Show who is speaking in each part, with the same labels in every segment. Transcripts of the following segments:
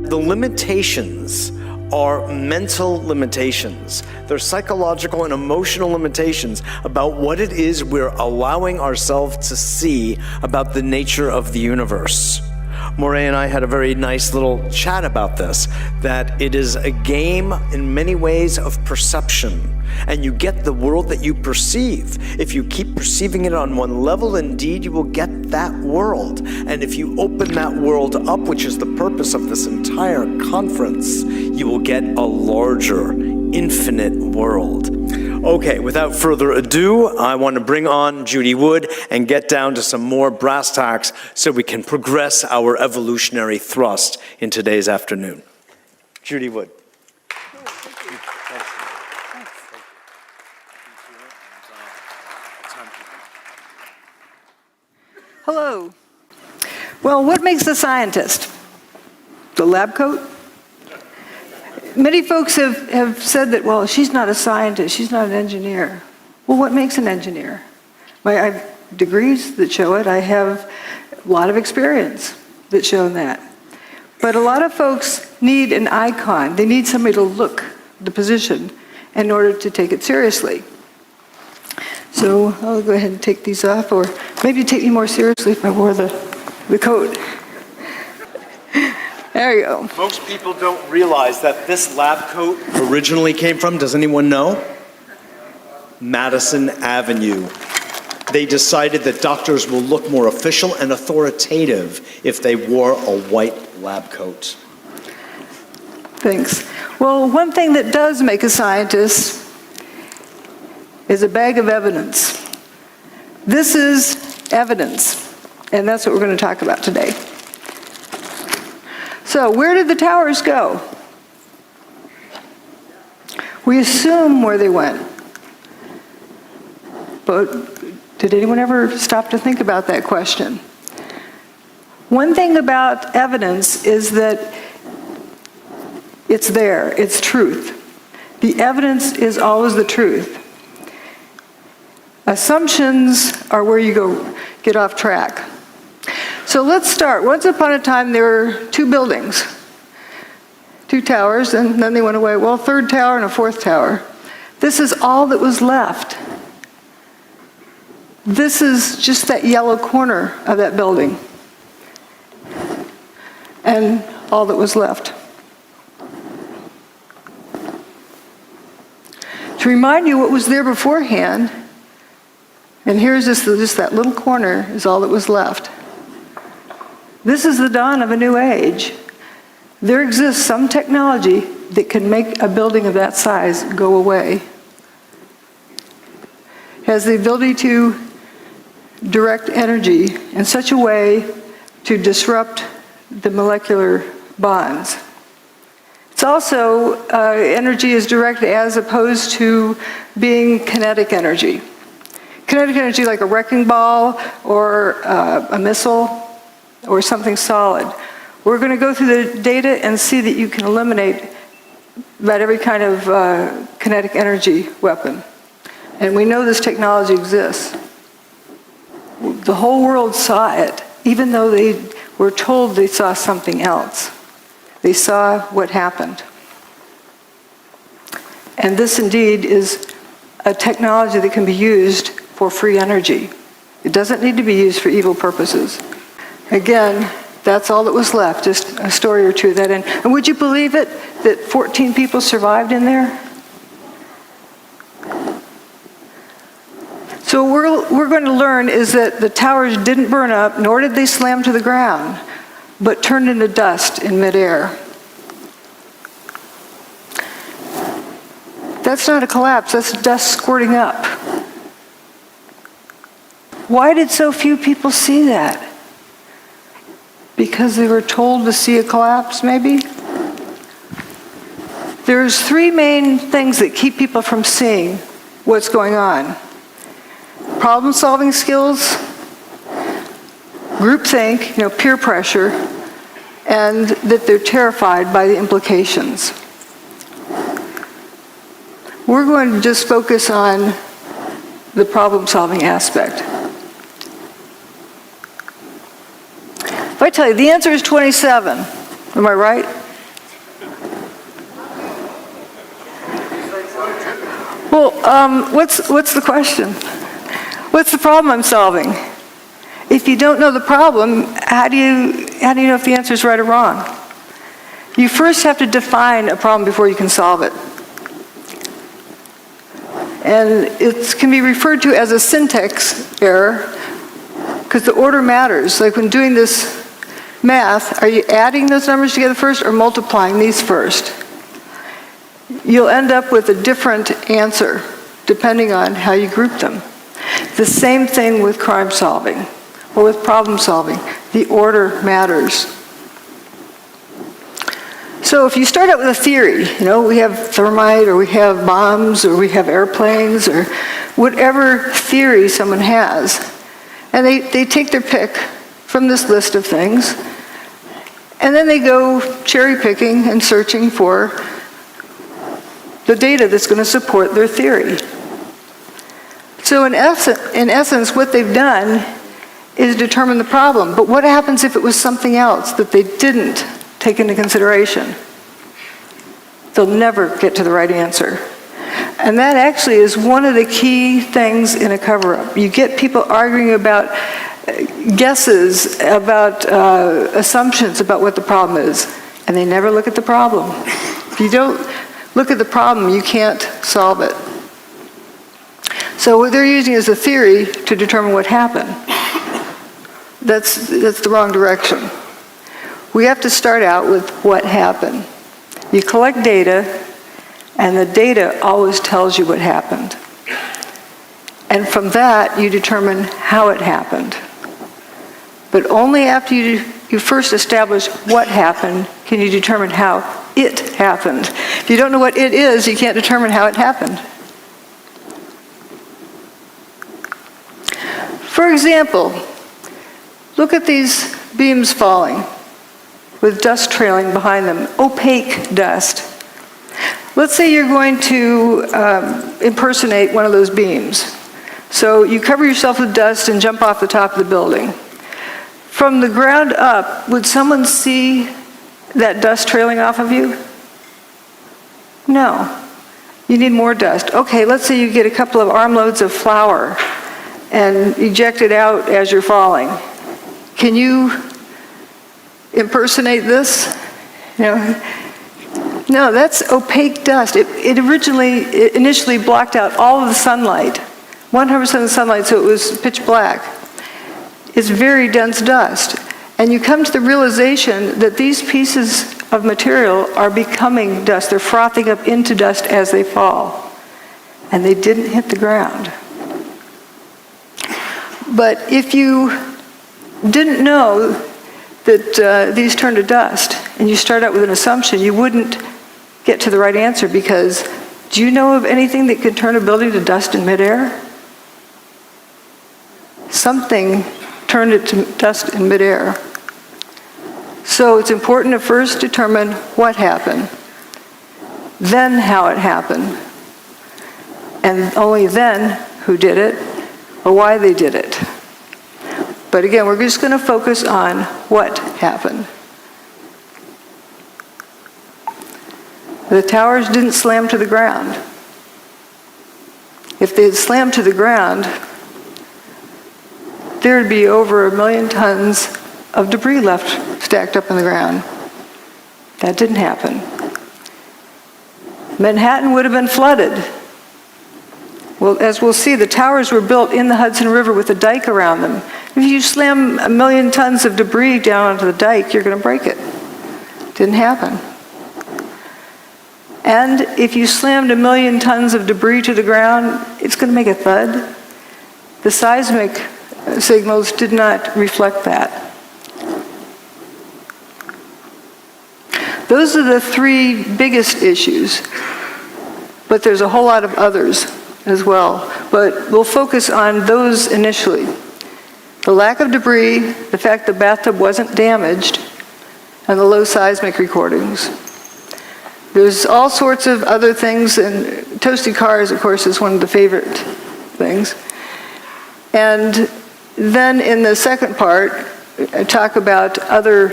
Speaker 1: The limitations are mental limitations. They're psychological and emotional limitations about what it is we're allowing ourselves to see about the nature of the universe. Moray and I had a very nice little chat about this, that it is a game in many ways of perception, and you get the world that you perceive. If you keep perceiving it on one level, indeed you will get that world. And if you open that world up, which is the purpose of this entire conference, you will get a larger, infinite world. Okay, without further ado, I want to bring on Judy Wood and get down to some more brass tacks so we can progress our evolutionary thrust in today's afternoon. Judy Wood.
Speaker 2: Hello. Well, what makes a scientist? The lab coat? Many folks have said that, well, she's not a scientist, she's not an engineer. Well, what makes an engineer? I have degrees that show it. I have a lot of experience that show that. But a lot of folks need an icon. They need somebody to look the position in order to take it seriously. So I'll go ahead and take these off, or maybe take me more seriously if I wore the coat. There you go.
Speaker 1: Most people don't realize that this lab coat originally came from, does anyone know? Madison Avenue. They decided that doctors will look more official and authoritative if they wore a white lab coat.
Speaker 2: Thanks. Well, one thing that does make a scientist is a bag of evidence. This is evidence, and that's what we're going to talk about today. So, where did the towers go? We assume where they went. But did anyone ever stop to think about that question? One thing about evidence is that it's there, it's truth. The evidence is always the truth. Assumptions are where you get off track. So let's start. Once upon a time, there were two buildings, two towers, and then they went away. Well, third tower and a fourth tower. This is all that was left. This is just that yellow corner of that building, and all that was left. To remind you what was there beforehand, and here's just that little corner is all that was left. This is the dawn of a new age. There exists some technology that can make a building of that size go away. It has the ability to direct energy in such a way to disrupt the molecular bonds. It's also, energy is directed as opposed to being kinetic energy. Kinetic energy like a wrecking ball or a missile or something solid. We're going to go through the data and see that you can eliminate about every kind of kinetic energy weapon. And we know this technology exists. The whole world saw it, even though they were told they saw something else. They saw what happened. And this indeed is a technology that can be used for free energy. It doesn't need to be used for evil purposes. Again, that's all that was left, just a story or two of that. And would you believe it, that 14 people survived in there? So what we're going to learn is that the towers didn't burn up, nor did they slam to the ground, but turned into dust in midair. That's not a collapse, that's dust squirting up. Why did so few people see that? Because they were told to see a collapse, maybe? There's three main things that keep people from seeing what's going on. Problem-solving skills, groupthink, peer pressure, and that they're terrified by the implications. We're going to just focus on the problem-solving aspect. If I tell you the answer is 27, am I right? what's the question? What's the problem I'm solving? If you don't know the problem, how do you know if the answer is right or wrong? You first have to define a problem before you can solve it. And it can be referred to as a syntax error because the order matters. Like when doing this math, are you adding those numbers together first or multiplying these first? You'll end up with a different answer depending on how you group them. The same thing with crime solving or with problem solving. The order matters. So if you start out with a theory, we have thermite or we have bombs or we have airplanes or whatever theory someone has, and they take their pick from this list of things, and then they go cherry picking and searching for the data that's going to support their theory. So in essence, what they've done is determine the problem. But what happens if it was something else that they didn't take into consideration? They'll never get to the right answer. And that actually is one of the key things in a cover-up. You get people arguing about guesses, about assumptions about what the problem is, and they never look at the problem. If you don't look at the problem, you can't solve it. So what they're using is a theory to determine what happened. That's the wrong direction. We have to start out with what happened. You collect data, and the data always tells you what happened. And from that, you determine how it happened. But only after you first establish what happened can you determine how it happened. If you don't know what it is, you can't determine how it happened. For example, look at these beams falling with dust trailing behind them, opaque dust. Let's say you're going to impersonate one of those beams. So you cover yourself with dust and jump off the top of the building. From the ground up, would someone see that dust trailing off of you? No. You need more dust. Okay, let's say you get a couple of armloads of flour and eject it out as you're falling. Can you impersonate this? No, that's opaque dust. It initially blocked out all of the sunlight, 100% of the sunlight, so it was pitch black. It's very dense dust. And you come to the realization that these pieces of material are becoming dust. They're frothing up into dust as they fall. And they didn't hit the ground. But if you didn't know that these turn to dust, and you start out with an assumption, you wouldn't get to the right answer because do you know of anything that could turn a building to dust in midair? Something turned it to dust in midair. So it's important to first determine what happened, then how it happened, and only then who did it or why they did it. But again, we're just going to focus on what happened. The towers didn't slam to the ground. If they had slammed to the ground, there would be over 1 million tons of debris left stacked up in the ground. That didn't happen. Manhattan would have been flooded. Well, as we'll see, the towers were built in the Hudson River with a dike around them. If you slam 1 million tons of debris down onto the dike, you're going to break it. Didn't happen. And if you slammed 1 million tons of debris to the ground, it's going to make a thud. The seismic signals did not reflect that. Those are the 3 biggest issues, but there's a whole lot of others as well. But we'll focus on those initially. The lack of debris, the fact the bathtub wasn't damaged, and the low seismic recordings. There's all sorts of other things, and toasty cars, of course, is one of the favorite things. And then in the second part, I talk about other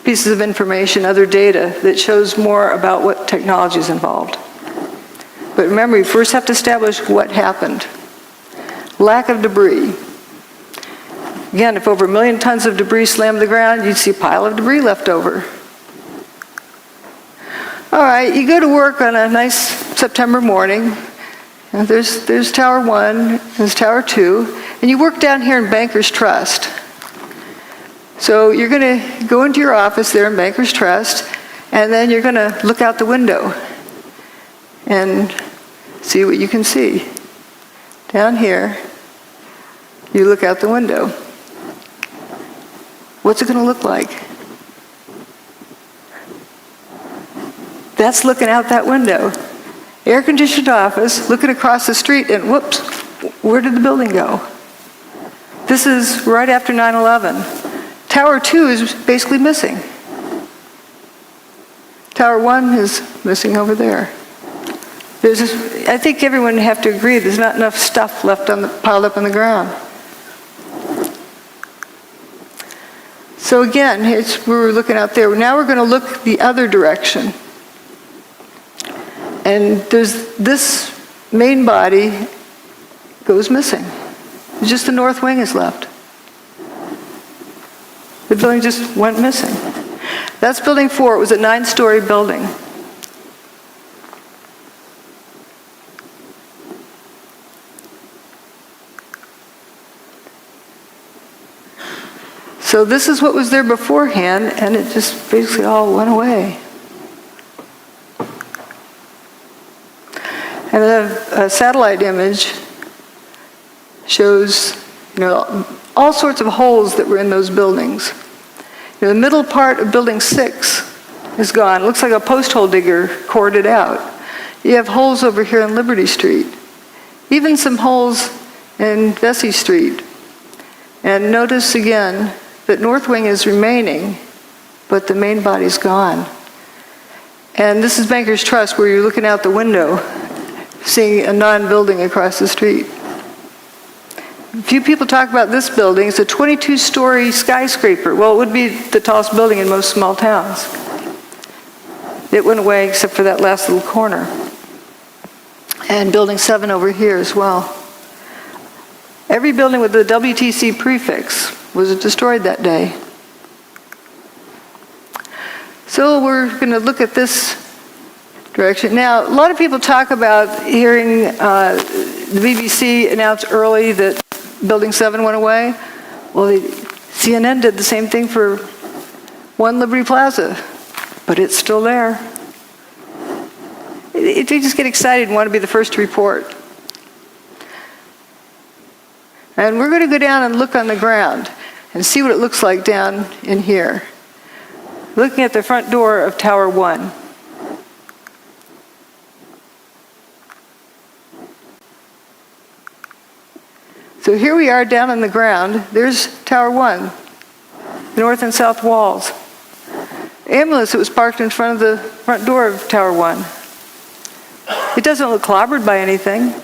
Speaker 2: pieces of information, other data that shows more about what technology is involved. But remember, we first have to establish what happened. Lack of debris. Again, if over 1 million tons of debris slammed the ground, you'd see a pile of debris left over. All right, you go to work on a nice September morning, and there's Tower 1, there's Tower 2, and you work down here in Bankers Trust. So you're going to go into your office there in Bankers Trust, and then you're going to look out the window and see what you can see. Down here, you look out the window. What's it going to look like? That's looking out that window. Air-conditioned office, looking across the street, and whoops, where did the building go? This is right after 9/11. Tower 2 is basically missing. Tower 1 is missing over there. I think everyone would have to agree there's not enough stuff left piled up on the ground. So again, we were looking out there. Now we're going to look the other direction. And there's this main body goes missing. Just the north wing is left. The building just went missing. That's building 4. It was a 9-story building. So this is what was there beforehand, and it just basically all went away. And a satellite image shows, all sorts of holes that were in those buildings. The middle part of building 6 is gone. It looks like a post hole digger cored it out. You have holes over here on Liberty Street. Even some holes in Vesey Street. And notice again that north wing is remaining, but the main body's gone. And this is Bankers Trust, where you're looking out the window, seeing a non-building across the street. Few people talk about this building. It's a 22-story skyscraper. Well, it would be the tallest building in most small towns. It went away except for that last little corner. And building 7 over here as well. Every building with the WTC prefix was destroyed that day. So we're going to look at this direction. Now, a lot of people talk about hearing the BBC announce early that Building 7 went away. Well, CNN did the same thing for 1 Liberty Plaza, but it's still there. They just get excited and want to be the first to report. And we're going to go down and look on the ground and see what it looks like down in here. Looking at the front door of Tower 1. So here we are down on the ground. There's Tower 1, the north and south walls. The ambulance that was parked in front of the front door of Tower 1. It doesn't look clobbered by anything.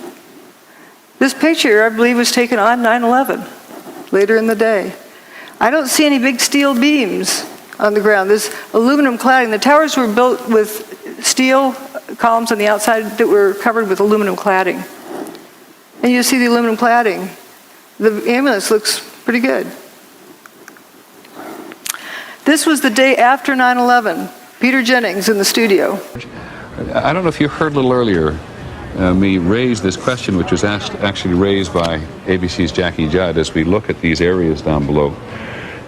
Speaker 2: This picture, I believe, was taken on 9/11, later in the day. I don't see any big steel beams on the ground. There's aluminum cladding. The towers were built with steel columns on the outside that were covered with aluminum cladding. And you see the aluminum cladding. The ambulance looks pretty good. This was the day after 9/11. Peter Jennings in the studio.
Speaker 3: I don't know if you heard a little earlier me raise this question, which was actually raised by ABC's Jackie Judd, as we look at these areas down below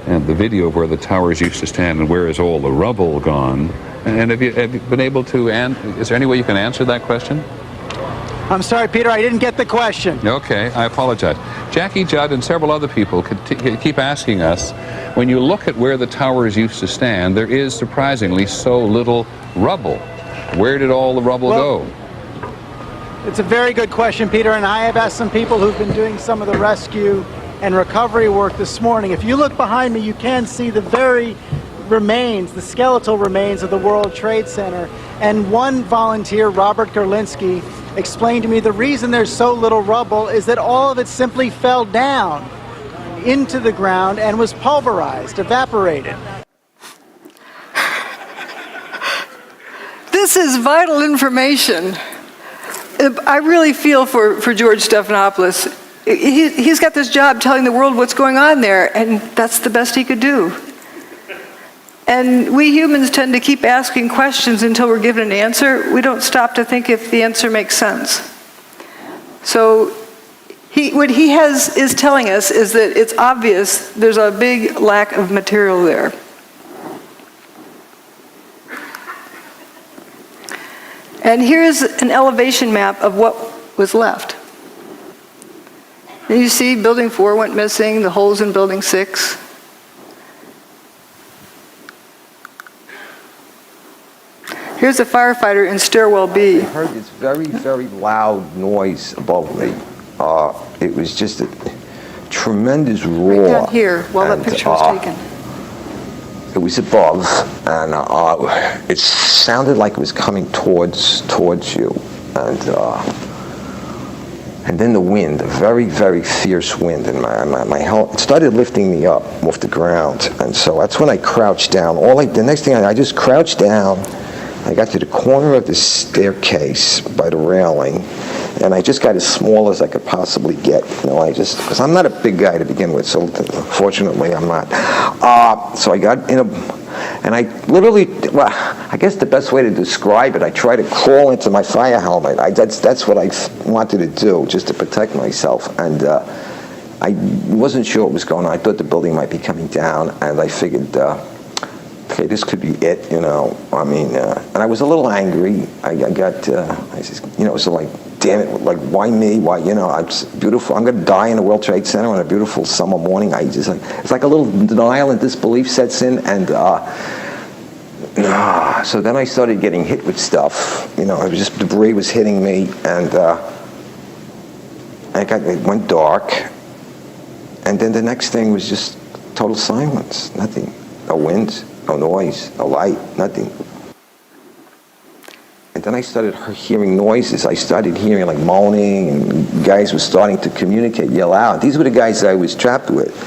Speaker 3: and the video of where the towers used to stand and where is all the rubble gone. And have you been able to, is there any way you can answer that question?
Speaker 4: I'm sorry, Peter, I didn't get the question.
Speaker 3: Okay, I apologize. Jackie Judd and several other people keep asking us, when you look at where the towers used to stand, there is surprisingly so little rubble. Where did all the rubble go?
Speaker 4: It's a very good question, Peter, and I have asked some people who've been doing some of the rescue and recovery work this morning. If you look behind me, you can see the very remains, the skeletal remains of the World Trade Center. And one volunteer, Robert Gerlinski, explained to me the reason there's so little rubble is that all of it simply fell down into the ground and was pulverized, evaporated.
Speaker 2: This is vital information. I really feel for George Stephanopoulos. He's got this job telling the world what's going on there, and that's the best he could do. And we humans tend to keep asking questions until we're given an answer. We don't stop to think if the answer makes sense. So what he is telling us is that it's obvious there's a big lack of material there. And here's an elevation map of what was left. And you see building 4 went missing, the holes in building 6. Here's a firefighter in stairwell B.
Speaker 5: I heard this very, very loud noise above me. It was just a tremendous roar.
Speaker 2: Right down here, while that picture was taken.
Speaker 5: It was above, and it sounded like it was coming towards you, and then the wind, a very, very fierce wind, and my helmet, it started lifting me up off the ground, and so that's when I crouched down. The next thing I just crouched down. I got to the corner of the staircase by the railing, and I just got as small as I could possibly get. Because I'm not a big guy to begin with, so fortunately I'm not. So I got in and I literally, I guess the best way to describe it, I tried to crawl into my fire helmet. That's what I wanted to do, just to protect myself. And I wasn't sure what was going on. I thought the building might be coming down, and I figured, okay, this could be it, and I was a little angry. I said, so like, damn it, like, why me? Why, it's beautiful. I'm going to die in the World Trade Center on a beautiful summer morning. It's like a little denial and disbelief sets in, and so then I started getting hit with stuff. It was just debris was hitting me, and it went dark, and then the next thing was just total silence, nothing, no wind. No noise, no light, nothing. And then I started hearing noises. I started hearing like moaning, and guys were starting to communicate, yell out. These were the guys I was trapped with.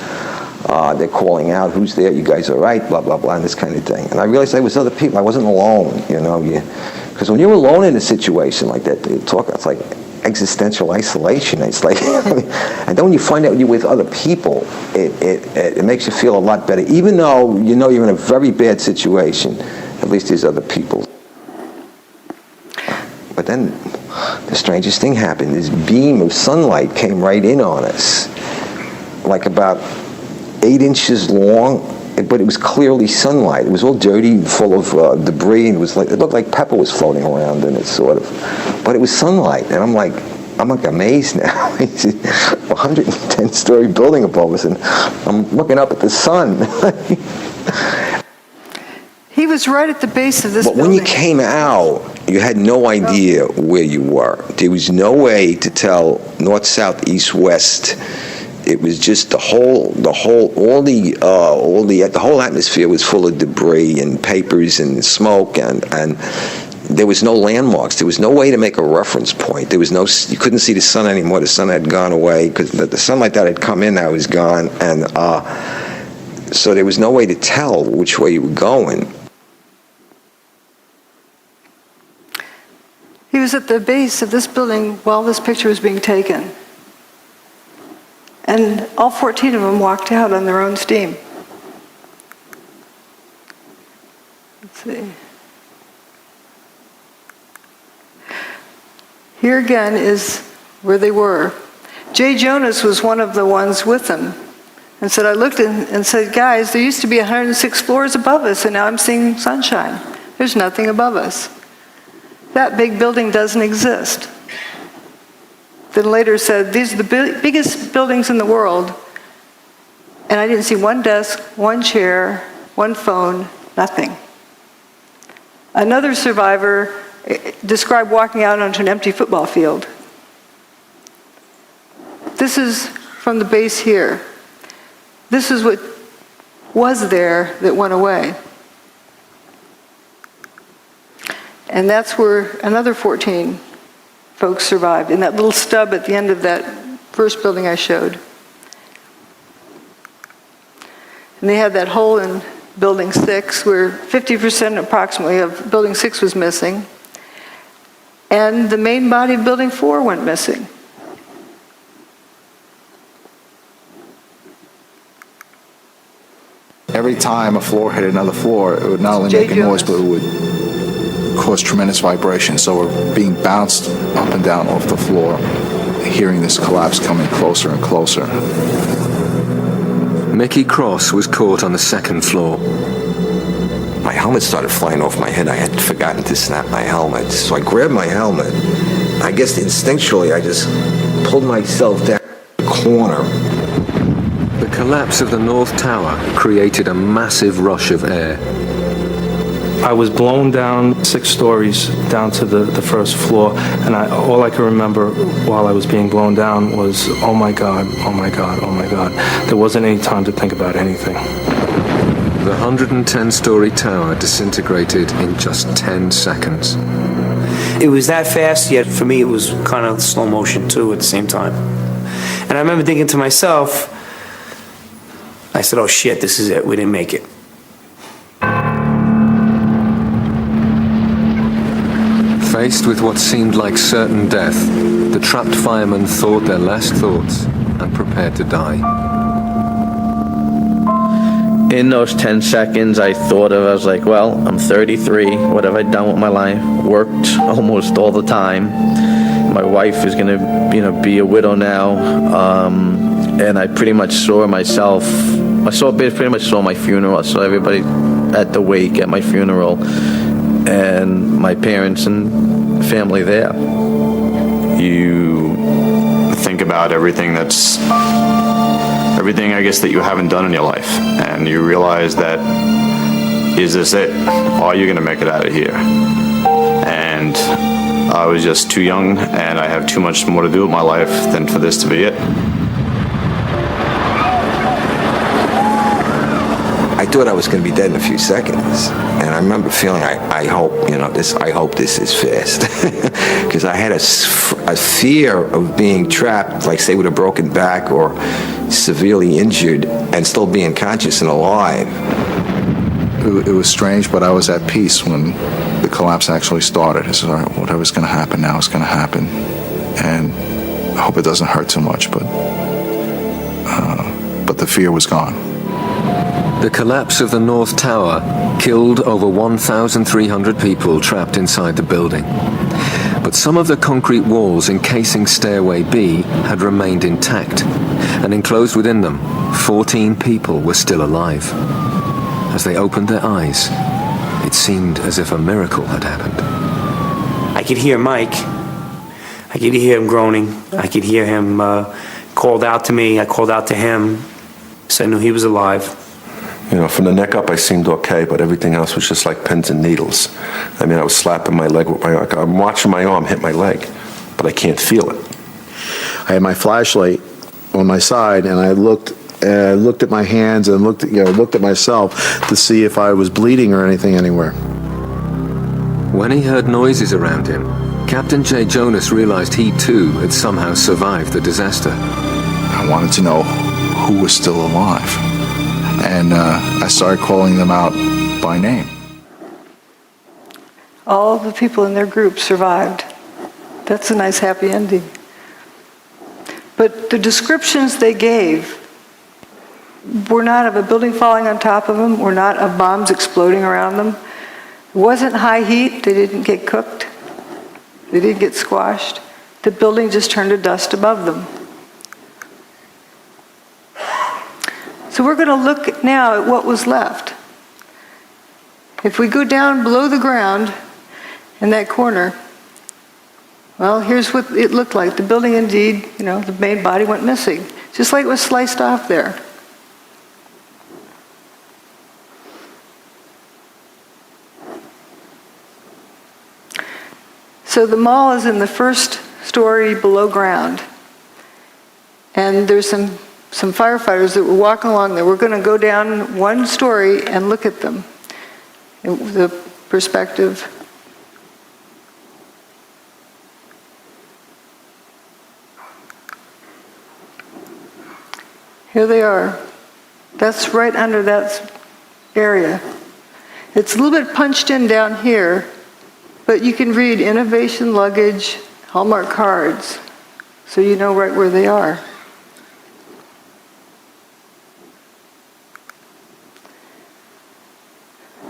Speaker 5: They're calling out, who's there? You guys all right? Blah, blah, blah, and this kind of thing. And I realized I was other people. I wasn't alone, Because when you're alone in a situation like that, it's like existential isolation. It's like, and then when you find out you're with other people, it makes you feel a lot better. Even though you're in a very bad situation, at least there's other people. But then the strangest thing happened. This beam of sunlight came right in on us, like about 8 inches long, but it was clearly sunlight. It was all dirty, full of debris, and it looked like pepper was floating around in it, sort of. But it was sunlight, and I'm like amazed now. It's a 110-story building above us, and I'm looking up at the sun.
Speaker 2: He was right at the base of this building.
Speaker 5: But when you came out, you had no idea where you were. There was no way to tell north, south, east, west. It was just the whole atmosphere was full of debris and papers and smoke, and there was no landmarks. There was no way to make a reference point. You couldn't see the sun anymore. The sun had gone away because the sunlight that had come in now was gone, and so there was no way to tell which way you were going.
Speaker 2: He was at the base of this building while this picture was being taken. And all 14 of them walked out on their own steam. Let's see. Here again is where they were. Jay Jonas was one of the ones with them. And said, I looked and said, guys, there used to be 106 floors above us, and now I'm seeing sunshine. There's nothing above us. That big building doesn't exist. Then later said, these are the biggest buildings in the world, and I didn't see one desk, one chair, one phone, nothing. Another survivor described walking out onto an empty football field. This is from the base here. This is what was there that went away. And that's where another 14 folks survived, in that little stub at the end of that first building I showed. And they had that hole in building 6 where 50% approximately of building 6 was missing. and the main body of Building 4 went missing.
Speaker 6: Every time a floor hit another floor, it would not only make a noise, but it would cause tremendous vibration. So we're being bounced up and down off the floor, hearing this collapse coming closer and closer.
Speaker 7: Mickey Cross was caught on the second floor.
Speaker 5: My helmet started flying off my head. I had forgotten to snap my helmet. So I grabbed my helmet. I guess instinctually I just pulled myself down the corner.
Speaker 7: The collapse of the North Tower created a massive rush of air.
Speaker 8: I was blown down 6 stories down to the first floor, and all I can remember while I was being blown down was, oh my God, oh my God, oh my God. There wasn't any time to think about anything.
Speaker 7: The 110-story tower disintegrated in just 10 seconds.
Speaker 9: It was that fast, yet for me it was kind of slow motion too at the same time. And I remember thinking to myself, I said, oh shit, this is it, we didn't make it.
Speaker 7: Faced with what seemed like certain death, the trapped firemen thought their last thoughts and prepared to die.
Speaker 10: In those 10 seconds, I was like, well, I'm 33. What have I done with my life? Worked almost all the time. My wife is going to, be a widow now. And I pretty much saw myself. Pretty much saw my funeral. I saw everybody at the wake at my funeral, and my parents and family there.
Speaker 11: You think about everything, I guess, that you haven't done in your life, and you realize that, is this it? Are you going to make it out of here? And I was just too young, and I have too much more to do with my life than for this to be it.
Speaker 5: I thought I was going to be dead in a few seconds, and I remember feeling, I hope this is fast, because I had a fear of being trapped, like say with a broken back or severely injured, and still being conscious and alive.
Speaker 6: It was strange, but I was at peace when the collapse actually started. I said, all right, whatever's going to happen now is going to happen, and I hope it doesn't hurt too much, but the fear was gone.
Speaker 7: The collapse of the North Tower killed over 1,300 people trapped inside the building. But some of the concrete walls encasing Stairway B had remained intact, and enclosed within them, 14 people were still alive. As they opened their eyes, it seemed as if a miracle had happened.
Speaker 9: I could hear Mike. I could hear him groaning. I could hear him called out to me. I called out to him, so I knew he was alive.
Speaker 12: From the neck up, I seemed okay, but everything else was just like pins and needles. I was slapping my leg with I'm watching my arm hit my leg, but I can't feel it.
Speaker 6: I had my flashlight on my side, and I looked at my hands and looked at myself to see if I was bleeding or anything anywhere.
Speaker 7: When he heard noises around him, Captain J. Jonas realized he too had somehow survived the disaster.
Speaker 6: I wanted to know who was still alive, and I started calling them out by name.
Speaker 2: All the people in their group survived. That's a nice happy ending. But the descriptions they gave were not of a building falling on top of them, were not of bombs exploding around them. It wasn't high heat. They didn't get cooked. They didn't get squashed. The building just turned to dust above them. So we're going to look now at what was left. If we go down below the ground in that corner, well, here's what it looked like. The building indeed, the main body went missing, just like it was sliced off there. So the mall is in the first story below ground. And there's some firefighters that were walking along there. We're going to go down one story and look at them. The perspective. Here they are. That's right under that area. It's a little bit punched in down here, But you can read innovation luggage, Hallmark cards, so you know right where they are.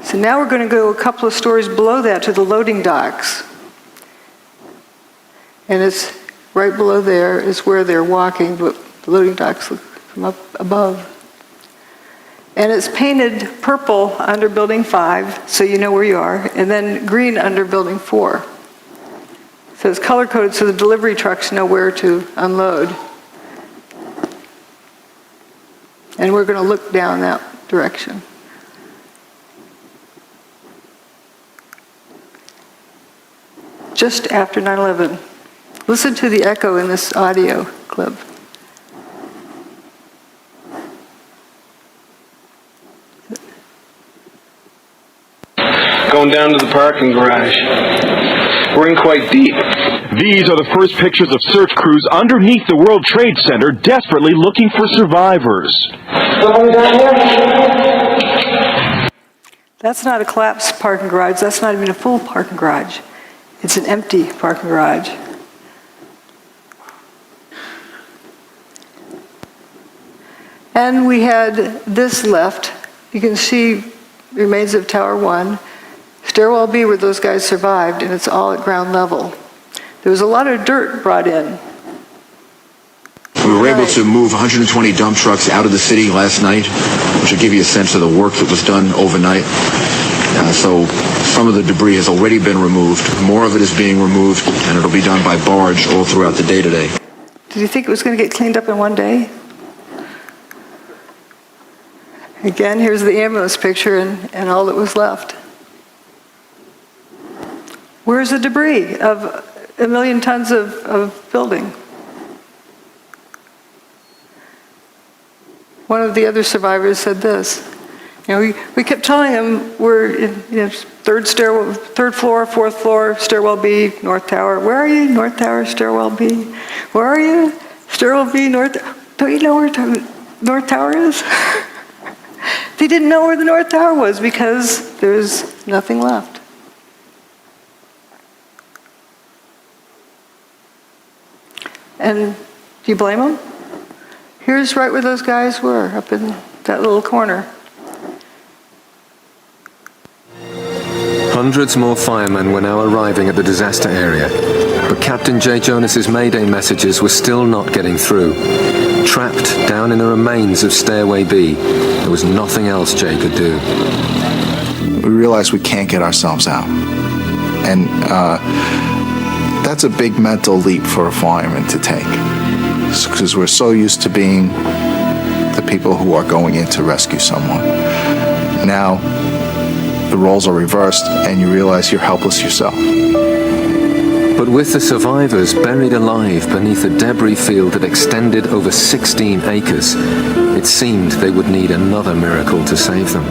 Speaker 2: So now we're going to go a couple of stories below that to the loading docks. And it's right below there is where they're walking, but the loading docks look from up above. And it's painted purple under Building 5, so you know where you are, and then green under Building 4. So it's color-coded so the delivery trucks know where to unload. And we're going to look down that direction. Just after 9/11. Listen to the echo in this audio clip.
Speaker 13: Going down to the parking garage. We're in quite deep.
Speaker 14: These are the first pictures of search crews underneath the World Trade Center, desperately looking for survivors.
Speaker 2: That's not a collapsed parking garage. That's not even a full parking garage. It's an empty parking garage. And we had this left. You can see remains of Tower 1. Stairwell B where those guys survived, and it's all at ground level. There was a lot of dirt brought in.
Speaker 15: We were able to move 120 dump trucks out of the city last night, which will give you a sense of the work that was done overnight. So some of the debris has already been removed. More of it is being removed, and it'll be done by barge all throughout the day today.
Speaker 2: Did you think it was going to get cleaned up in one day? Again, here's the ambulance picture and all that was left. Where's the debris of 1 million tons of building? One of the other survivors said this. You know, we kept telling him we're in third floor, fourth floor, stairwell B, North Tower. Where are you? North Tower, stairwell B. Where are you? Stairwell B, North. Don't you know where North Tower is? They didn't know where the North Tower was because there was nothing left. And do you blame them? Here's right where those guys were, up in that little corner.
Speaker 7: Hundreds more firemen were now arriving at the disaster area, but Captain Jay Jonas's Mayday messages were still not getting through. Trapped down in the remains of Stairway B, there was nothing else Jay could do.
Speaker 6: We realize we can't get ourselves out. And that's a big mental leap for a fireman to take, because we're so used to being the people who are going in to rescue someone. Now, the roles are reversed, and you realize you're helpless yourself.
Speaker 7: But with the survivors buried alive beneath a debris field that extended over 16 acres, it seemed they would need another miracle to save them.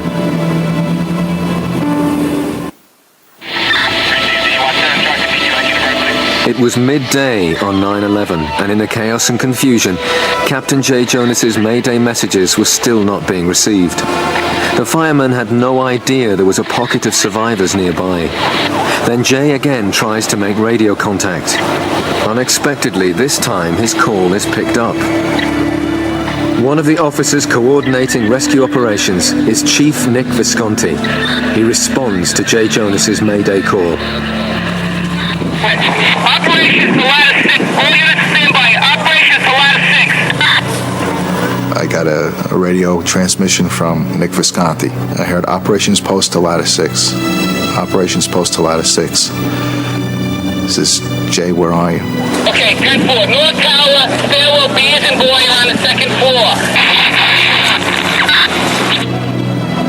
Speaker 7: It was midday on 9/11, and in the chaos and confusion, Captain Jay Jonas's Mayday messages were still not being received. The firemen had no idea there was a pocket of survivors nearby. Then Jay again tries to make radio contact. Unexpectedly, this time his call is picked up. One of the officers coordinating rescue operations is Chief Nick Visconti. He responds to Jay Jonas's Mayday call.
Speaker 16: Operations to ladder 6. All units stand by. Operations to ladder 6.
Speaker 6: I got a radio transmission from Nick Visconti. I heard operations post to ladder 6. Operations post to ladder 6. This is Jay, where are you?
Speaker 16: Okay, 10-4. North Tower, stairwell B is in boy on the second floor.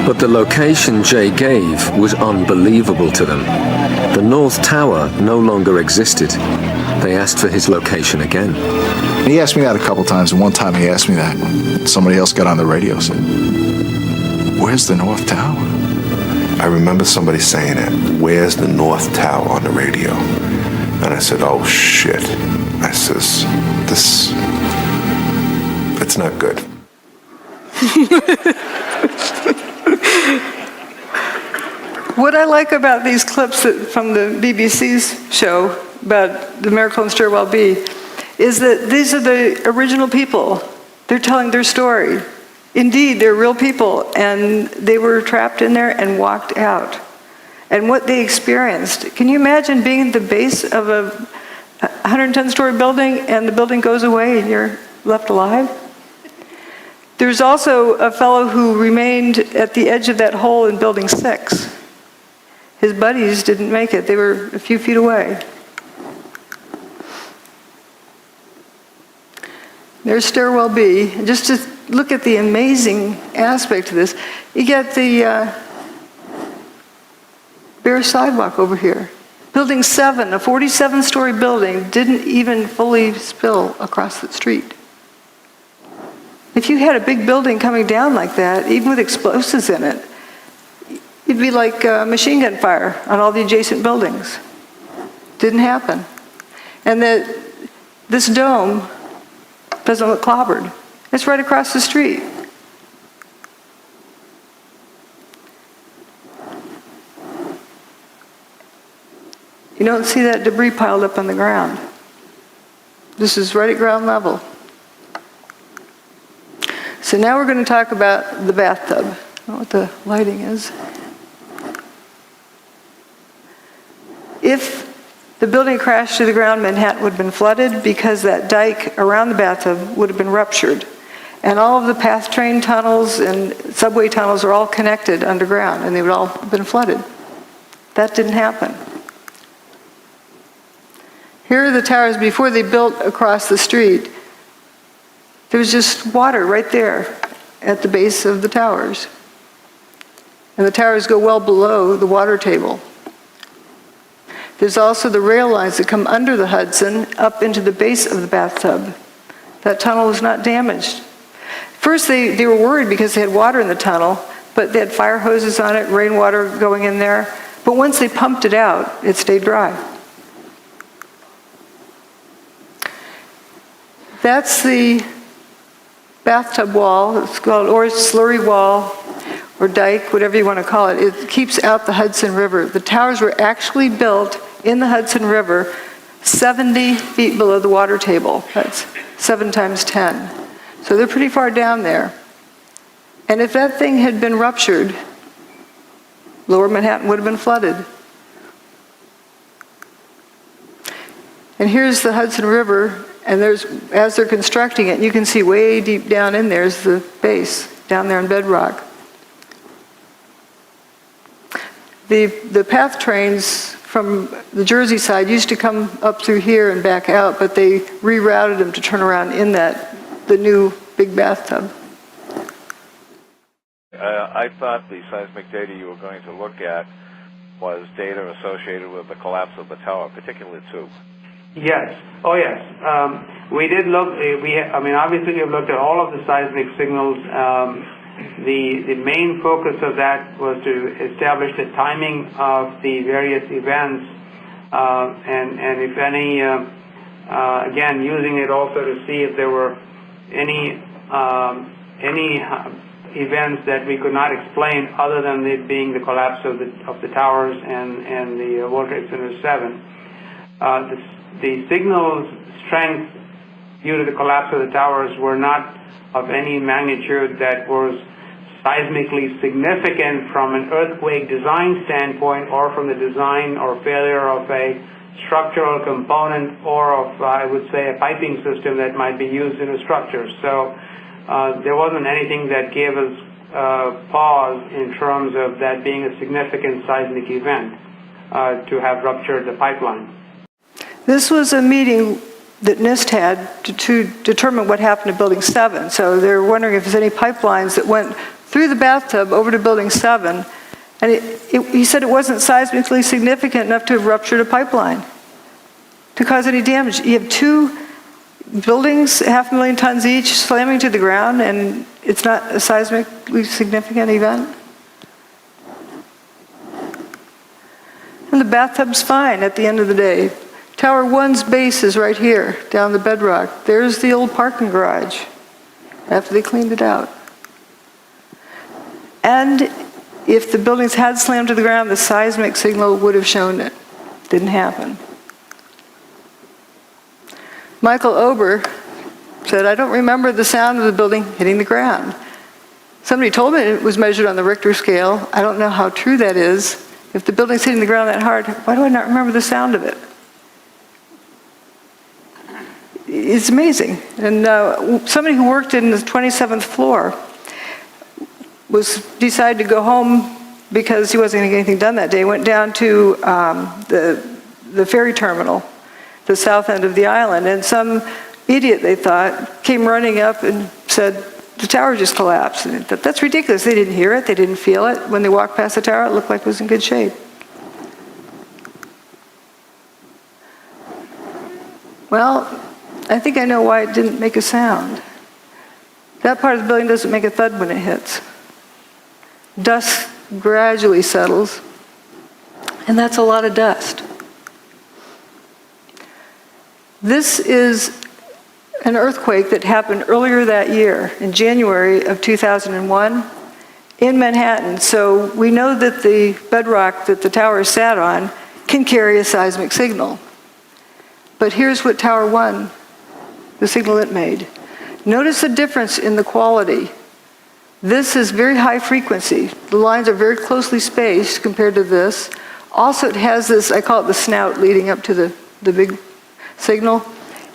Speaker 7: But the location Jay gave was unbelievable to them. The North Tower no longer existed. They asked for his location again.
Speaker 6: He asked me that a couple times, and one time he asked me that. Somebody else got on the radio and said, "Where's the North Tower?"
Speaker 12: I remember somebody saying it, "Where's the North Tower?" on the radio. And I said, "Oh shit." I says, it's not good.
Speaker 2: What I like about these clips from the BBC's show about the miracle in Stairwell B is that these are the original people. They're telling their story. Indeed, they're real people, and they were trapped in there and walked out. And what they experienced. Can you imagine being at the base of a 110-story building and the building goes away and you're left alive? There's also a fellow who remained at the edge of that hole in Building 6. His buddies didn't make it. They were a few feet away. There's Stairwell B. And just to look at the amazing aspect of this, you get the bare sidewalk over here. Building 7, a 47-story building, didn't even fully spill across the street. If you had a big building coming down like that, even with explosives in it, it'd be like machine gun fire on all the adjacent buildings. Didn't happen. And this dome doesn't look clobbered. It's right across the street. You don't see that debris piled up on the ground. This is right at ground level. So now we're going to talk about the bathtub. I don't know what the lighting is. If the building crashed to the ground, Manhattan would have been flooded because that dike around the bathtub would have been ruptured. And all of the PATH train tunnels and subway tunnels are all connected underground, and they would all have been flooded. That didn't happen. Here are the towers before they built across the street. There was just water right there at the base of the towers. And the towers go well below the water table. There's also the rail lines that come under the Hudson up into the base of the bathtub. That tunnel was not damaged. First, they were worried because they had water in the tunnel, but they had fire hoses on it, rainwater going in there. But once they pumped it out, it stayed dry. That's the bathtub wall. It's called, or slurry wall, or dike, whatever you want to call it. It keeps out the Hudson River. The towers were actually built in the Hudson River 70 feet below the water table. That's 7 times 10. So they're pretty far down there. And if that thing had been ruptured, Lower Manhattan would have been flooded. And here's the Hudson River, and as they're constructing it, you can see way deep down in there is the base, down there in bedrock. The PATH trains from the Jersey side used to come up through here and back out, but they rerouted them to turn around in the new big bathtub.
Speaker 17: I thought the seismic data you were going to look at was data associated with the collapse of the tower, particularly 2.
Speaker 9: Yes. Oh, yes. We did look. Obviously, we've looked at all of the seismic signals. The main focus of that was to establish the timing of the various events, and if any, again, using it also to see if there were any events that we could not explain other than it being the collapse of the towers and the World Trade Center 7. The signal strength due to the collapse of the towers were not of any magnitude that was seismically significant from an earthquake design standpoint, or from the design or failure of a structural component, or of, I would say, a piping system that might be used in a structure. So there wasn't anything that gave us pause in terms of that being a significant seismic event to have ruptured the pipeline.
Speaker 2: This was a meeting that NIST had to determine what happened to Building 7. So they're wondering if there's any pipelines that went through the bathtub over to Building 7. And he said it wasn't seismically significant enough to have ruptured a pipeline to cause any damage. You have 2 buildings, 500,000 tons each, slamming to the ground, and it's not a seismically significant event. And the bathtub's fine at the end of the day. Tower 1's base is right here, down the bedrock. There's the old parking garage, after they cleaned it out. And if the buildings had slammed to the ground, the seismic signal would have shown it. Didn't happen. Michael Ober said, I don't remember the sound of the building hitting the ground. Somebody told me it was measured on the Richter scale. I don't know how true that is. If the building's hitting the ground that hard, why do I not remember the sound of it? It's amazing. And somebody who worked in the 27th floor decided to go home because he wasn't going to get anything done that day. Went down to the ferry terminal, the south end of the island, and some idiot, they thought, came running up and said, the tower just collapsed. And they thought, that's ridiculous. They didn't hear it. They didn't feel it. When they walked past the tower, it looked like it was in good shape. Well, I think I know why it didn't make a sound. That part of the building doesn't make a thud when it hits. Dust gradually settles, and that's a lot of dust. This is an earthquake that happened earlier that year, in January of 2001, in Manhattan. So we know that the bedrock that the tower sat on can carry a seismic signal. But here's what Tower 1, the signal it made. Notice the difference in the quality. This is very high frequency. The lines are very closely spaced compared to this. Also, it has this, I call it the snout leading up to the big signal.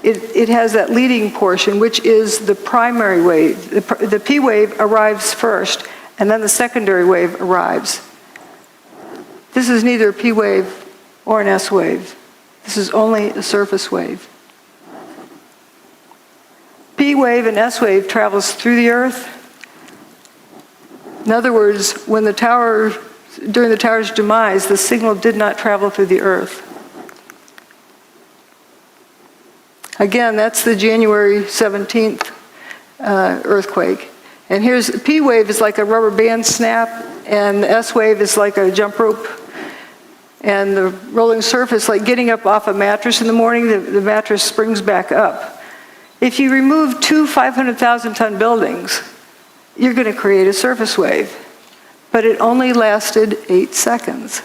Speaker 2: It has that leading portion, which is the primary wave. The P wave arrives first, and then the secondary wave arrives. This is neither a P wave or an S wave. This is only a surface wave. P wave and S wave travels through the Earth. In other words, when the tower, during the tower's demise, the signal did not travel through the Earth. Again, that's the January 17th earthquake. And here's, P wave is like a rubber band snap, and the S wave is like a jump rope. And the rolling surface, like getting up off a mattress in the morning, the mattress springs back up. If you remove two 500,000-ton buildings, you're going to create a surface wave. But it only lasted 8 seconds.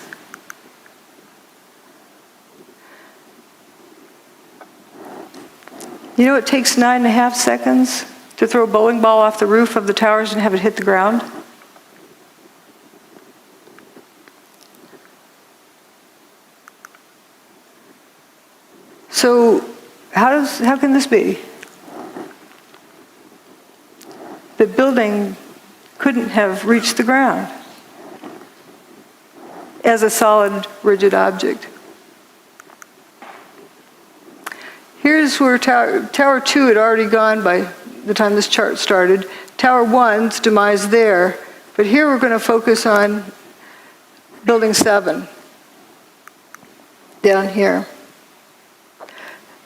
Speaker 2: You know, it takes 9.5 seconds to throw a bowling ball off the roof of the towers and have it hit the ground. So how can this be? The building couldn't have reached the ground as a solid, rigid object. Here's where Tower 2 had already gone by the time this chart started. Tower 1's demise there, but here we're going to focus on Building 7, down here.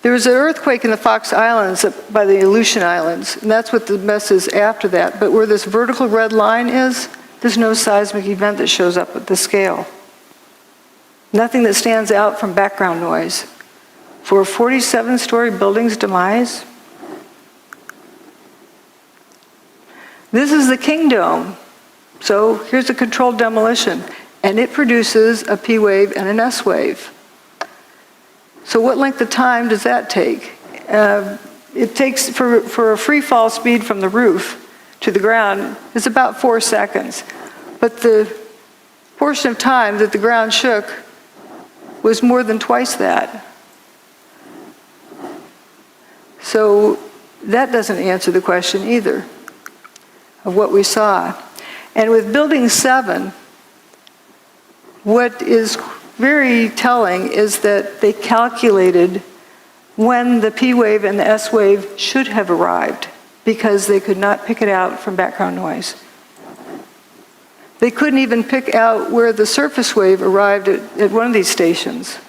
Speaker 2: There was an earthquake in the Fox Islands by the Aleutian Islands, and that's what the mess is after that. But where this vertical red line is, there's no seismic event that shows up at this scale. Nothing that stands out from background noise. For a 47-story building's demise, this is the King Dome. So here's a controlled demolition, and it produces a P wave and an S wave. So what length of time does that take? It takes, for a free fall speed from the roof to the ground, is about 4 seconds. But the portion of time that the ground shook was more than twice that. So that doesn't answer the question either of what we saw. And with Building 7, what is very telling is that they calculated when the P wave and the S wave should have arrived because they could not pick it out from background noise. They couldn't even pick out where the surface wave arrived at one of these stations.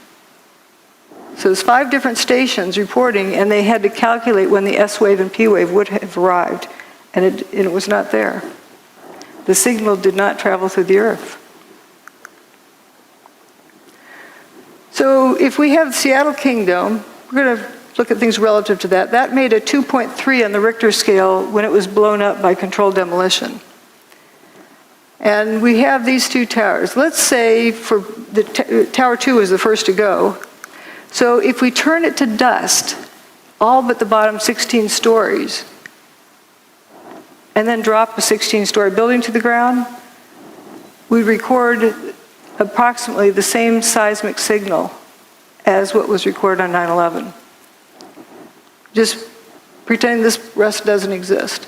Speaker 2: So there's 5 different stations reporting, and they had to calculate when the S wave and P wave would have arrived, and it was not there. The signal did not travel through the Earth. So if we have Seattle King Dome, we're going to look at things relative to that. That made a 2.3 on the Richter scale when it was blown up by controlled demolition. And we have these two towers. Let's say for Tower 2 is the first to go. So if we turn it to dust, all but the bottom 16 stories, and then drop a 16-story building to the ground, we record approximately the same seismic signal as what was recorded on 9/11. Just pretend this rest doesn't exist.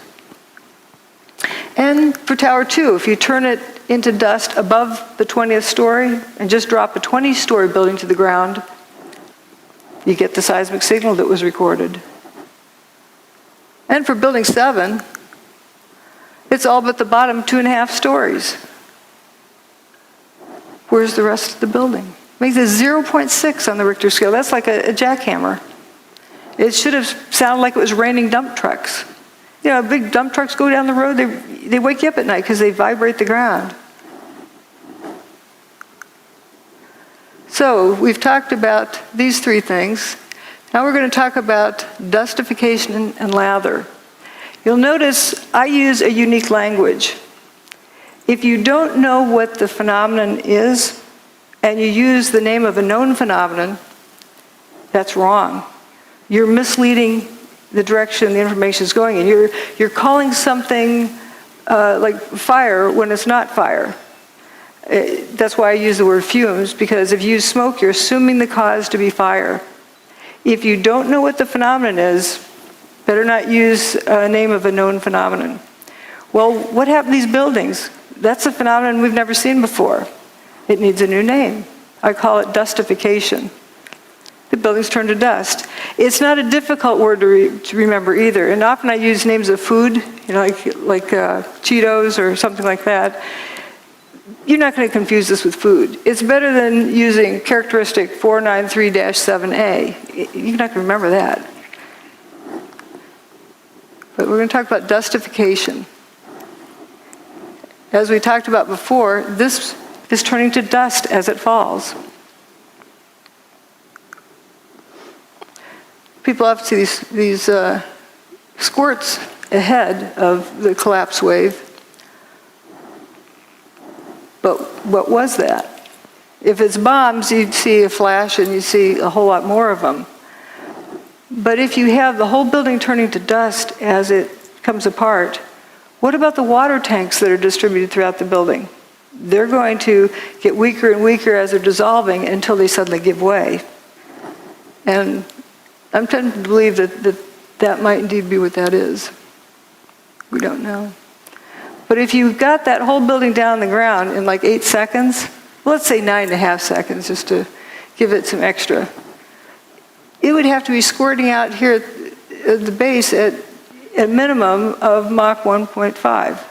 Speaker 2: And for Tower 2, if you turn it into dust above the 20th story and just drop a 20-story building to the ground, you get the seismic signal that was recorded. And for Building 7, it's all but the bottom 2.5 stories. Where's the rest of the building? Makes it 0.6 on the Richter scale. That's like a jackhammer. It should have sounded like it was raining dump trucks. You know, big dump trucks go down the road, they wake you up at night because they vibrate the ground. So we've talked about these three things. Now we're going to talk about dustification and lather. You'll notice I use a unique language. If you don't know what the phenomenon is, and you use the name of a known phenomenon, that's wrong. You're misleading the direction the information is going in. You're calling something like fire when it's not fire. That's why I use the word fumes, because if you use smoke, you're assuming the cause to be fire. If you don't know what the phenomenon is, better not use a name of a known phenomenon. Well, what happened to these buildings? That's a phenomenon we've never seen before. It needs a new name. I call it dustification. The buildings turn to dust. It's not a difficult word to remember either. And often I use names of food, you know, like Cheetos or something like that. You're not going to confuse this with food. It's better than using characteristic 493-7A. You're not going to remember that. But we're going to talk about dustification. As we talked about before, this is turning to dust as it falls. People often see these squirts ahead of the collapse wave. But what was that? If it's bombs, you'd see a flash and you'd see a whole lot more of them. But if you have the whole building turning to dust as it comes apart, what about the water tanks that are distributed throughout the building? They're going to get weaker and weaker as they're dissolving until they suddenly give way. And I'm tempted to believe that might indeed be what that is. We don't know. But if you got that whole building down on the ground in like 8 seconds, well, let's say 9.5 seconds just to give it some extra, it would have to be squirting out here at the base at a minimum of Mach 1.5.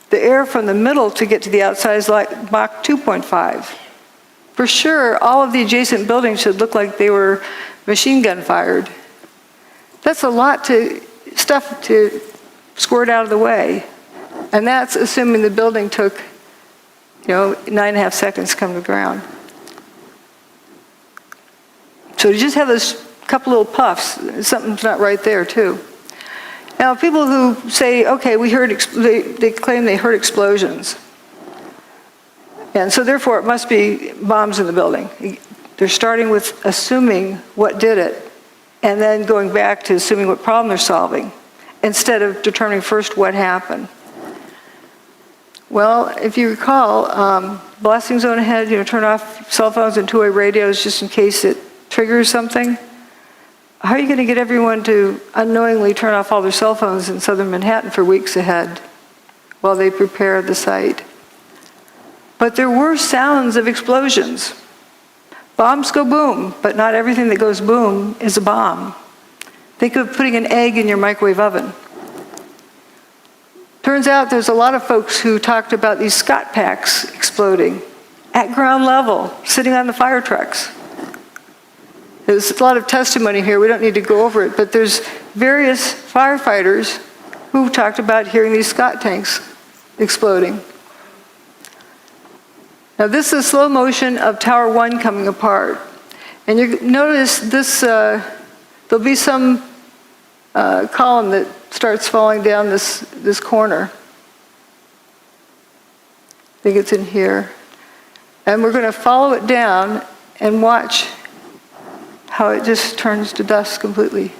Speaker 2: The air from the middle to get to the outside is like Mach 2.5. For sure, all of the adjacent buildings should look like they were machine gun fired. That's a lot of stuff to squirt out of the way. And that's assuming the building took, 9.5 seconds to come to the ground. So you just have this couple little puffs. Something's not right there, too. Now, people who say, okay, they claim they heard explosions. And so therefore, it must be bombs in the building. They're starting with assuming what did it, and then going back to assuming what problem they're solving, instead of determining first what happened. Well, if you recall, blasting zone ahead, turn off cell phones and two-way radios just in case it triggers something. How are you going to get everyone to unknowingly turn off all their cell phones in southern Manhattan for weeks ahead while they prepare the site? But there were sounds of explosions. Bombs go boom, but not everything that goes boom is a bomb. Think of putting an egg in your microwave oven. Turns out there's a lot of folks who talked about these Scott packs exploding at ground level, sitting on the fire trucks. There's a lot of testimony here. We don't need to go over it, but there's various firefighters who talked about hearing these Scott tanks exploding. Now this is slow motion of Tower 1 coming apart. And you notice this, there'll be some column that starts falling down this corner. I think it's in here. And we're going to follow it down and watch how it just turns to dust completely.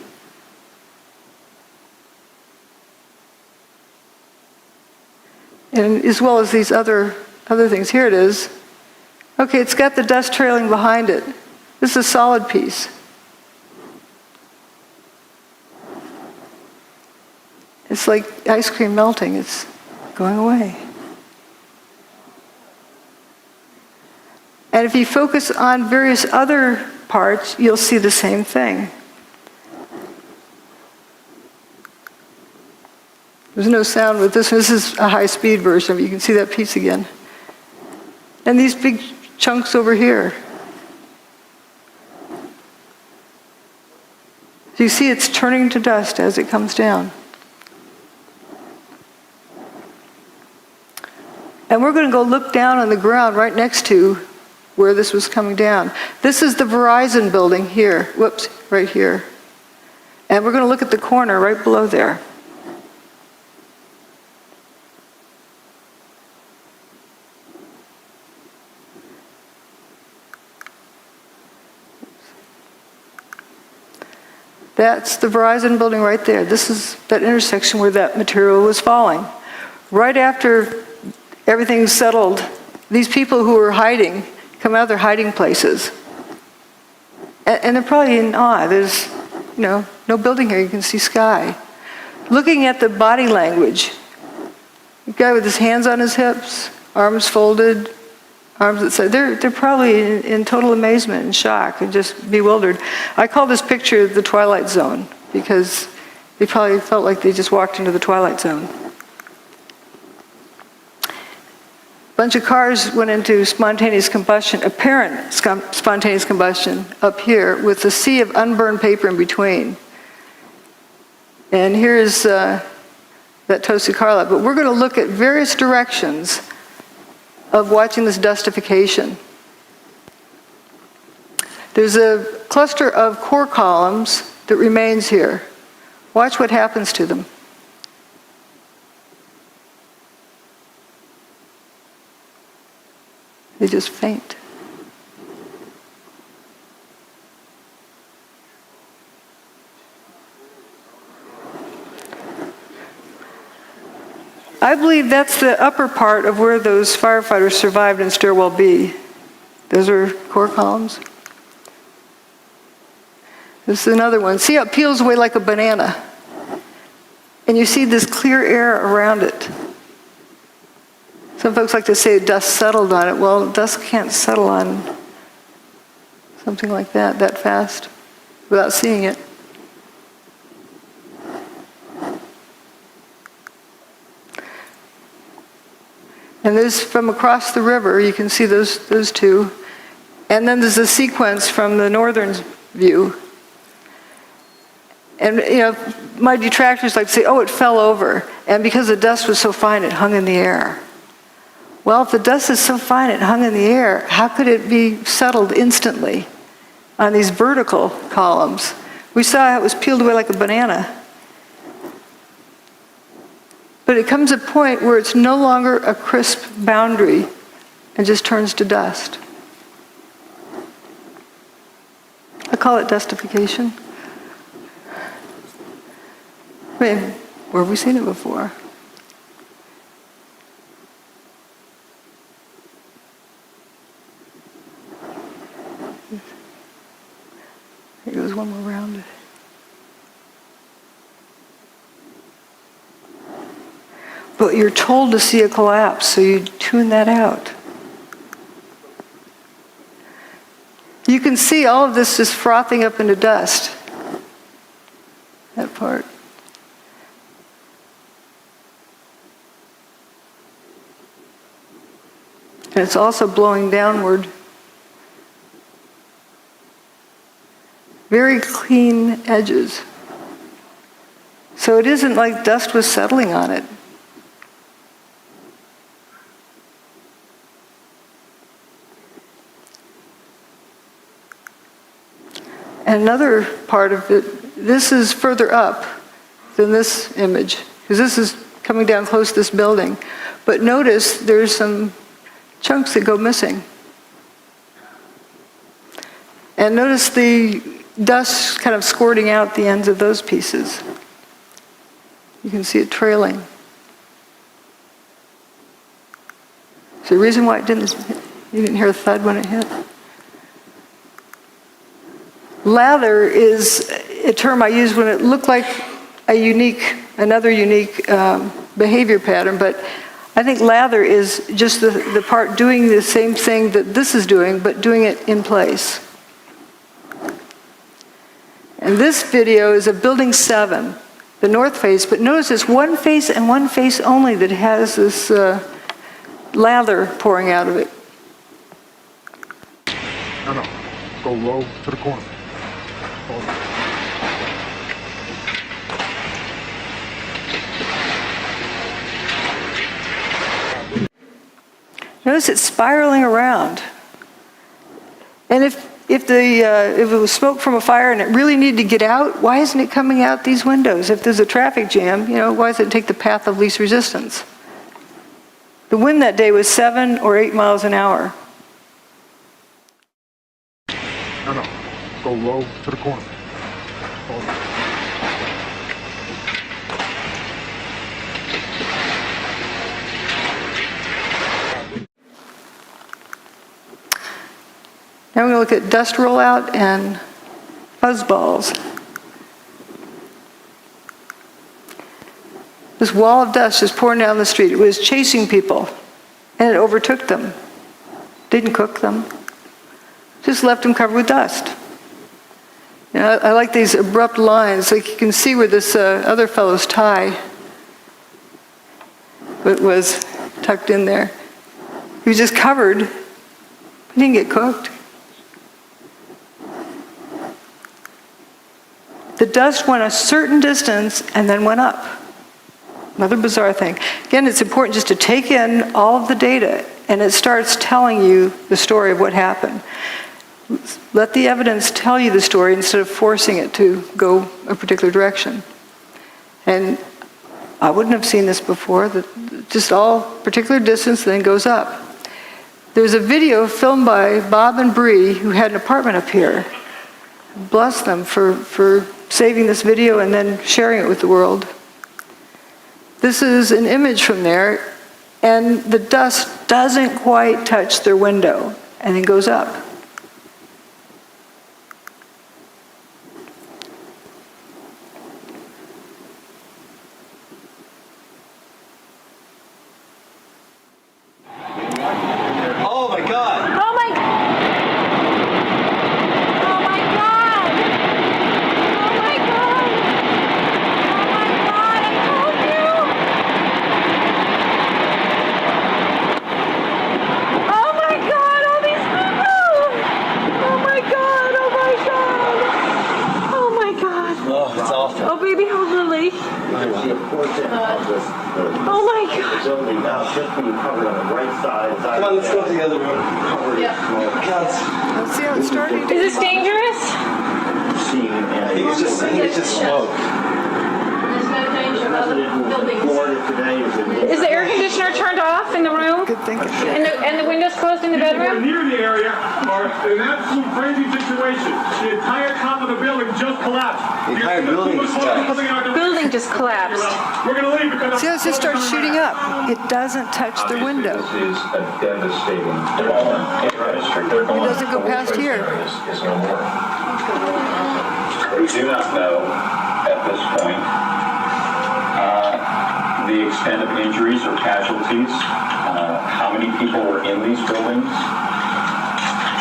Speaker 2: And as well as these other things. Here it is. Okay, it's got the dust trailing behind it. This is a solid piece. It's like ice cream melting. It's going away. And if you focus on various other parts, you'll see the same thing. There's no sound with this. This is a high-speed version. You can see that piece again. And these big chunks over here. So you see it's turning to dust as it comes down. And we're going to go look down on the ground right next to where this was coming down. This is the Verizon building here. Whoops, right here. And we're going to look at the corner right below there. That's the Verizon building right there. This is that intersection where that material was falling. Right after everything's settled, these people who were hiding come out of their hiding places. And they're probably in awe. There's, no building here. You can see sky. Looking at the body language, the guy with his hands on his hips, arms folded, arms at side, they're probably in total amazement and shock and just bewildered. I call this picture the Twilight Zone because they probably felt like they just walked into the Twilight Zone. A bunch of cars went into spontaneous combustion, apparent spontaneous combustion up here with a sea of unburned paper in between. And here's that toasted car lot. But we're going to look at various directions of watching this dustification. There's a cluster of core columns that remains here. Watch what happens to them. They just faint. I believe that's the upper part of where those firefighters survived in Stairwell B. Those are core columns. This is another one. See how it peels away like a banana? And you see this clear air around it. Some folks like to say dust settled on it. Well, dust can't settle on something like that fast without seeing it. And there's from across the river, you can see those two. And then there's a sequence from the northern view. And my detractors like to say, oh, it fell over. And because the dust was so fine, it hung in the air. Well, if the dust is so fine it hung in the air, how could it be settled instantly on these vertical columns? We saw how it was peeled away like a banana. But it comes a point where it's no longer a crisp boundary and just turns to dust. I call it dustification. I mean, where have we seen it before? Here goes one more round. But you're told to see a collapse, so you tune that out. You can see all of this just frothing up into dust. That part. And it's also blowing downward. Very clean edges. So it isn't like dust was settling on it. And another part of it, this is further up than this image, because this is coming down close to this building. But notice there's some chunks that go missing. And notice the dust kind of squirting out the ends of those pieces. You can see it trailing. Is there a reason why it didn't? You didn't hear a thud when it hit? Lather is a term I use when it looked like another unique behavior pattern, but I think lather is just the part doing the same thing that this is doing, but doing it in place. And this video is of Building 7, the north face, but notice it's one face and one face only that has this lather pouring out of it.
Speaker 18: No. Go low to the corner.
Speaker 2: Notice it's spiraling around. And if it was smoke from a fire and it really needed to get out, why isn't it coming out these windows? If there's a traffic jam, why does it take the path of least resistance? The wind that day was 7 or 8 miles an hour.
Speaker 18: No. Go low to the corner.
Speaker 2: Now we're going to look at dust rollout and fuzzballs. This wall of dust is pouring down the street. It was chasing people, and it overtook them. Didn't cook them. Just left them covered with dust. I like these abrupt lines. Like you can see where this other fellow's tie was tucked in there. He was just covered. He didn't get cooked. The dust went a certain distance and then went up. Another bizarre thing. Again, it's important just to take in all of the data, and it starts telling you the story of what happened. Let the evidence tell you the story instead of forcing it to go a particular direction. And I wouldn't have seen this before, just all particular distance then goes up. There's a video filmed by Bob and Bree, who had an apartment up here. Bless them for saving this video and then sharing it with the world. This is an image from there, and the dust doesn't quite touch their window and then goes up.
Speaker 19: Oh my God. Now just being covered on the right side. Come on, let's go to the other room.
Speaker 2: Let's see how it's starting.
Speaker 19: Is this dangerous? I think it's just smoke. There's no danger of other buildings.
Speaker 20: Is the air conditioner turned off in the room?
Speaker 2: Good thinking.
Speaker 20: And the windows closed in the bedroom?
Speaker 21: Near the area are an absolute crazy situation. The entire top of the building just collapsed.
Speaker 19: The entire building just collapsed.
Speaker 20: The building just collapsed.
Speaker 21: We're going to leave because...
Speaker 2: See how it just starts shooting up? It doesn't touch the window.
Speaker 19: This is a devastating development.
Speaker 2: It doesn't go past here.
Speaker 19: We do not know at this point the extent of injuries or casualties, how many people were in these buildings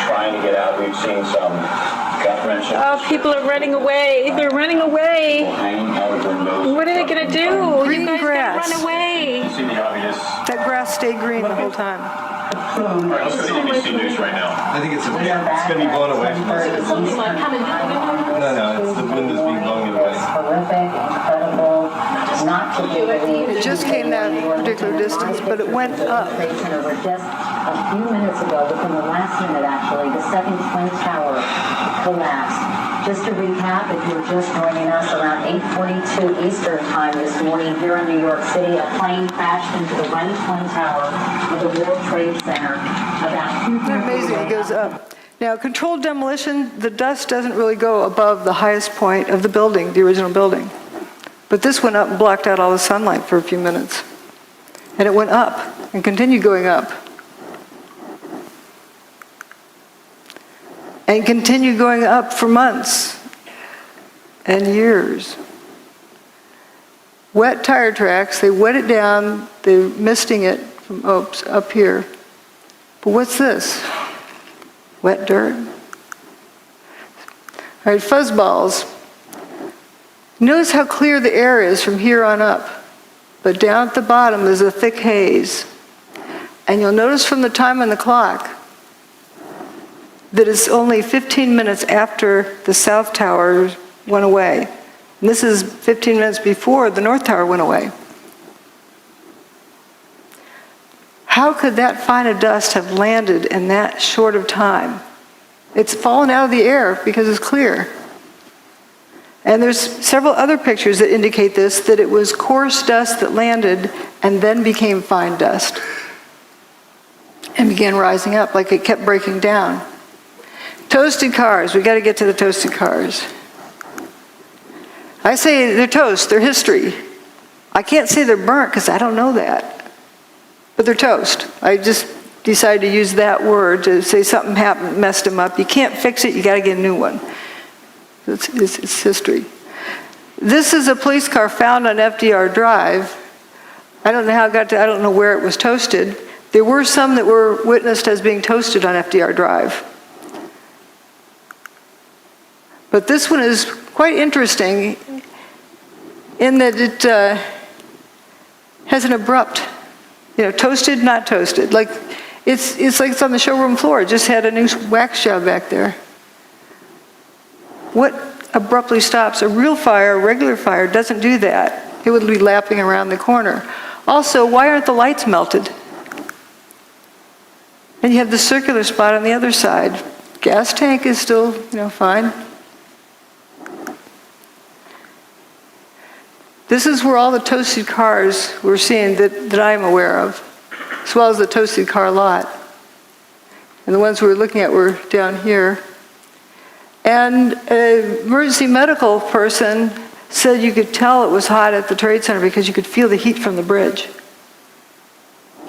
Speaker 19: trying to get out. We've seen some gut wrenching.
Speaker 20: Oh, people are running away. They're running away.
Speaker 19: Hanging out of windows.
Speaker 20: What are they going to do?
Speaker 2: Green
Speaker 20: You guys
Speaker 2: grass.
Speaker 20: gotta run away.
Speaker 19: You see the obvious.
Speaker 2: That grass stayed green the whole time.
Speaker 19: All right, let's go to ABC News right now.
Speaker 22: I think it's going to be blown away from us. No, it's the wind is being blown away.
Speaker 23: Horrific, incredible, not to be believed.
Speaker 2: It just came that particular distance, but it went up.
Speaker 23: Over just a few minutes ago, within the last minute actually, the second twin tower collapsed. Just to recap, if you were just joining us, around 8:42 Eastern time this morning here in New York City, a plane crashed into the right twin tower with of the World Trade Center about 2:30
Speaker 2: Isn't it amazing? It goes up. Now, controlled demolition, the dust doesn't really go above the highest point of the building, the original building. But this went up and blocked out all the sunlight for a few minutes. And it went up and continued going up. And continued going up for months and years. Wet tire tracks, they wet it down, they're misting it from up here. But what's this? Wet dirt? All right, fuzzballs. Notice how clear the air is from here on up. But down at the bottom is a thick haze. And you'll notice from the time on the clock that it's only 15 minutes after the South Tower went away. And this is 15 minutes before the North Tower went away. How could that fine of dust have landed in that short of time? It's fallen out of the air because it's clear. And there's several other pictures that indicate this, that it was coarse dust that landed and then became fine dust and began rising up like it kept breaking down. Toasted cars, we got to get to the toasted cars. I say they're toast, they're history. I can't say they're burnt because I don't know that. But they're toast. I just decided to use that word to say something happened, messed them up. You can't fix it, you got to get a new one. It's history. This is a police car found on FDR Drive. I don't know how it got to, I don't know where it was toasted. There were some that were witnessed as being toasted on FDR Drive. But this one is quite interesting in that it has an abrupt, toasted, not toasted. Like it's like it's on the showroom floor. It just had a new wax job back there. What abruptly stops? A real fire, a regular fire, doesn't do that. It would be lapping around the corner. Also, why aren't the lights melted? And you have the circular spot on the other side. Gas tank is still, fine. This is where all the toasted cars we're seeing that I'm aware of, as well as the toasted car lot. And the ones we were looking at were down here. And an emergency medical person said you could tell it was hot at the Trade Center because you could feel the heat from the bridge.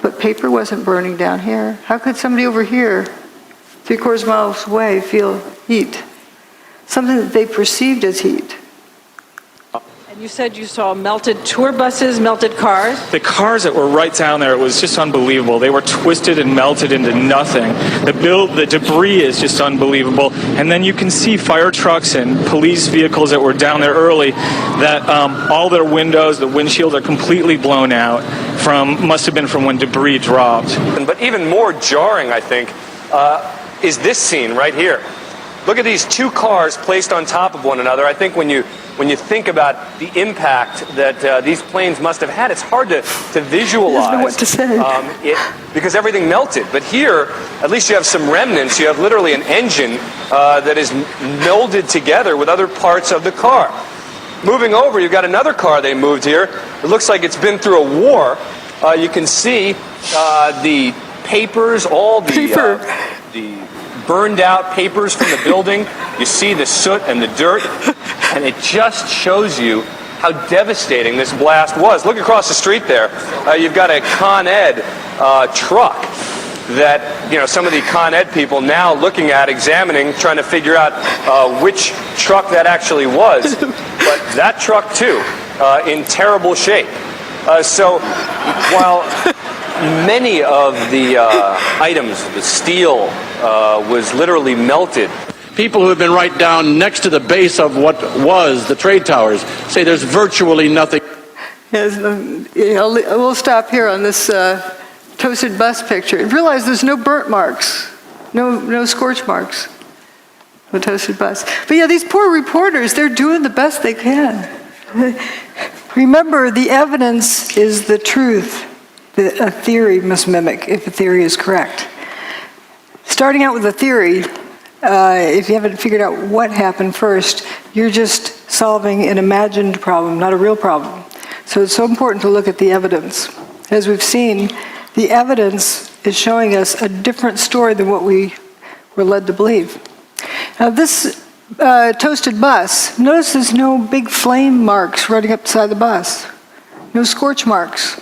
Speaker 2: But paper wasn't burning down here. How could somebody over here, 3/4 miles away, feel heat? Something that they perceived as heat.
Speaker 1: And you said you saw melted tour buses, melted cars?
Speaker 3: The cars that were right down there, it was just unbelievable. They were twisted and melted into nothing. The debris is just unbelievable. And then you can see fire trucks and police vehicles that were down there early that all their windows, the windshields are completely blown out must have been from when debris dropped.
Speaker 4: But even more jarring, I think, is this scene right here. Look at these two cars placed on top of one another. I think when you think about the impact that these planes must have had, it's hard to visualize.
Speaker 2: I don't know what to say.
Speaker 4: Because everything melted. But here, at least you have some remnants. You have literally an engine that is melded together with other parts of the car. Moving over, you've got another car they moved here. It looks like it's been through a war. You can see the papers, all the burned out papers from the building. You see the soot and the dirt, and it just shows you how devastating this blast was. Look across the street there. You've got a Con Ed truck that some of the Con Ed people now looking at, examining, trying to figure out which truck that actually was. But that truck too, in terrible shape. So while many of the items, the steel was literally melted.
Speaker 24: People who have been right down next to the base of what was the trade towers say there's virtually nothing.
Speaker 2: Yes, we'll stop here on this toasted bus picture. And realize there's no burnt marks, no scorch marks on the toasted bus. But yeah, these poor reporters, they're doing the best they can. Remember, the evidence is the truth that a theory must mimic if a theory is correct. Starting out with a theory, if you haven't figured out what happened first, you're just solving an imagined problem, not a real problem. So it's so important to look at the evidence. As we've seen, the evidence is showing us a different story than what we were led to believe. Now this toasted bus, notice there's no big flame marks running up the side of the bus. No scorch marks.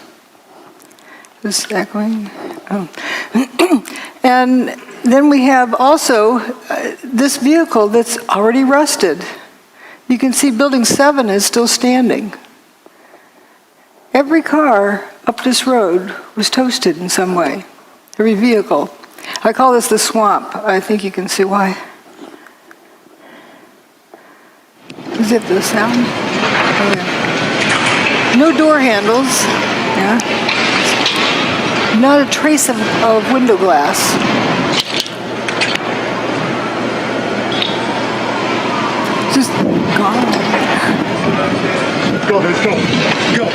Speaker 2: Is this echoing? Oh. And then we have also this vehicle that's already rusted. You can see Building 7 is still standing. Every car up this road was toasted in some way. Every vehicle. I call this the swamp. I think you can see why. Is it the sound? Oh, yeah. No door handles. Yeah. Not a trace of window glass. Just gone.
Speaker 18: Go, let's go. Go.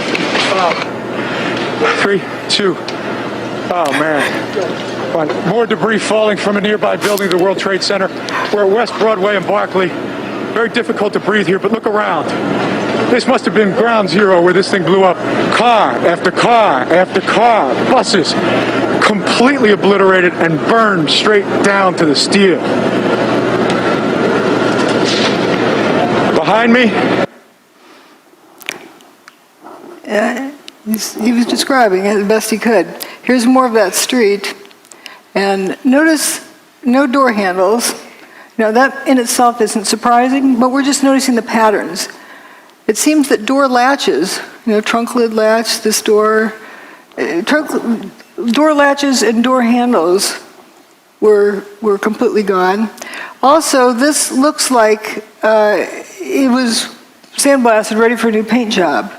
Speaker 21: 3, 2. Oh, man. More debris falling from a nearby building, the World Trade Center. We're at West Broadway and Barclay. Very difficult to breathe here, but look around. This must have been ground zero where this thing blew up. Car after car after car, buses completely obliterated and burned straight down to the steel. Behind me.
Speaker 2: He was describing it the best he could. Here's more of that street. And notice no door handles. Now that in itself isn't surprising, but we're just noticing the patterns. It seems that door latches, trunk lid latch, this door, door latches and door handles were completely gone. Also, this looks like it was sandblasted, ready for a new paint job.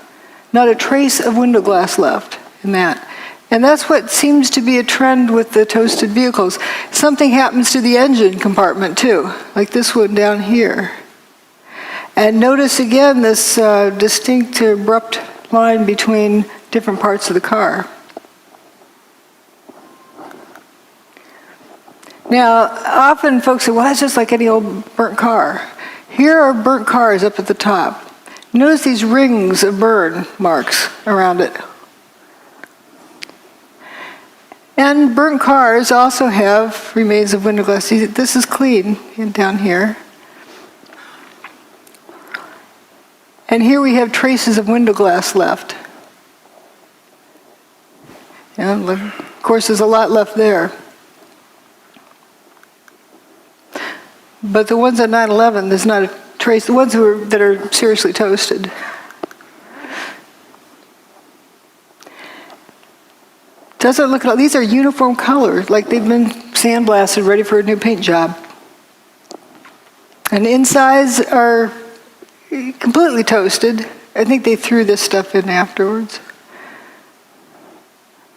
Speaker 2: Not a trace of window glass left in that. And that's what seems to be a trend with the toasted vehicles. Something happens to the engine compartment too, like this one down here. And notice again this distinct, abrupt line between different parts of the car. Now, often folks say, well, that's just like any old burnt car. Here are burnt cars up at the top. Notice these rings of burn marks around it. And burnt cars also have remains of window glass. See, this is clean down here. And here we have traces of window glass left. And of course, there's a lot left there. But the ones at 9/11, there's not a trace. The ones that are seriously toasted. Doesn't look like these are uniform colors, like they've been sandblasted, ready for a new paint job. And the insides are completely toasted. I think they threw this stuff in afterwards.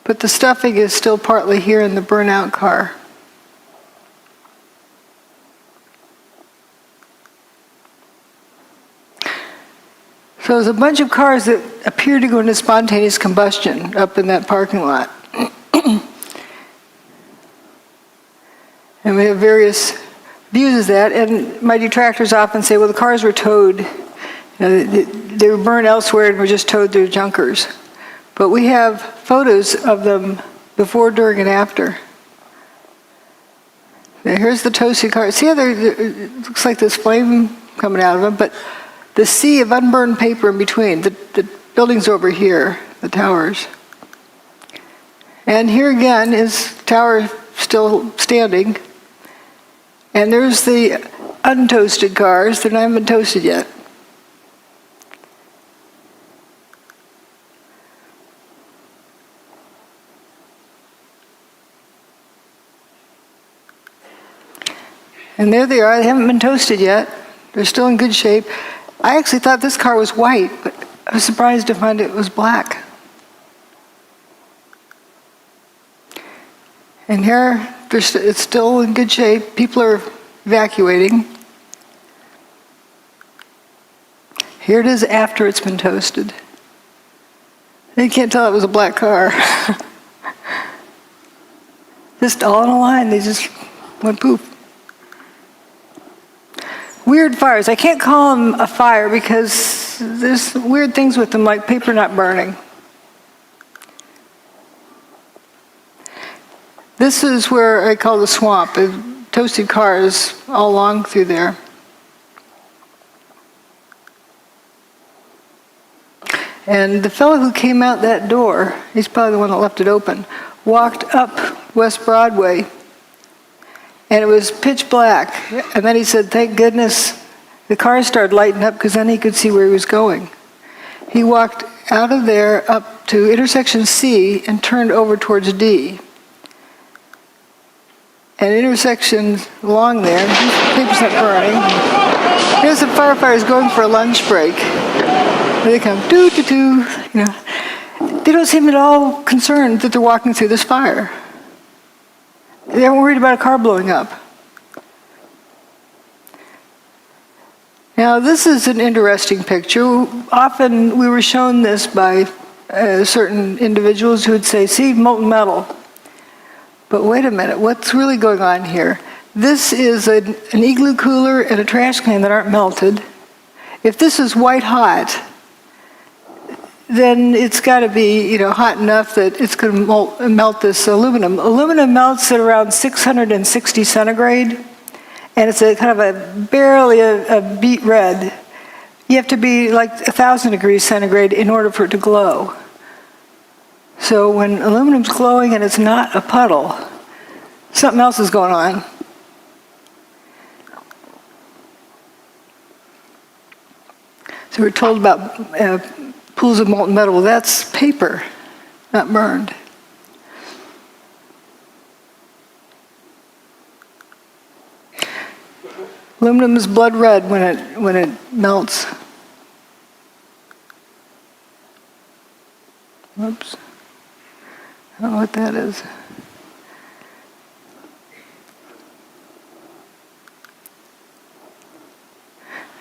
Speaker 2: But the stuffing is still partly here in the burnout car. So there's a bunch of cars that appear to go into spontaneous combustion up in that parking lot. And we have various views of that. And my detractors often say, well, the cars were towed. They were burned elsewhere and were just towed through junkers. But we have photos of them before, during, and after. Now, here's the toasted car. See how it looks like this flame coming out of them, but the sea of unburned paper in between. The building's over here, the towers. And here again is the tower still standing. And there's the untoasted cars. They're not even toasted yet. And there they are. They haven't been toasted yet. They're still in good shape. I actually thought this car was white, but I was surprised to find it was black. And here, it's still in good shape. People are evacuating. Here it is after it's been toasted. You can't tell it was a black car. Just all in a line, they just went poof. Weird fires. I can't call them a fire because there's weird things with them, like paper not burning. This is where I call the swamp. Toasted cars all along through there. And the fellow who came out that door, he's probably the one that left it open, walked up West Broadway, and it was pitch black. And then he said, thank goodness the cars started lighting up, because then he could see where he was going. He walked out of there up to intersection C and turned over towards D. And intersections along there, the paper's not burning. Here's the firefighters going for a lunch break. They come, doo-doo-doo, you know. They don't seem at all concerned that they're walking through this fire. They aren't worried about a car blowing up. Now, this is an interesting picture. Often we were shown this by certain individuals who would say, see, molten metal. But wait a minute, what's really going on here? This is an igloo cooler and a trash can that aren't melted. If this is white hot, then it's got to be, hot enough that it's going to melt this aluminum. Aluminum melts at around 660 centigrade, and it's a kind of barely a beet red. You have to be like 1,000 degrees centigrade in order for it to glow. So when aluminum's glowing and it's not a puddle, something else is going on. So we're told about pools of molten metal. Well, that's paper, not burned. Aluminum is blood red when it melts. Whoops. I don't know what that is.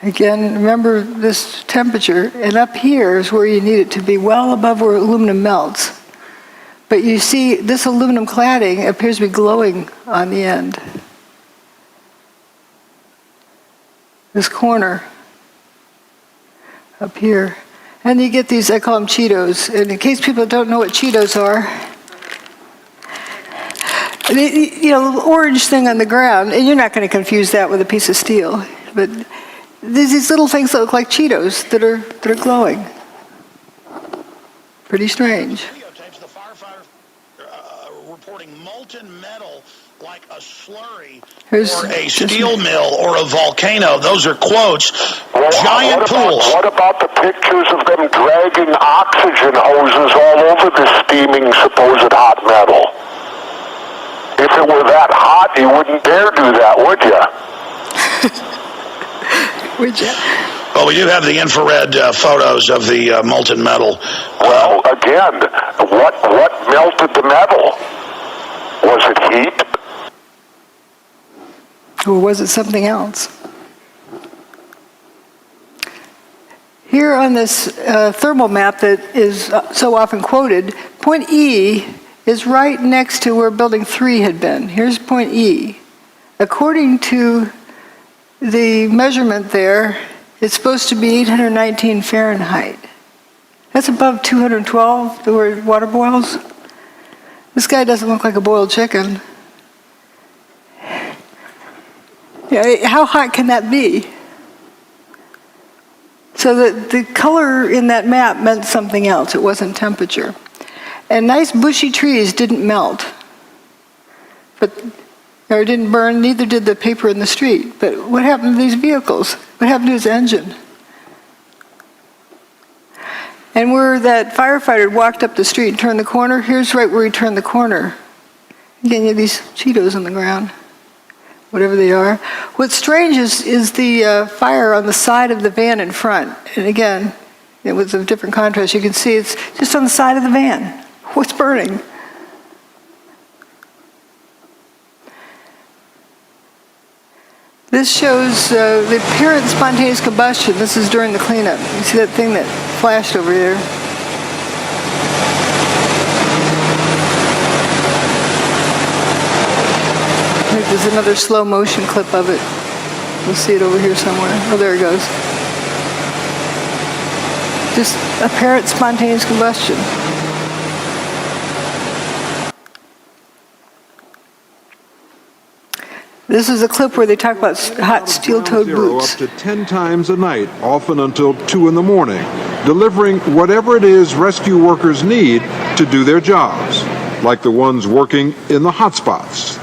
Speaker 2: Again, remember this temperature, and up here is where you need it to be, well above where aluminum melts. But you see, this aluminum cladding appears to be glowing on the end. This corner up here. And you get these, I call them Cheetos. And in case people don't know what Cheetos are, the orange thing on the ground, and you're not going to confuse that with a piece of steel, but there's these little things that look like Cheetos that are glowing. Pretty strange.
Speaker 5: Videotapes the firefighter reporting molten metal like a slurry or a steel mill or a volcano. Those are quotes. Giant pools.
Speaker 18: What about the pictures of them dragging oxygen hoses all over this steaming supposed hot metal? If it were that hot, you wouldn't dare do that, would you?
Speaker 2: Would you?
Speaker 5: Well, we do have the infrared photos of the molten metal.
Speaker 18: Well, again, what melted the metal? Was it heat?
Speaker 2: Or was it something else? Here on this thermal map that is so often quoted, point E is right next to where building 3 had been. Here's point E. According to the measurement there, it's supposed to be 819 Fahrenheit. That's above 212, the word water boils. This guy doesn't look like a boiled chicken. Yeah, how hot can that be? So the color in that map meant something else. It wasn't temperature. And nice bushy trees didn't melt, or didn't burn, neither did the paper in the street. But what happened to these vehicles? What happened to his engine? And where that firefighter walked up the street and turned the corner, here's right where he turned the corner. Again, you have these Cheetos on the ground, whatever they are. What's strange is the fire on the side of the van in front. And again, it was of different contrast. You can see it's just on the side of the van. What's burning? This shows the apparent spontaneous combustion. This is during the cleanup. You see that thing that flashed over there? I think there's another slow motion clip of it. We'll see it over here somewhere. Oh, there it goes. Just apparent spontaneous combustion. This is a clip where they talk about hot steel-toed boots.
Speaker 8: Up to 10 times a night, often until 2 in the morning, delivering whatever it is rescue workers need to do their jobs, like the ones working in the hotspots.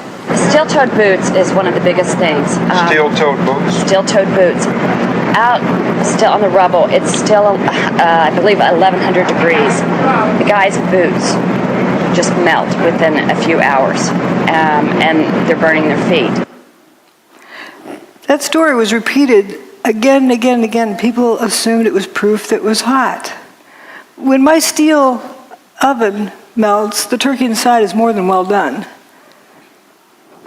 Speaker 10: Steel-toed boots is one of the biggest things.
Speaker 4: Steel-toed boots?
Speaker 10: Steel-toed boots. Out still on the rubble, it's still, I believe, 1,100 degrees. The guys' boots just melt within a few hours, and they're burning their feet.
Speaker 2: That story was repeated again and again and again. People assumed it was proof that it was hot. When my steel oven melts, the turkey inside is more than well done.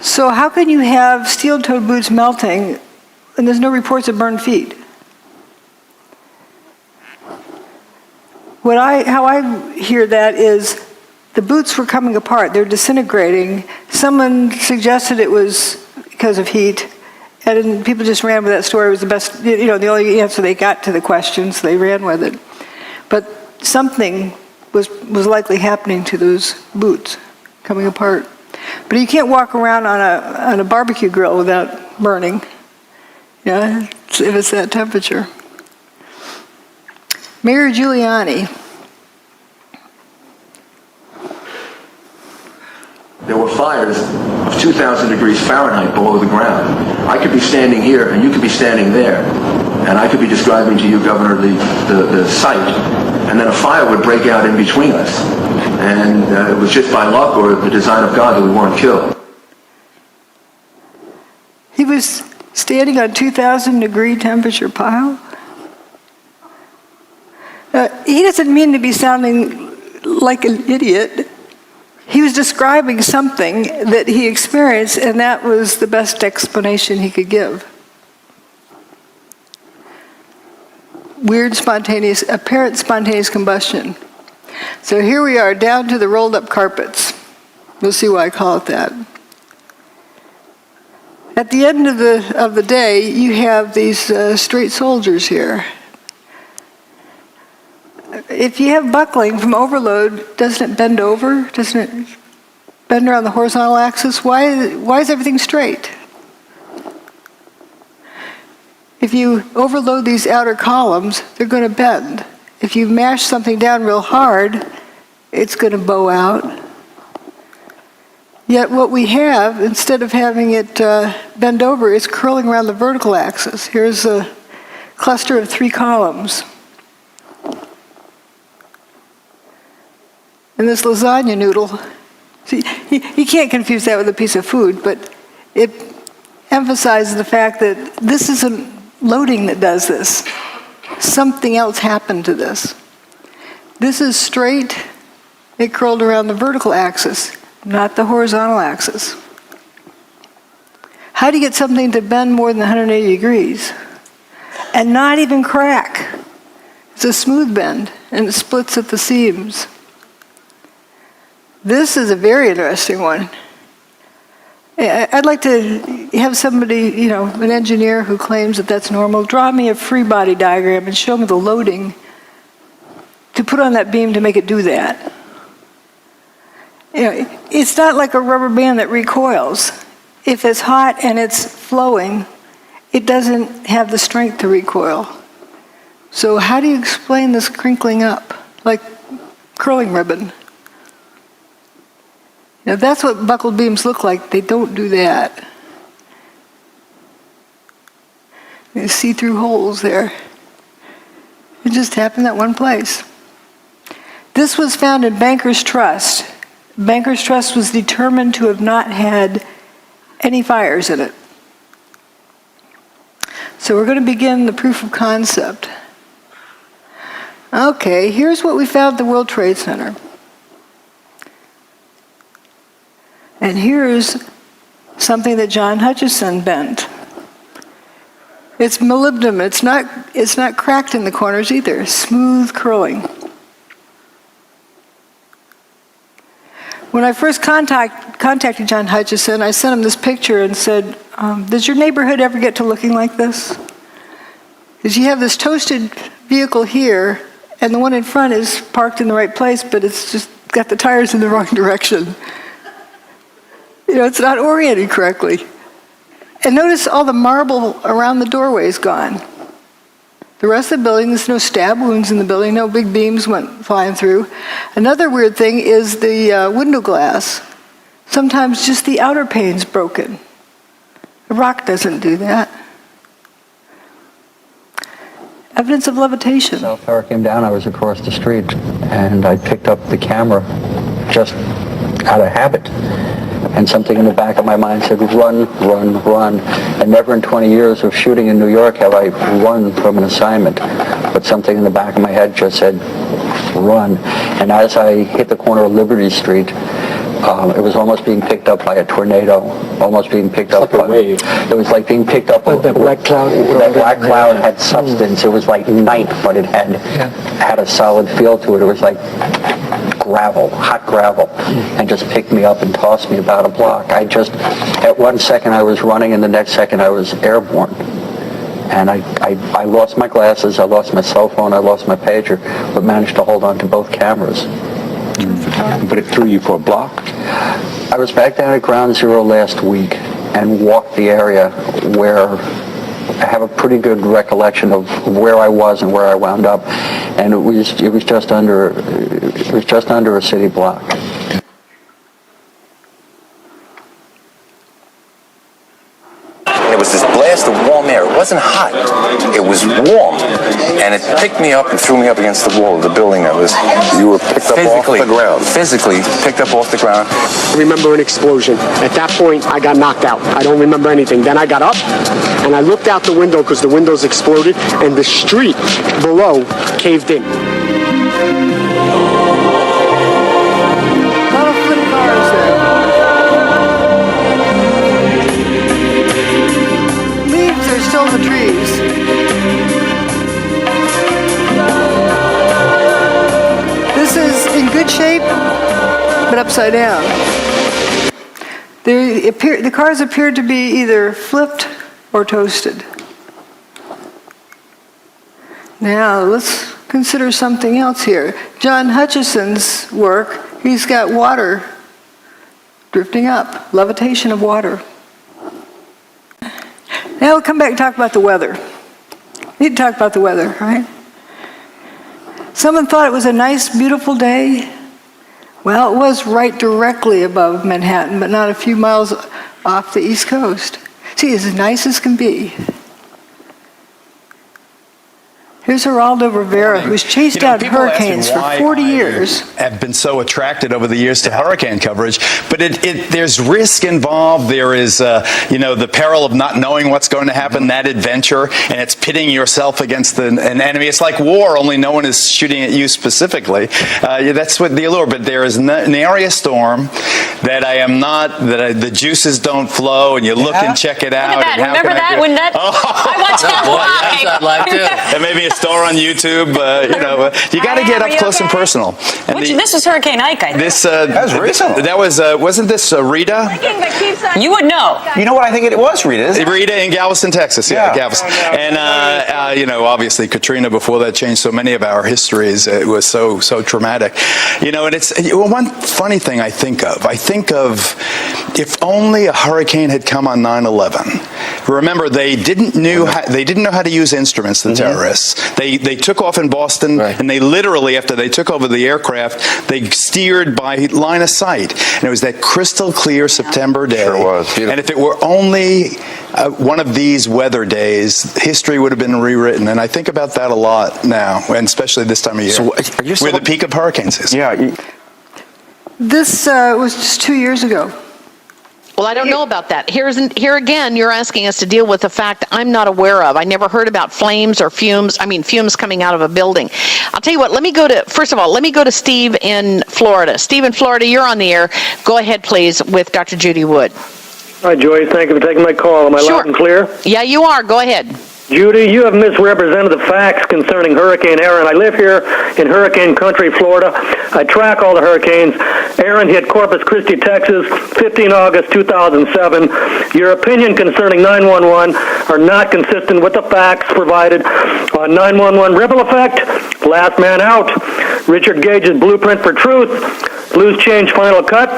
Speaker 2: So how can you have steel-toed boots melting and there's no reports of burned feet? How I hear that is the boots were coming apart. They're disintegrating. Someone suggested it was because of heat, and people just ran with that story. It was the best, the only answer they got to the question, so they ran with it. But something was likely happening to those boots coming apart. But you can't walk around on a barbecue grill without burning, if it's that temperature. Mayor Giuliani.
Speaker 11: There were fires of 2,000 degrees Fahrenheit below the ground. I could be standing here and you could be standing there. And I could be describing to you, Governor, the site. And then a fire would break out in between us. And it was just by luck or the design of God that we weren't killed.
Speaker 2: He was standing on 2,000 degree temperature pile. He doesn't mean to be sounding like an idiot. He was describing something that he experienced, and that was the best explanation he could give. Weird, apparent spontaneous combustion. So here we are, down to the rolled up carpets. We'll see why I call it that. At the end of the day, you have these straight soldiers here. If you have buckling from overload, doesn't it bend over? Doesn't it bend around the horizontal axis? Why is everything straight? If you overload these outer columns, they're going to bend. If you mash something down real hard, it's going to bow out. Yet what we have, instead of having it bend over, is curling around the vertical axis. Here's a cluster of 3 columns. And this lasagna noodle, see, you can't confuse that with a piece of food, but it emphasizes the fact that this isn't loading that does this. Something else happened to this. This is straight, it curled around the vertical axis, not the horizontal axis. How do you get something to bend more than 180 degrees and not even crack? It's a smooth bend, and it splits at the seams. This is a very interesting one. I'd like to have somebody, an engineer who claims that that's normal, draw me a free body diagram and show me the loading to put on that beam to make it do that. It's not like a rubber band that recoils. If it's hot and it's flowing, it doesn't have the strength to recoil. So how do you explain this crinkling up, like curling ribbon? Now that's what buckled beams look like. They don't do that. You see through holes there. It just happened that one place. This was found in Banker's Trust. Banker's Trust was determined to have not had any fires in it. So we're going to begin the proof of concept. Okay, here's what we found at the World Trade Center. And here's something that John Hutchison bent. It's molybdenum. It's not cracked in the corners either. Smooth curling. When I first contacted John Hutchison, I sent him this picture and said, does your neighborhood ever get to looking like this? Because you have this toasted vehicle here, and the one in front is parked in the right place, but it's just got the tires in the wrong direction. It's not oriented correctly. And notice all the marble around the doorway is gone. The rest of the building, there's no stab wounds in the building, no big beams went flying through. Another weird thing is the window glass. Sometimes just the outer pane's broken. The rock doesn't do that. Evidence of levitation.
Speaker 13: South Tower came down, I was across the street, and I picked up the camera just out of habit. And something in the back of my mind said, run, run, run. And never in 20 years of shooting in New York have I run from an assignment. But something in the back of my head just said, run. And as I hit the corner of Liberty Street, it was almost being picked up by a tornado, almost being picked up by a wave. It was like being picked up by the black cloud. That black cloud had substance. It was like night, but it had a solid feel to it. It was like gravel, hot gravel, and just picked me up and tossed me about a block. At one second I was running, and the next second I was airborne. And I lost my glasses, I lost my cell phone, I lost my pager, but managed to hold on to both cameras.
Speaker 11: But it threw you for a block?
Speaker 13: I was back down at Ground Zero last week and walked the area where I have a pretty good recollection of where I was and where I wound up, and it was just under a city block.
Speaker 14: It was this blast of warm air. It wasn't hot. It was warm. And it picked me up and threw me up against the wall of the building that was...
Speaker 11: You were picked up off the ground?
Speaker 14: Physically picked up off the ground.
Speaker 15: I remember an explosion. At that point, I got knocked out. I don't remember anything. Then I got up, and I looked out the window because the windows exploded, and the street below caved in.
Speaker 2: Still in the trees. This is in good shape, but upside down. The cars appeared to be either flipped or toasted. Now, let's consider something else here. John Hutchison's work, he's got water drifting up, levitation of water. Now we'll come back and talk about the weather. We need to talk about the weather, right? Someone thought it was a nice, beautiful day. Well, it was right directly above Manhattan, but not a few miles off the East Coast. See, it's as nice as can be. Here's Geraldo Rivera, who's chased out hurricanes for 40 years.
Speaker 16: I've been so attracted over the years to hurricane coverage, but there's risk involved. There is, the peril of not knowing what's going to happen, that adventure, and it's pitting yourself against an enemy. It's like war, only no one is shooting at you specifically. That's what the allure. But there is an area storm that the juices don't flow, and you look and check it out.
Speaker 20: Look at that. Remember that? I watched that live.
Speaker 16: Too. And maybe a store on YouTube. You got to get up close and personal. And
Speaker 20: this was Hurricane Ike, I think.
Speaker 16: That was recent. That was wasn't this Rita?
Speaker 20: You would know.
Speaker 16: You know what I think it was, Rita. Rita in Galveston, Texas. Yeah, Galveston. And obviously Katrina. Before that changed so many of our histories. It was so traumatic. And it's one funny thing I think of if only a hurricane had come on 9/11. Remember, they didn't know how to use instruments. The terrorists. They took off in Boston, and they literally, after they took over the aircraft, they steered by line of sight. And it was that crystal clear September day.
Speaker 11: Sure was.
Speaker 16: And if it were only one of these weather days, history would have been rewritten. And I think about that a lot now, and especially this time of year.
Speaker 11: So
Speaker 16: where the peak of hurricanes is.
Speaker 11: Yeah.
Speaker 2: This was just 2 years ago.
Speaker 25: Well, I don't know about that. Here again, you're asking us to deal with a fact I'm not aware of. I never heard about flames or fumes coming out of a building. I'll tell you what, let me go to Steve in Florida. Steve in Florida, you're on the air. Go ahead, please, with Dr. Judy Wood.
Speaker 26: Hi, Joy. Thank you for taking my call. Am I loud and clear?
Speaker 25: Yeah, you are. Go ahead.
Speaker 26: Judy, you have misrepresented the facts concerning Hurricane Aaron. I live here in hurricane country, Florida. I track all the hurricanes. Aaron hit Corpus Christi, Texas, 15 August 2007. Your opinion concerning 911 are not consistent with the facts provided on 911 ripple effect, last man out, Richard Gage's blueprint for truth, loose change final cut,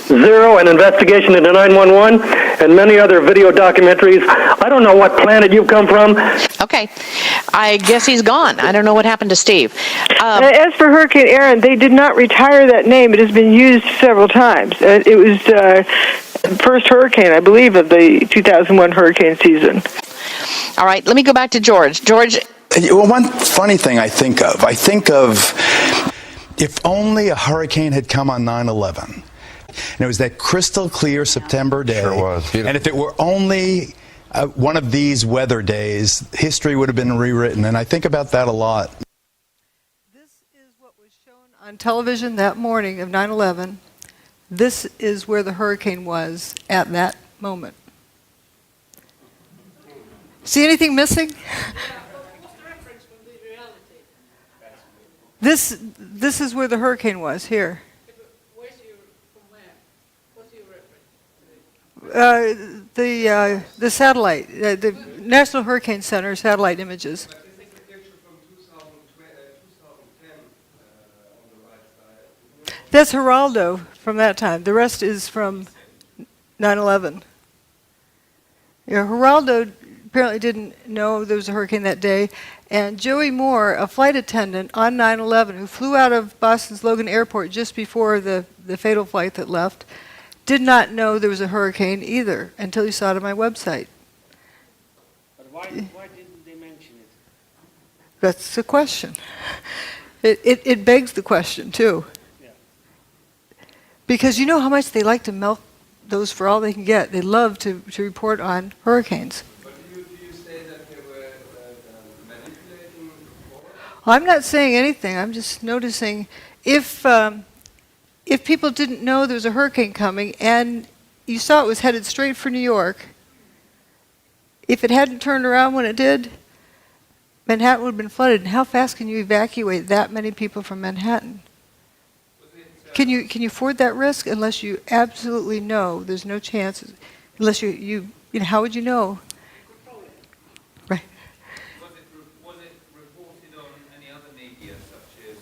Speaker 26: Zero, an investigation into 911, and many other video documentaries. I don't know what planet you've come from.
Speaker 25: Okay. I guess he's gone. I don't know what happened to Steve.
Speaker 6: As for Hurricane Aaron, they did not retire that name. It has been used several times. It was first hurricane, I believe, of the 2001 hurricane season.
Speaker 25: All right, let me go back to George. George.
Speaker 16: Well, one funny thing I think of if only a hurricane had come on 9/11. And it was that crystal clear September day.
Speaker 7: Sure was. Beautiful.
Speaker 16: And if it were only one of these weather days, history would have been rewritten. And I think about that a lot.
Speaker 2: This is what was shown on television that morning of 9/11. This is where the hurricane was at that moment. See anything missing? This is where the hurricane was, here. The satellite, the National Hurricane Center satellite images. That's Geraldo from that time. The rest is from 9/11. Yeah, Geraldo apparently didn't know there was a hurricane that day, and Joey Moore, a flight attendant on 9/11 who flew out of Boston's Logan Airport just before the fatal flight that left, did not know there was a hurricane either until he saw it on my website.
Speaker 9: But why didn't they mention it?
Speaker 2: That's the question. It begs the question, too.
Speaker 9: Yeah.
Speaker 2: Because you know how much they like to milk those for all they can get. They love to report on hurricanes.
Speaker 22: But do you say that they were manipulating?
Speaker 2: I'm not saying anything. I'm just noticing if people didn't know there was a hurricane coming and you saw it was headed straight for New York, if it hadn't turned around when it did, Manhattan would have been flooded. And how fast can you evacuate that many people from Manhattan? Can you afford that risk unless you absolutely know there's no chance? Unless you know, how would you know? Right.
Speaker 22: Was it reported on any other media, such as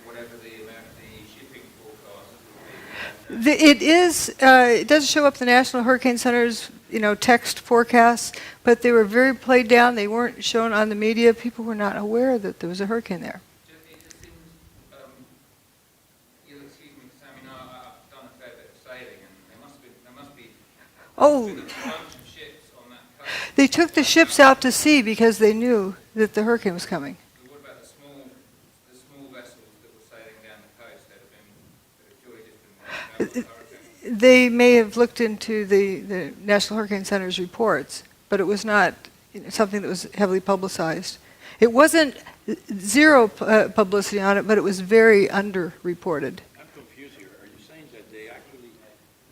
Speaker 22: whatever the shipping forecast would be?
Speaker 2: It does show up the National Hurricane Center's text forecasts, but they were very played down. They weren't shown on the media. People were not aware that there was a hurricane there.
Speaker 22: It just seems, you'll excuse me, because I've done a fair bit of sailing, and there must be
Speaker 2: Oh,
Speaker 22: a bunch of ships on that coast.
Speaker 2: they took the ships out to sea because they knew that the hurricane was coming.
Speaker 22: But what about the small vessels that were sailing down the coast that have surely just been
Speaker 2: They may have looked into the National Hurricane Center's reports, but it was not something that was heavily publicized. It wasn't zero publicity on it, but it was very underreported.
Speaker 9: I'm confused here. Are you saying that they actually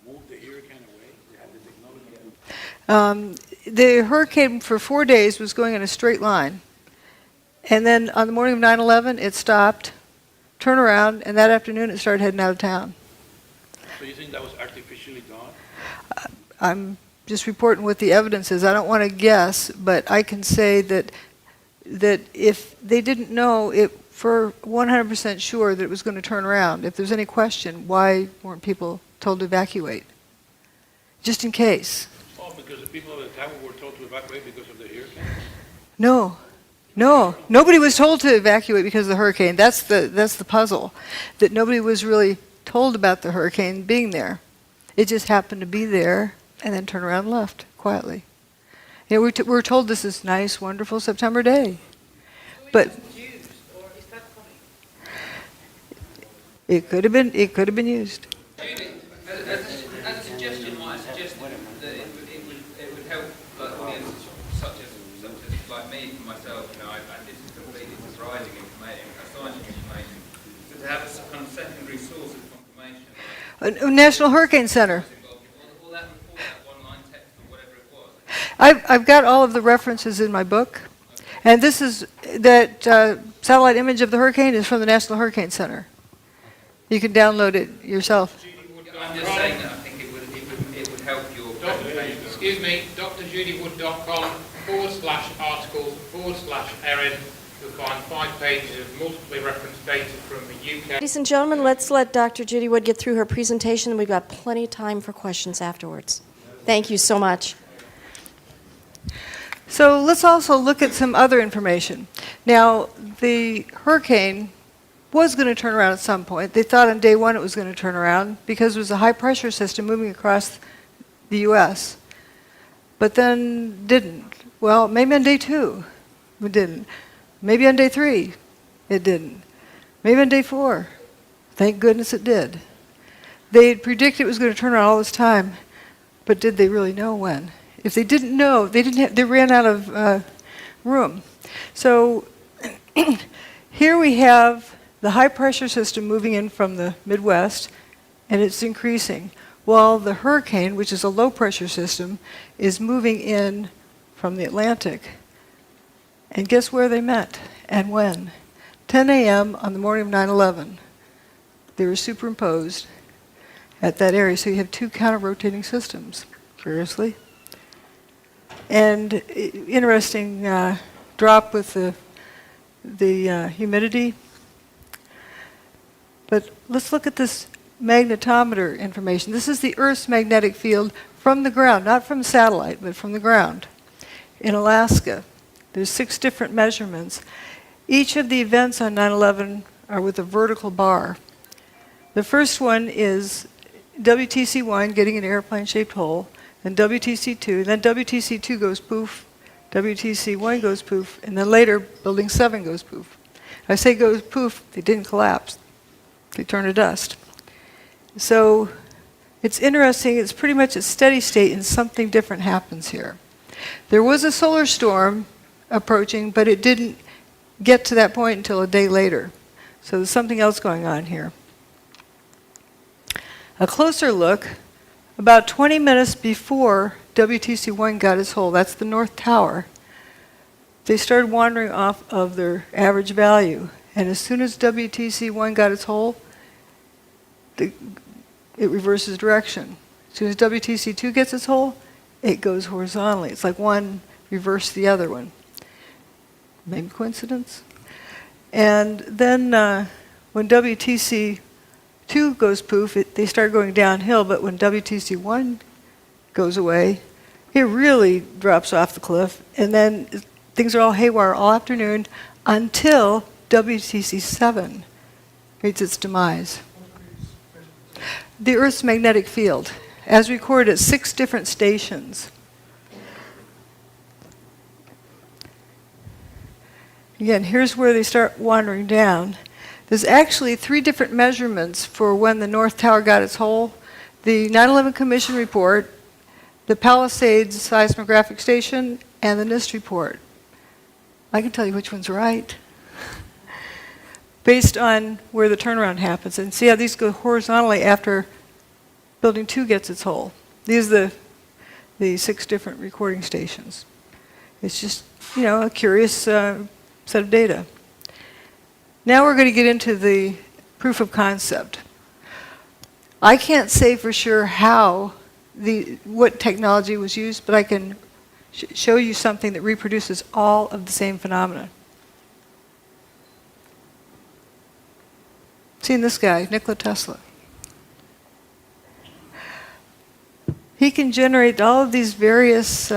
Speaker 9: moved the hurricane away? They had the technology?
Speaker 2: The hurricane for 4 days was going in a straight line. And then on the morning of 9/11, it stopped, turned around, and that afternoon it started heading out of town.
Speaker 9: So you think that was artificially done?
Speaker 2: I'm just reporting what the evidence is. I don't want to guess, but I can say that if they didn't know it for 100% sure that it was going to turn around, if there's any question, why weren't people told to evacuate? Just in case.
Speaker 9: Oh, because the people at the time were told to evacuate because of the hurricane?
Speaker 2: No. Nobody was told to evacuate because of the hurricane. That's the puzzle, that nobody was really told about the hurricane being there. It just happened to be there and then turned around and left quietly. We were told this is nice, wonderful September day. But it could have been used.
Speaker 22: Judy, as a suggestion, might I suggest that it would help audiences such as like me, for myself, this is completely surprising information, astonishing information, to have a kind of secondary source of confirmation.
Speaker 2: National Hurricane Center. I've got all of the references in my book, and this is that satellite image of the hurricane is from the National Hurricane Center. You can download it yourself.
Speaker 22: I'm just saying that I think it would help your presentation.
Speaker 12: Excuse me, drjudywood.com /articles /Erin
Speaker 1: you'll find 5 pages of multiply referenced data from the UK.
Speaker 7: Ladies and gentlemen, let's let Dr. Judy Wood get through her presentation. We've got plenty of time for questions afterwards. Thank you so much.
Speaker 2: So let's also look at some other information. Now, the hurricane was going to turn around at some point. They thought on day one it was going to turn around because it was a high-pressure system moving across the U.S., but then didn't. Well, maybe on day 2 it didn't. Maybe on day 3 it didn't. Maybe on day 4. Thank goodness it did. They had predicted it was going to turn around all this time, but did they really know when? If they didn't know, they ran out of room. So here we have the high-pressure system moving in from the Midwest, and it's increasing, while the hurricane, which is a low-pressure system, is moving in from the Atlantic. And guess where they met and when? 10 a.m. on the morning of 9/11. They were superimposed at that area, so you have 2 counter-rotating systems, curiously. And interesting drop with the humidity. But let's look at this magnetometer information. This is the Earth's magnetic field from the ground, not from satellite, but from the ground in Alaska. There's 6 different measurements. Each of the events on 9/11 are with a vertical bar. The first one is WTC-1 getting an airplane-shaped hole, then WTC-2, then WTC-2 goes poof, WTC-1 goes poof, and then later Building 7 goes poof. I say goes poof, they didn't collapse. They turned to dust. So it's interesting, it's pretty much a steady state and something different happens here. There was a solar storm approaching, but it didn't get to that point until a day later. So there's something else going on here. A closer look, about 20 minutes before WTC-1 got its hole, that's the North Tower, they started wandering off of their average value. And as soon as WTC-1 got its hole, it reverses direction. As soon as WTC-2 gets its hole, it goes horizontally. It's like one reversed the other one. Maybe coincidence? And then when WTC-2 goes poof, they start going downhill, but when WTC-1 goes away, it really drops off the cliff, and then things are all haywire all afternoon until WTC-7 meets its demise. The Earth's magnetic field, as recorded at 6 different stations. Again, here's where they start wandering down. There's actually 3 different measurements for when the North Tower got its hole. The 9/11 Commission report, the Palisades seismographic station, and the NIST report. I can tell you which one's right, based on where the turnaround happens. And see how these go horizontally after Building 2 gets its hole. These are the 6 different recording stations. It's just, a curious set of data. Now we're going to get into the proof of concept. I can't say for sure what technology was used, but I can show you something that reproduces all of the same phenomena. Seen this guy, Nikola Tesla. He can generate all of these various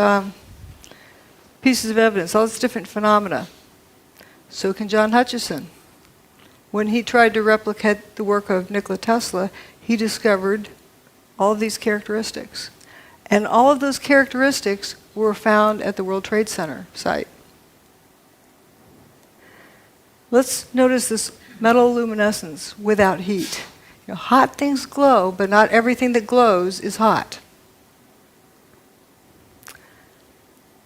Speaker 2: pieces of evidence, all these different phenomena. So can John Hutchison. When he tried to replicate the work of Nikola Tesla, he discovered all of these characteristics. And all of those characteristics were found at the World Trade Center site. Let's notice this metal luminescence without heat. Hot things glow, but not everything that glows is hot.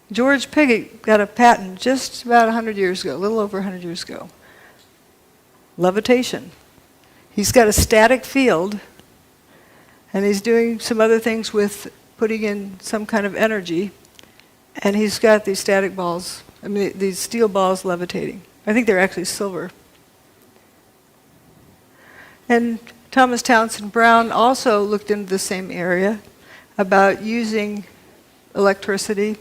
Speaker 2: George Pigott got a patent just about 100 years ago, a little over 100 years ago. Levitation. He's got a static field, and he's doing some other things with putting in some kind of energy, and he's got these static balls, these steel balls levitating. I think they're actually silver. And Thomas Townsend Brown also looked into the same area about using electricity.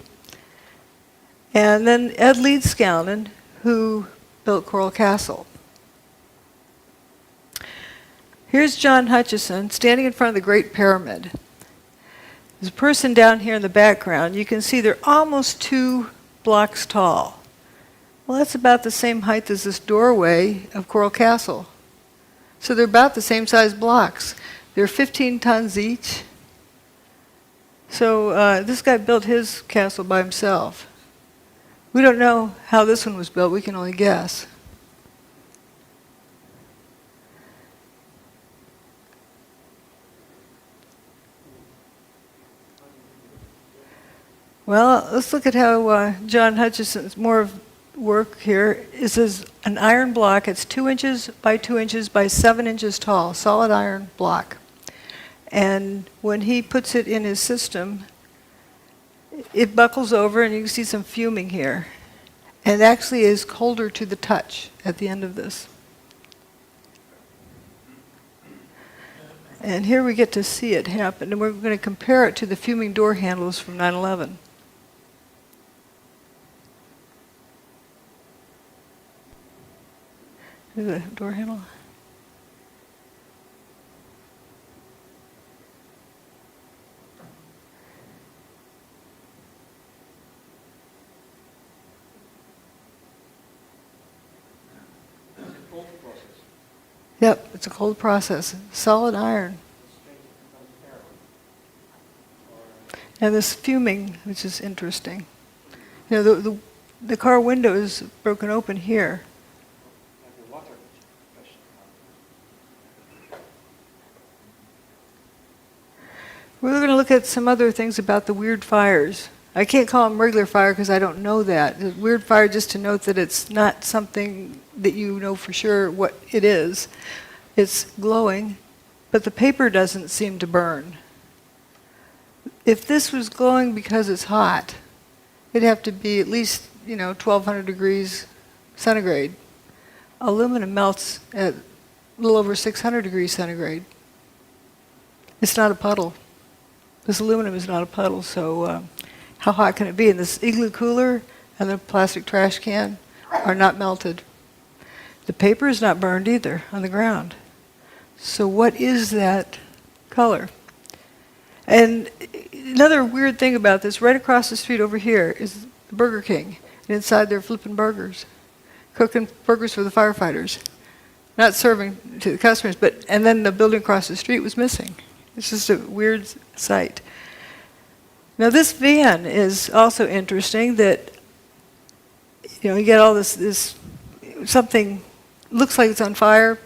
Speaker 2: And then Ed Leedskalnin, who built Coral Castle. Here's John Hutchison standing in front of the Great Pyramid. There's a person down here in the background. You can see they're almost 2 blocks tall. Well, that's about the same height as this doorway of Coral Castle. So they're about the same size blocks. They're 15 tons each. So this guy built his castle by himself. We don't know how this one was built. We can only guess. Well, let's look at how John Hutchison's more of work here. This is an iron block. It's 2 inches by 2 inches by 7 inches tall, solid iron block. And when he puts it in his system, it buckles over, and you can see some fuming here. And it actually is colder to the touch at the end of this. And here we get to see it happen. And we're going to compare it to the fuming door handles from 9/11. Here's the door handle. Yep, it's a cold process. Solid iron. And this fuming, which is interesting. You know, the car window is broken open here. We're going to look at some other things about the weird fires. I can't call them regular fire because I don't know that. The weird fire, just to note that it's not something that you know for sure what it is. It's glowing, but the paper doesn't seem to burn. If this was glowing because it's hot, it'd have to be at least, 1,200 degrees centigrade. Aluminum melts at a little over 600 degrees centigrade. It's not a puddle. This aluminum is not a puddle, so how hot can it be? And this igloo cooler and the plastic trash can are not melted. The paper is not burned either on the ground. So what is that color? And another weird thing about this, right across the street over here is the Burger King. And inside they're flipping burgers, cooking burgers for the firefighters. Not serving to the customers, and then the building across the street was missing. It's just a weird sight. Now this van is also interesting that, you get all this something looks like it's on fire,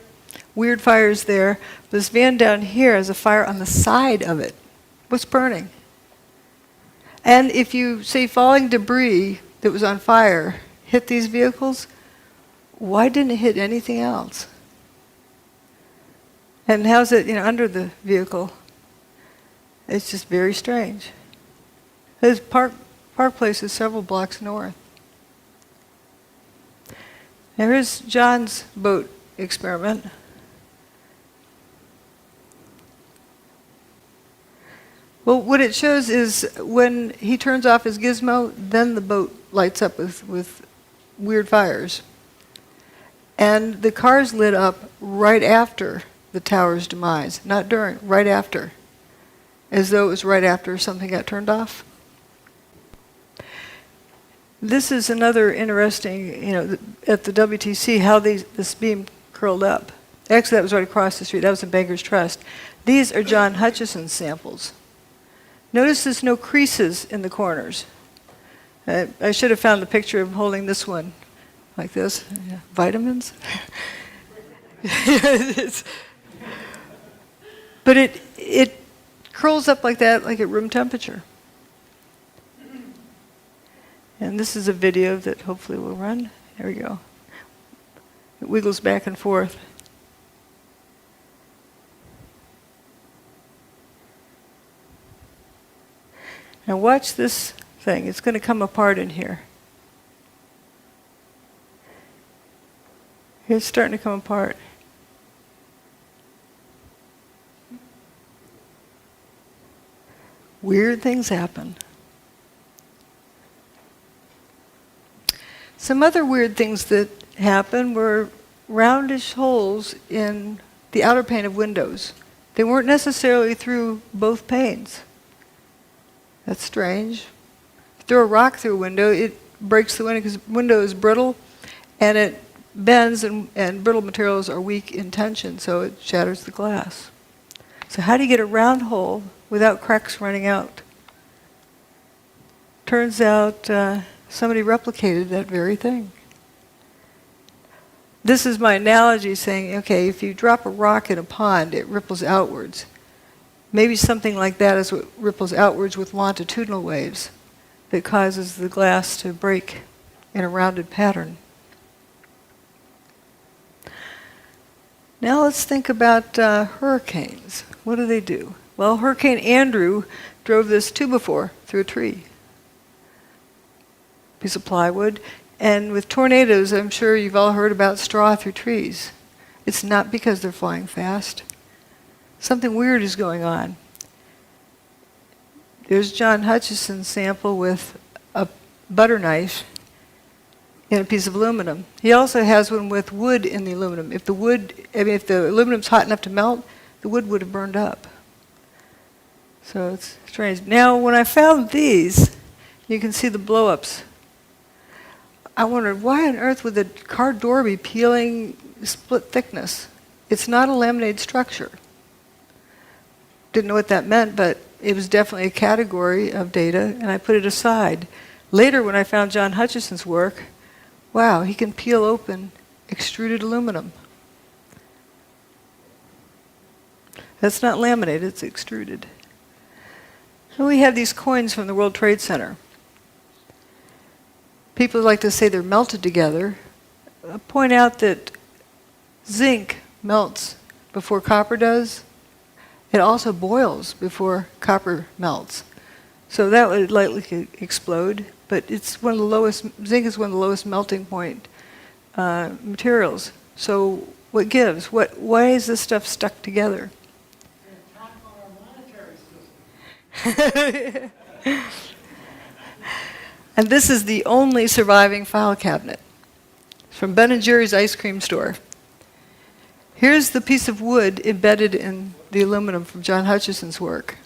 Speaker 2: weird fires there. This van down here has a fire on the side of it. What's burning? And if you say falling debris that was on fire hit these vehicles, why didn't it hit anything else? And how's it, under the vehicle? It's just very strange. This Park Place is several blocks north. Now here's John's boat experiment. Well, what it shows is when he turns off his gizmo, then the boat lights up with weird fires. And the cars lit up right after the tower's demise, not during, right after, as though it was right after something got turned off. This is another interesting, at the WTC, how this beam curled up. Actually, that was right across the street. That was in Banker's Trust. These are John Hutchison's samples. Notice there's no creases in the corners. I should have found the picture of holding this one like this. Yeah. Vitamins? But it curls up like that, like at room temperature. And this is a video that hopefully will run. There we go. It wiggles back and forth. Now watch this thing. It's going to come apart in here. It's starting to come apart. Weird things happen. Some other weird things that happen were roundish holes in the outer pane of windows. They weren't necessarily through both panes. That's strange. Throw a rock through a window, it breaks the window because the window is brittle and it bends, and brittle materials are weak in tension, so it shatters the glass. So how do you get a round hole without cracks running out? Turns out somebody replicated that very thing. This is my analogy saying, okay, if you drop a rock in a pond, it ripples outwards. Maybe something like that is what ripples outwards with longitudinal waves that causes the glass to break in a rounded pattern. Now let's think about hurricanes. What do they do? Well, Hurricane Andrew drove this 2x4 through a tree. Piece of plywood. And with tornadoes, I'm sure you've all heard about straw through trees. It's not because they're flying fast. Something weird is going on. There's John Hutchison's sample with a butter knife in a piece of aluminum. He also has one with wood in the aluminum. If the aluminum's hot enough to melt, the wood would have burned up. So it's strange. Now, when I found these, you can see the blow-ups. I wondered, why on earth would the car door be peeling split thickness? It's not a laminated structure. Didn't know what that meant, but it was definitely a category of data, and I put it aside. Later, when I found John Hutchison's work, wow, he can peel open extruded aluminum. That's not laminated, it's extruded. And we have these coins from the World Trade Center. People like to say they're melted together. I point out that zinc melts before copper does. It also boils before copper melts. So that would likely explode, but it's one of the lowest, zinc is one of the lowest melting point materials. So what gives? Why is this stuff stuck together? And this is the only surviving file cabinet from Ben & Jerry's ice cream store. Here's the piece of wood embedded in the aluminum from John Hutchison's work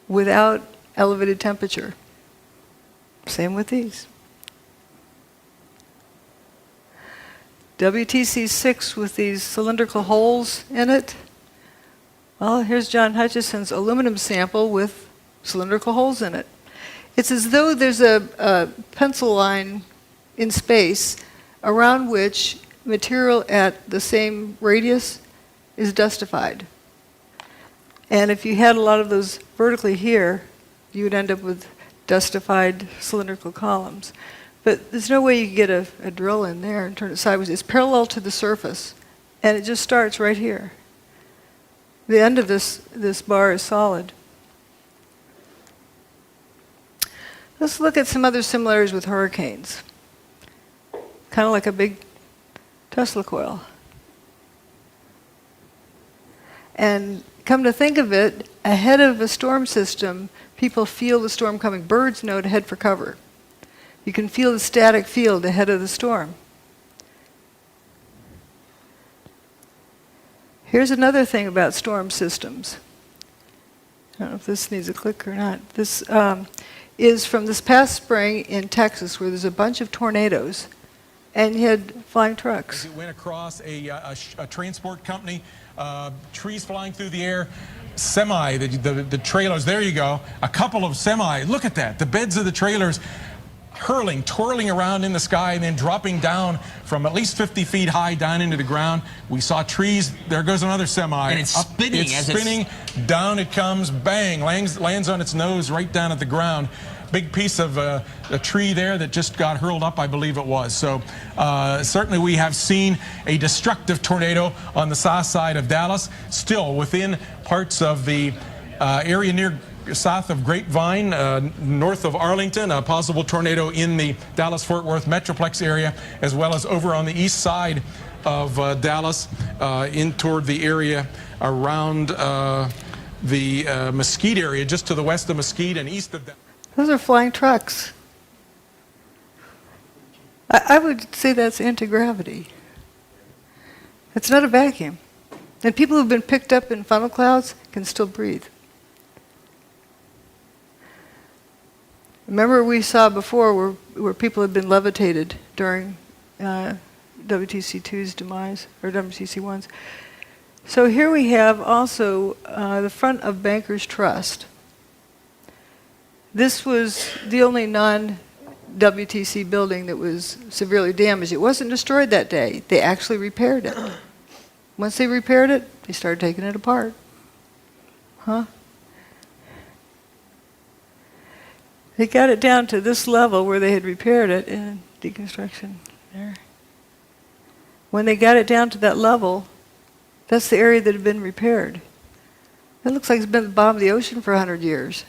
Speaker 2: without elevated temperature. Same with these. WTC6 with these cylindrical holes in it. Well, here's John Hutchison's aluminum sample with cylindrical holes in it. It's as though there's a pencil line in space around which material at the same radius is dustified. And if you had a lot of those vertically here, you would end up with dustified cylindrical columns. But there's no way you could get a drill in there and turn it sideways. It's parallel to the surface, and it just starts right here. The end of this bar is solid. Let's look at some other similarities with hurricanes. Kind of like a big Tesla coil. And come to think of it, ahead of a storm system, people feel the storm coming. Birds know to head for cover. You can feel the static field ahead of the storm. Here's another thing about storm systems. I don't know if this needs a click or not. This is from this past spring in Texas, where there's a bunch of tornadoes, and you had flying trucks.
Speaker 3: It went across a transport company, trees flying through the air, semi, the trailers, there you go, a couple of semi, look at that, the beds of the trailers hurling, twirling around in the sky and then dropping down from at least 50 feet high down into the ground. We saw trees, there goes another semi.
Speaker 12: And it's spinning.
Speaker 3: It's spinning, down it comes, bang, lands on its nose right down at the ground. Big piece of a tree there that just got hurled up, I believe it was. So certainly we have seen a destructive tornado on the south side of Dallas, still within parts of the area near south of Grapevine, north of Arlington, a possible tornado in the Dallas-Fort Worth Metroplex area, as well as over on the east side of Dallas, in toward the area around the Mesquite area, just to the west of Mesquite and east of Dallas.
Speaker 2: Those are flying trucks. I would say that's anti-gravity. It's not a vacuum. And people who've been picked up in funnel clouds can still breathe. Remember we saw before where people had been levitated during WTC2's demise, or WTC1's. So here we have also the front of Bankers Trust. This was the only non-WTC building that was severely damaged. It wasn't destroyed that day. They actually repaired it. Once they repaired it, they started taking it apart. Huh? They got it down to this level where they had repaired it in deconstruction there. When they got it down to that level, that's the area that had been repaired. It looks like it's been at the bottom of the ocean for 100 years.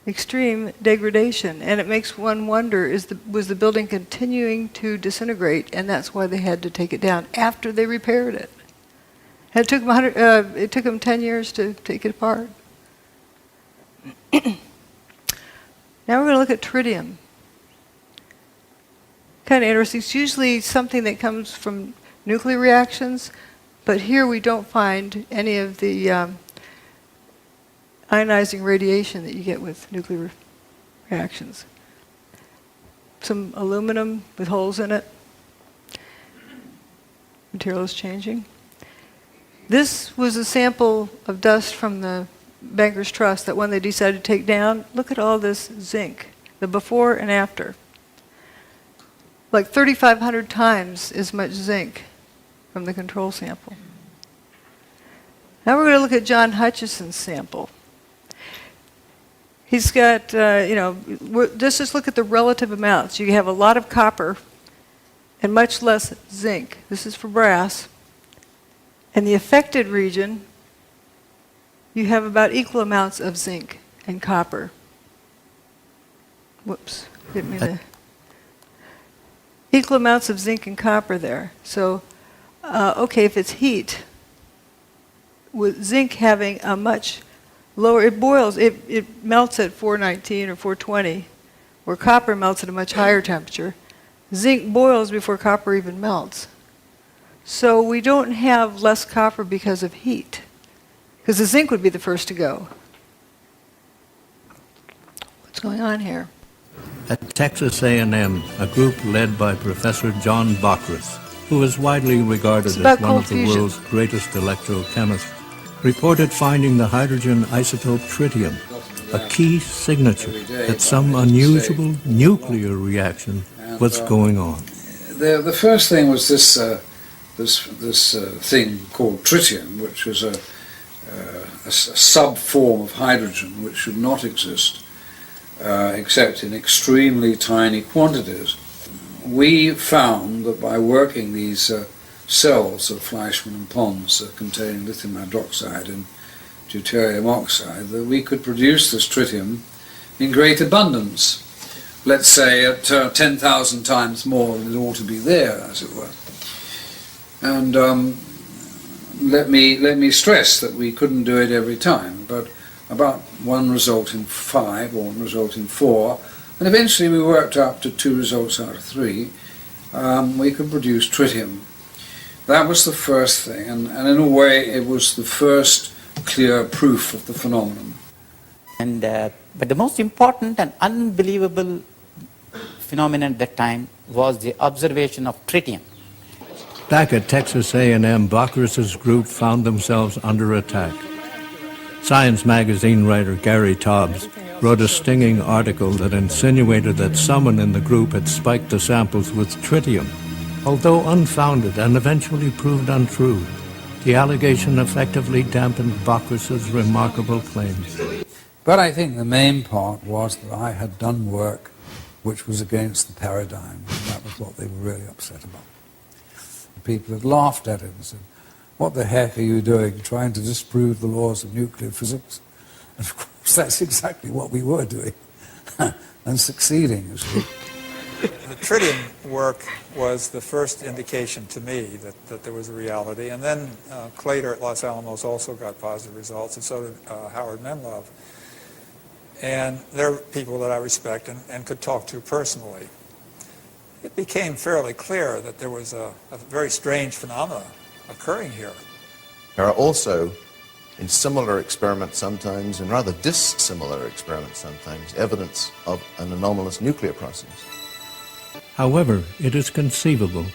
Speaker 2: Extreme degradation. And it makes one wonder, was the building continuing to disintegrate, and that's why they had to take it down after they repaired it. And it took them 10 years to take it apart. Now we're going to look at tritium. Kind of interesting. It's usually something that comes from nuclear reactions, but here we don't find any of the ionizing radiation that you get with nuclear reactions. Some aluminum with holes in it. Material is changing. This was a sample of dust from the Bankers Trust that when they decided to take down, look at all this zinc, the before and after. Like 3,500 times as much zinc from the control sample. Now we're going to look at John Hutchison's sample. He's got, let's just look at the relative amounts. You have a lot of copper and much less zinc. This is for brass. In the affected region, you have about equal amounts of zinc and copper. Whoops, didn't mean to. Equal amounts of zinc and copper there. So, okay, if it's heat, with zinc having a much lower, it boils, it melts at 419 or 420, where copper melts at a much higher temperature. Zinc boils before copper even melts. So we don't have less copper because of heat, because the zinc would be the first to go. What's going on here?
Speaker 12: At Texas A&M, a group led by Professor John Bockris, who is widely regarded as one of the world's greatest electrochemists, reported finding the hydrogen isotope tritium, a key signature that some unusual nuclear reaction was going on.
Speaker 17: The first thing was this thing called tritium, which was a sub-form of hydrogen which should not exist except in extremely tiny quantities. We found that by working these cells of Fleischmann and Pons containing lithium hydroxide and deuterium oxide, that we could produce this tritium in great abundance. Let's say at 10,000 times more than it ought to be there, as it were. And let me stress that we couldn't do it every time, but about one result in 5 or one result in 4, and eventually we worked up to 2 results out of 3. We could produce tritium. That was the first thing, and in a way it was the first clear proof of the phenomenon.
Speaker 19: And but the most important and unbelievable phenomenon at that time was the observation of tritium.
Speaker 12: Back at Texas A&M, Bockris's group found themselves under attack. Science magazine writer Gary Taubes wrote a stinging article that insinuated that someone in the group had spiked the samples with tritium. Although unfounded and eventually proved untrue, the allegation effectively dampened Bockris's remarkable claims.
Speaker 17: But I think the main part was that I had done work which was against the paradigm, and that was what they were really upset about. The people had laughed at it and said, "What the heck are you doing, trying to disprove the laws of nuclear physics?" And of course that's exactly what we were doing, and succeeding, you see.
Speaker 21: The tritium work was the first indication to me that there was a reality, and then Claytor at Los Alamos also got positive results, and so did Howard Menlove. And they're people that I respect and could talk to personally. it became fairly clear that there was a very strange phenomena occurring here.
Speaker 4: There are also, in similar experiments sometimes, and rather dissimilar experiments sometimes, evidence of an anomalous nuclear process.
Speaker 12: However, it is conceivable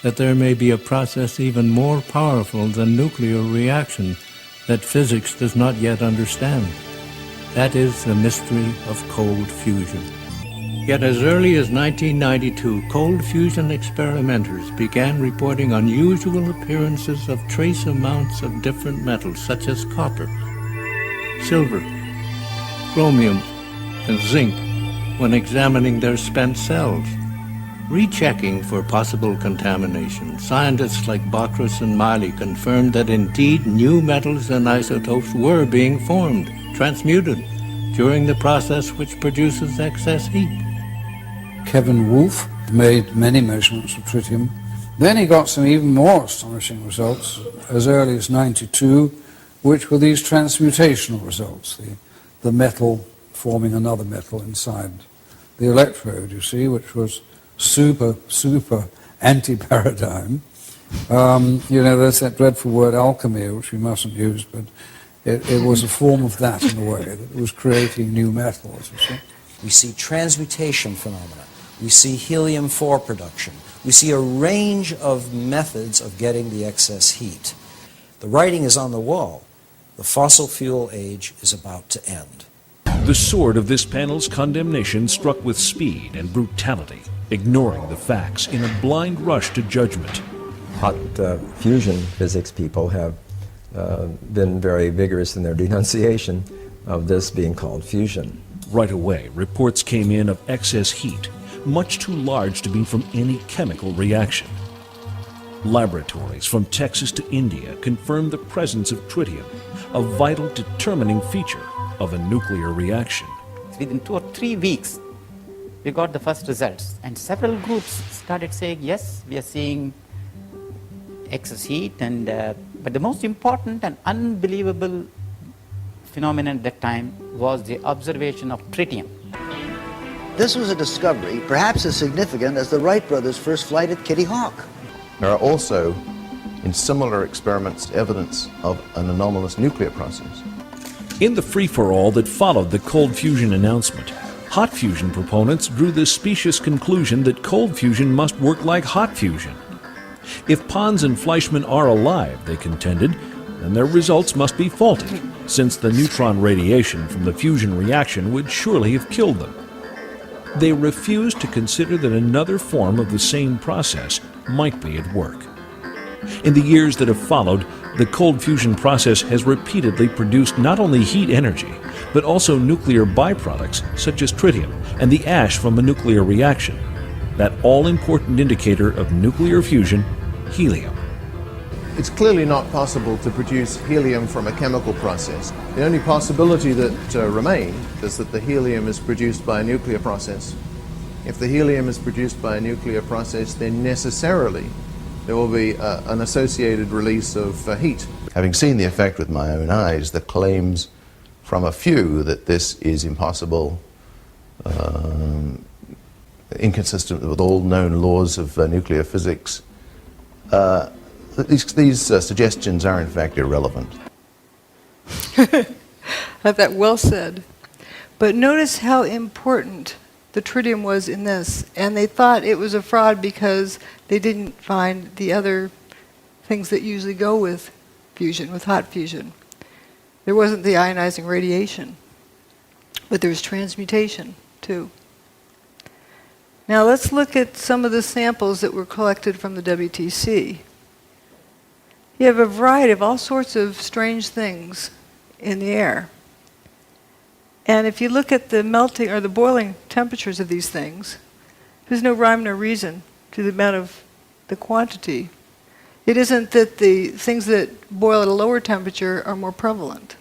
Speaker 12: that there may be a process even more powerful than nuclear reaction that physics does not yet understand. That is the mystery of cold fusion. Yet as early as 1992, cold fusion experimenters began reporting unusual appearances of trace amounts of different metals such as copper, silver, chromium, and zinc when examining their spent cells. Rechecking for possible contamination, scientists like Bacchus and Maui confirmed that indeed new metals and isotopes were being formed, transmuted, during the process which produces excess heat.
Speaker 17: Kevin Wolf made many measurements of tritium. Then he got some even more astonishing results as early as 92, which were these transmutational results, the metal forming another metal inside the electrode, you see, which was super anti-paradigm. There's that dreadful word alchemy, which we mustn't use, but it was a form of that in a way, that it was creating new metals, you see.
Speaker 5: We see transmutation phenomena. We see helium-4 production. We see a range of methods of getting the excess heat. The writing is on the wall. The fossil fuel age is about to end.
Speaker 8: The sword of this panel's condemnation struck with speed and brutality, ignoring the facts in a blind rush to judgment.
Speaker 18: Hot fusion physics people have been very vigorous in their denunciation of this being called fusion.
Speaker 8: Right away, reports came in of excess heat, much too large to be from any chemical reaction. Laboratories from Texas to India confirmed the presence of tritium, a vital determining feature of a nuclear reaction.
Speaker 19: Within 2 or 3 weeks, we got the first results, and several groups started saying, yes, we are seeing excess heat, and but the most important and unbelievable phenomenon at that time was the observation of tritium.
Speaker 23: This was a discovery perhaps as significant as the Wright brothers' first flight at Kitty Hawk.
Speaker 4: There are also, in similar experiments, evidence of an anomalous nuclear process.
Speaker 8: In the free-for-all that followed the cold fusion announcement, hot fusion proponents drew the specious conclusion that cold fusion must work like hot fusion. If Pons and Fleischmann are alive, they contended, then their results must be faulty, since the neutron radiation from the fusion reaction would surely have killed them. They refused to consider that another form of the same process might be at work. In the years that have followed, the cold fusion process has repeatedly produced not only heat energy, but also nuclear byproducts such as tritium and the ash from a nuclear reaction, that all-important indicator of nuclear fusion, helium.
Speaker 4: It's clearly not possible to produce helium from a chemical process. The only possibility that remains is that the helium is produced by a nuclear process. If the helium is produced by a nuclear process, then necessarily there will be an associated release of heat. Having seen the effect with my own eyes, the claims from a few that this is impossible, inconsistent with all known laws of nuclear physics, these suggestions are in fact irrelevant.
Speaker 2: That well said. But notice how important the tritium was in this. And they thought it was a fraud because they didn't find the other things that usually go with fusion, with hot fusion. There wasn't the ionizing radiation, but there was transmutation too. Now let's look at some of the samples that were collected from the WTC. You have a variety of all sorts of strange things in the air. And if you look at the melting or the boiling temperatures of these things, there's no rhyme nor reason to the amount of the quantity. It isn't that the things that boil at a lower temperature are more prevalent.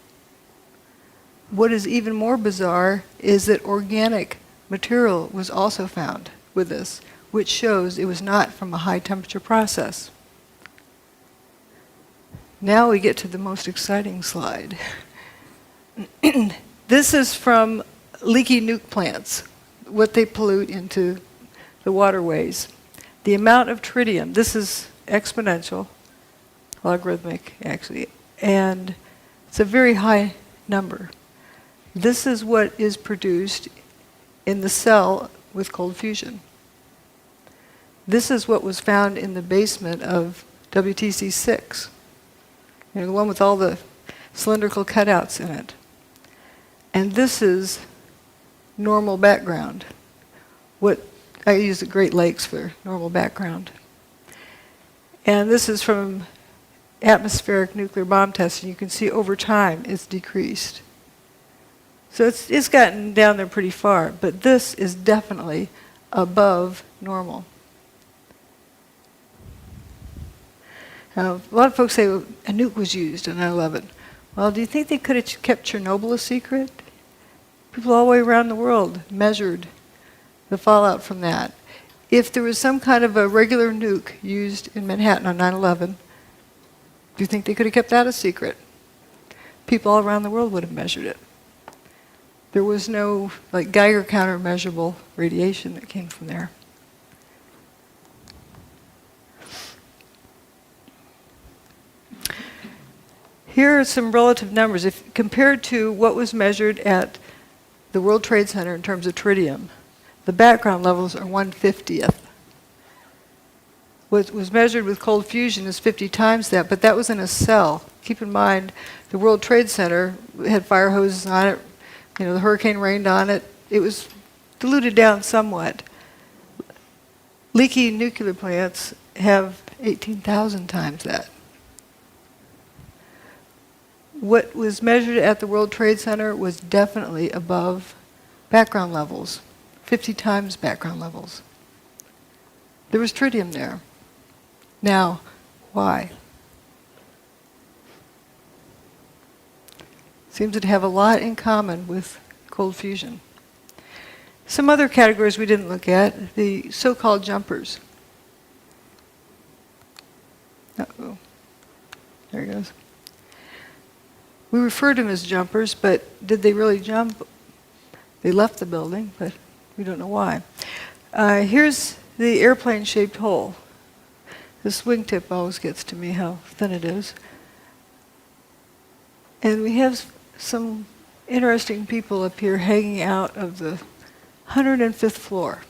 Speaker 2: What is even more bizarre is that organic material was also found with this, which shows it was not from a high temperature process. Now we get to the most exciting slide. This is from leaky nuke plants, what they pollute into the waterways. the amount of tritium, this is exponential, logarithmic actually, and it's a very high number. This is what is produced in the cell with cold fusion. This is what was found in the basement of WTC-6, the one with all the cylindrical cutouts in it. And this is normal background. What I use the Great Lakes for normal background. And this is from atmospheric nuclear bomb testing. You can see over time it's decreased. So it's gotten down there pretty far, but this is definitely above normal. Now, a lot of folks say, well, a nuke was used in 9/11. Well, do you think they could have kept Chernobyl a secret? People all the way around the world measured the fallout from that. If there was some kind of a regular nuke used in Manhattan on 9/11, do you think they could have kept that a secret? People all around the world would have measured it. There was no Geiger counter measurable radiation that came from there. Here are some relative numbers. If compared to what was measured at the World Trade Center in terms of tritium, the background levels are 1/50th. What was measured with cold fusion is 50 times that, but that was in a cell. Keep in mind, the World Trade Center had fire hoses on it. The hurricane rained on it. It was diluted down somewhat. Leaky nuclear plants have 18,000 times that. What was measured at the World Trade Center was definitely above background levels, 50 times background levels. There was tritium there. Now, why? Seems to have a lot in common with cold fusion. Some other categories we didn't look at, the so-called jumpers. Uh-oh. There he goes. We refer to them as jumpers, but did they really jump? They left the building, but we don't know why. Here's the airplane-shaped hole. This wingtip always gets to me, how thin it is. And we have some interesting people up here hanging out of the 105th floor.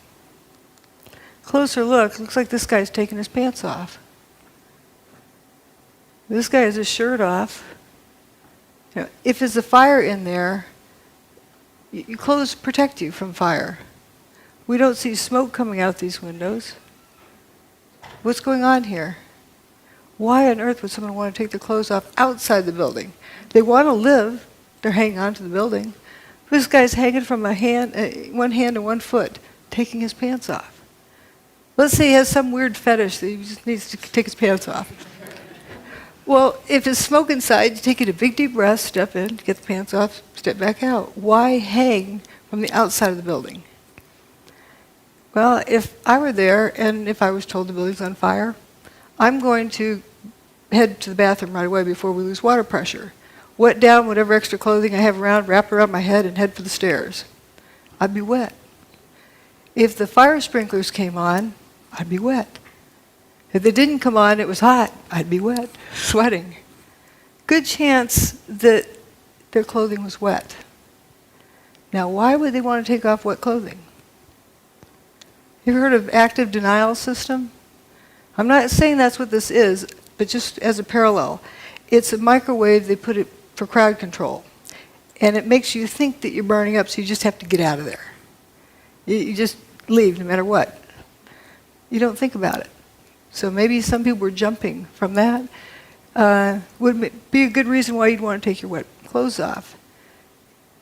Speaker 2: Closer look, looks like this guy's taking his pants off. This guy has his shirt off. If there's a fire in there, your clothes protect you from fire. We don't see smoke coming out these windows. What's going on here? Why on earth would someone want to take their clothes off outside the building? They want to live. They're hanging on to the building. This guy's hanging from one hand and one foot, taking his pants off. Let's say he has some weird fetish that he just needs to take his pants off. Well, if there's smoke inside, you take it a big deep breath, step in, get the pants off, step back out. Why hang from the outside of the building? Well, if I were there and if I was told the building's on fire, I'm going to head to the bathroom right away before we lose water pressure. Wet down whatever extra clothing I have around, wrap it around my head, and head for the stairs. I'd be wet. If the fire sprinklers came on, I'd be wet. If they didn't come on, it was hot, I'd be wet, sweating. Good chance that their clothing was wet. Now, why would they want to take off wet clothing? You ever heard of active denial system? I'm not saying that's what this is, but just as a parallel. It's a microwave, they put it for crowd control. And it makes you think that you're burning up, so you just have to get out of there. You just leave no matter what. You don't think about it. So maybe some people were jumping from that. Would be a good reason why you'd want to take your wet clothes off.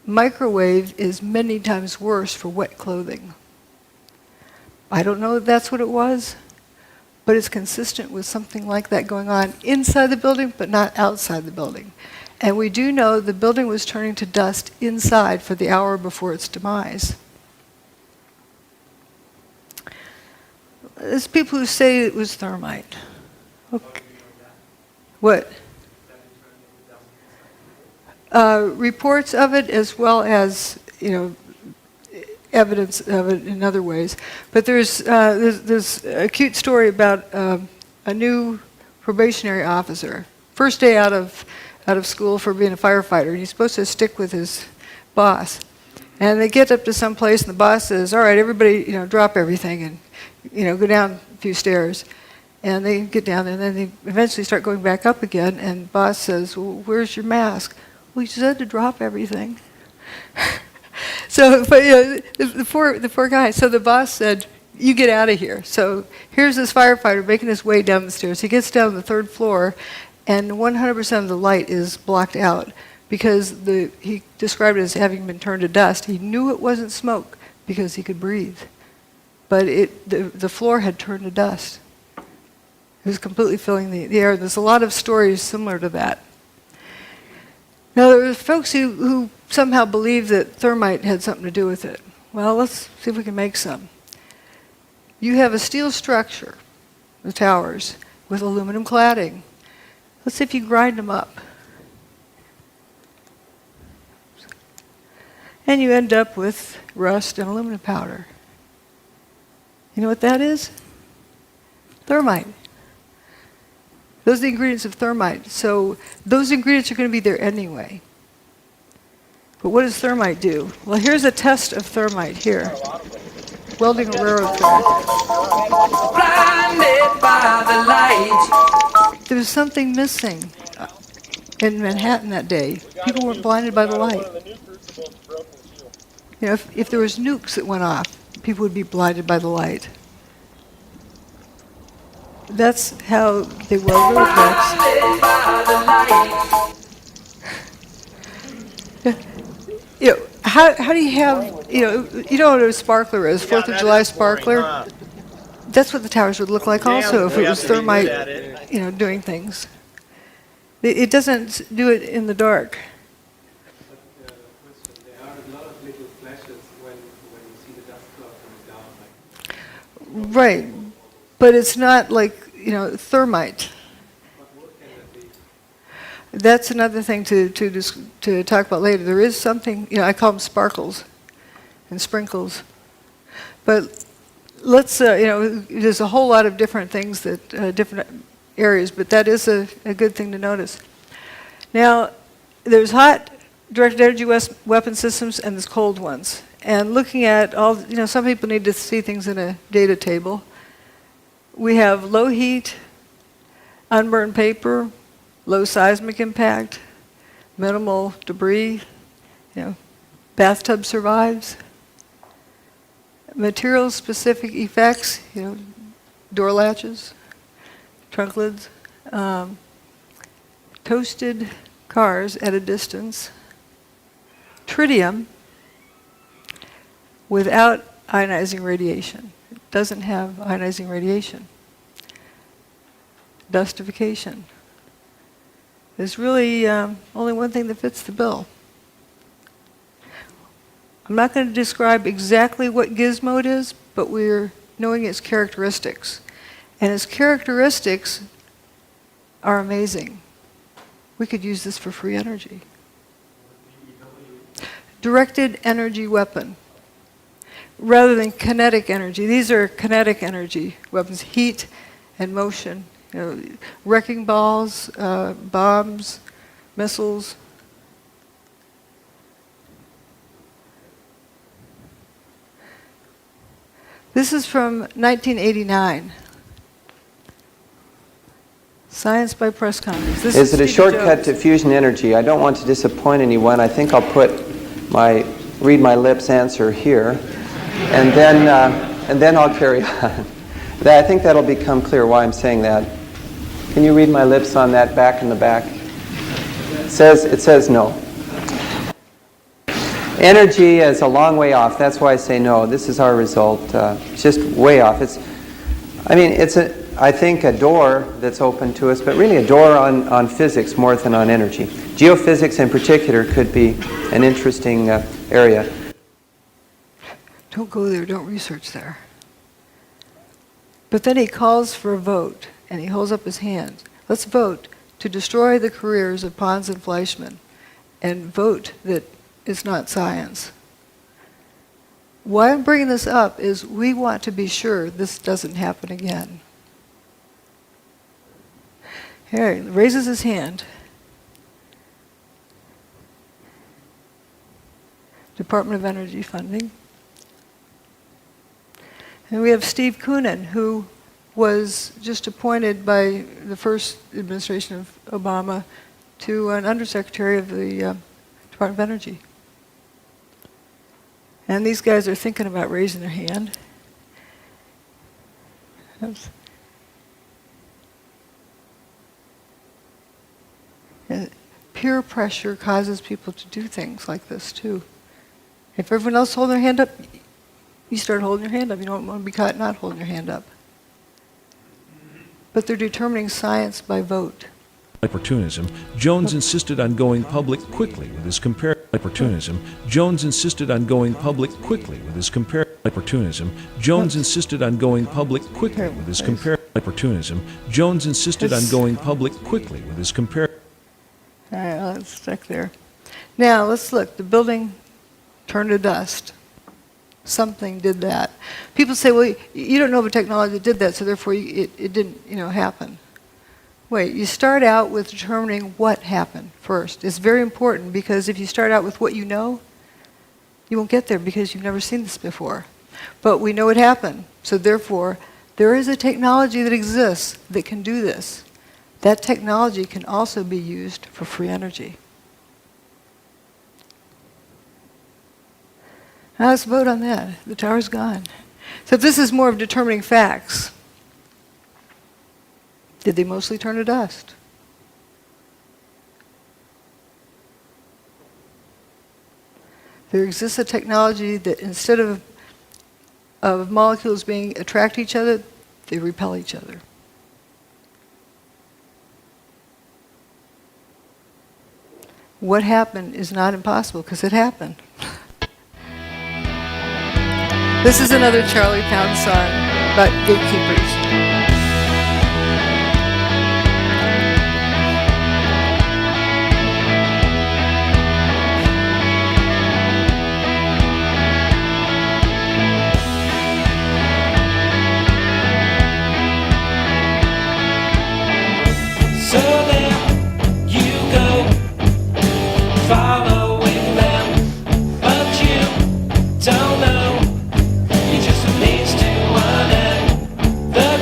Speaker 2: Microwave is many times worse for wet clothing. I don't know if that's what it was, but it's consistent with something like that going on inside the building, but not outside the building. And we do know the building was turning to dust inside for the hour before its demise. There's people who say it was thermite. Okay. What? Reports of it, as well as, evidence of it in other ways. But there's a cute story about a new probationary officer, first day out of school for being a firefighter, and he's supposed to stick with his boss. And they get up to some place, and the boss says, "All right, everybody, drop everything and go down a few stairs." And they get down there, and then they eventually start going back up again. And the boss says, "Well, where's your mask?" "Well, you said to drop everything." So, but the poor guy. So the boss said, "You get out of here." So here's this firefighter making his way down the stairs. He gets down to the 3rd floor, and 100% of the light is blocked out because he described it as having been turned to dust. He knew it wasn't smoke because he could breathe, but the floor had turned to dust. It was completely filling the air. There's a lot of stories similar to that. Now, there were folks who somehow believed that thermite had something to do with it. Well, let's see if we can make some. You have a steel structure, the towers, with aluminum cladding. Let's see if you grind them up. And you end up with rust and aluminum powder. You know what that is? Thermite. Those are the ingredients of thermite. So those ingredients are going to be there anyway. But what does thermite do? Well, here's a test of thermite here. Welding a railroad thread. Blinded by the light. There was something missing in Manhattan that day. People weren't blinded by the light. If there was nukes that went off, people would be blinded by the light. That's how they weld roadblocks. How do you have, you know what a sparkler is, 4th of July sparkler? That's what the towers would look like also if it was thermite, doing things. It doesn't do it in the dark. Right, but it's not like, thermite. That's another thing to talk about later. There is something, I call them sparkles and sprinkles. But let's, there's a whole lot of different things that, different areas, but that is a good thing to notice. Now, there's hot directed energy weapon systems and there's cold ones. And looking at all, some people need to see things in a data table. We have low heat, unburned paper, low seismic impact, minimal debris, bathtub survives. Material-specific effects, door latches, trunk lids, toasted cars at a distance, tritium without ionizing radiation. It doesn't have ionizing radiation. Dustification. There's really only one thing that fits the bill. I'm not going to describe exactly what gizmo it is, but we're knowing its characteristics. And its characteristics are amazing. We could use this for free energy. Directed energy weapon. Rather than kinetic energy. These are kinetic energy weapons, heat and motion. Wrecking balls, bombs, missiles. This is from 1989. Science by Press Conference.
Speaker 10: Is it a shortcut to fusion energy? I don't want to disappoint anyone. I think I'll read my lips answer here, and then I'll carry on. I think that'll become clear why I'm saying that. Can you read my lips on that back in the back? It says no. Energy is a long way off. That's why I say no. This is our result. It's just way off. It's I think a door that's open to us, but really a door on physics more than on energy. Geophysics in particular could be an interesting area.
Speaker 2: Don't go there, don't research there. But then he calls for a vote, and he holds up his hand. Let's vote to destroy the careers of Pons and Fleischmann, and vote that it's not science. Why I'm bringing this up is we want to be sure this doesn't happen again. Harry raises his hand. Department of Energy funding. And we have Steve Koonin, who was just appointed by the first administration of Obama to an undersecretary of the Department of Energy. And these guys are thinking about raising their hand. And peer pressure causes people to do things like this too. If everyone else holds their hand up, you start holding your hand up. You don't want to be caught not holding your hand up. But they're determining science by vote.
Speaker 8: Opportunism, Jones insisted on going public quickly with his opportunism. Jones insisted on going public quickly with his opportunism. Jones insisted on going public quickly with his opportunism. Jones insisted on going public quickly with his
Speaker 2: All right, well, it's stuck there. Now let's look. The building turned to dust. Something did that. People say, well, you don't know of a technology that did that, so therefore it didn't, happen. Wait, you start out with determining what happened first. It's very important because if you start out with what you know, you won't get there because you've never seen this before. But we know it happened, so therefore there is a technology that exists that can do this. That technology can also be used for free energy. Now let's vote on that. The tower's gone. So this is more of determining facts. Did they mostly turn to dust? There exists a technology that instead of molecules being attract each other, they repel each other. What happened is not impossible because it happened. This is another Charlie Pound song about gatekeepers.
Speaker 11: So there you go, following them, but you don't know. You just leads to one end. The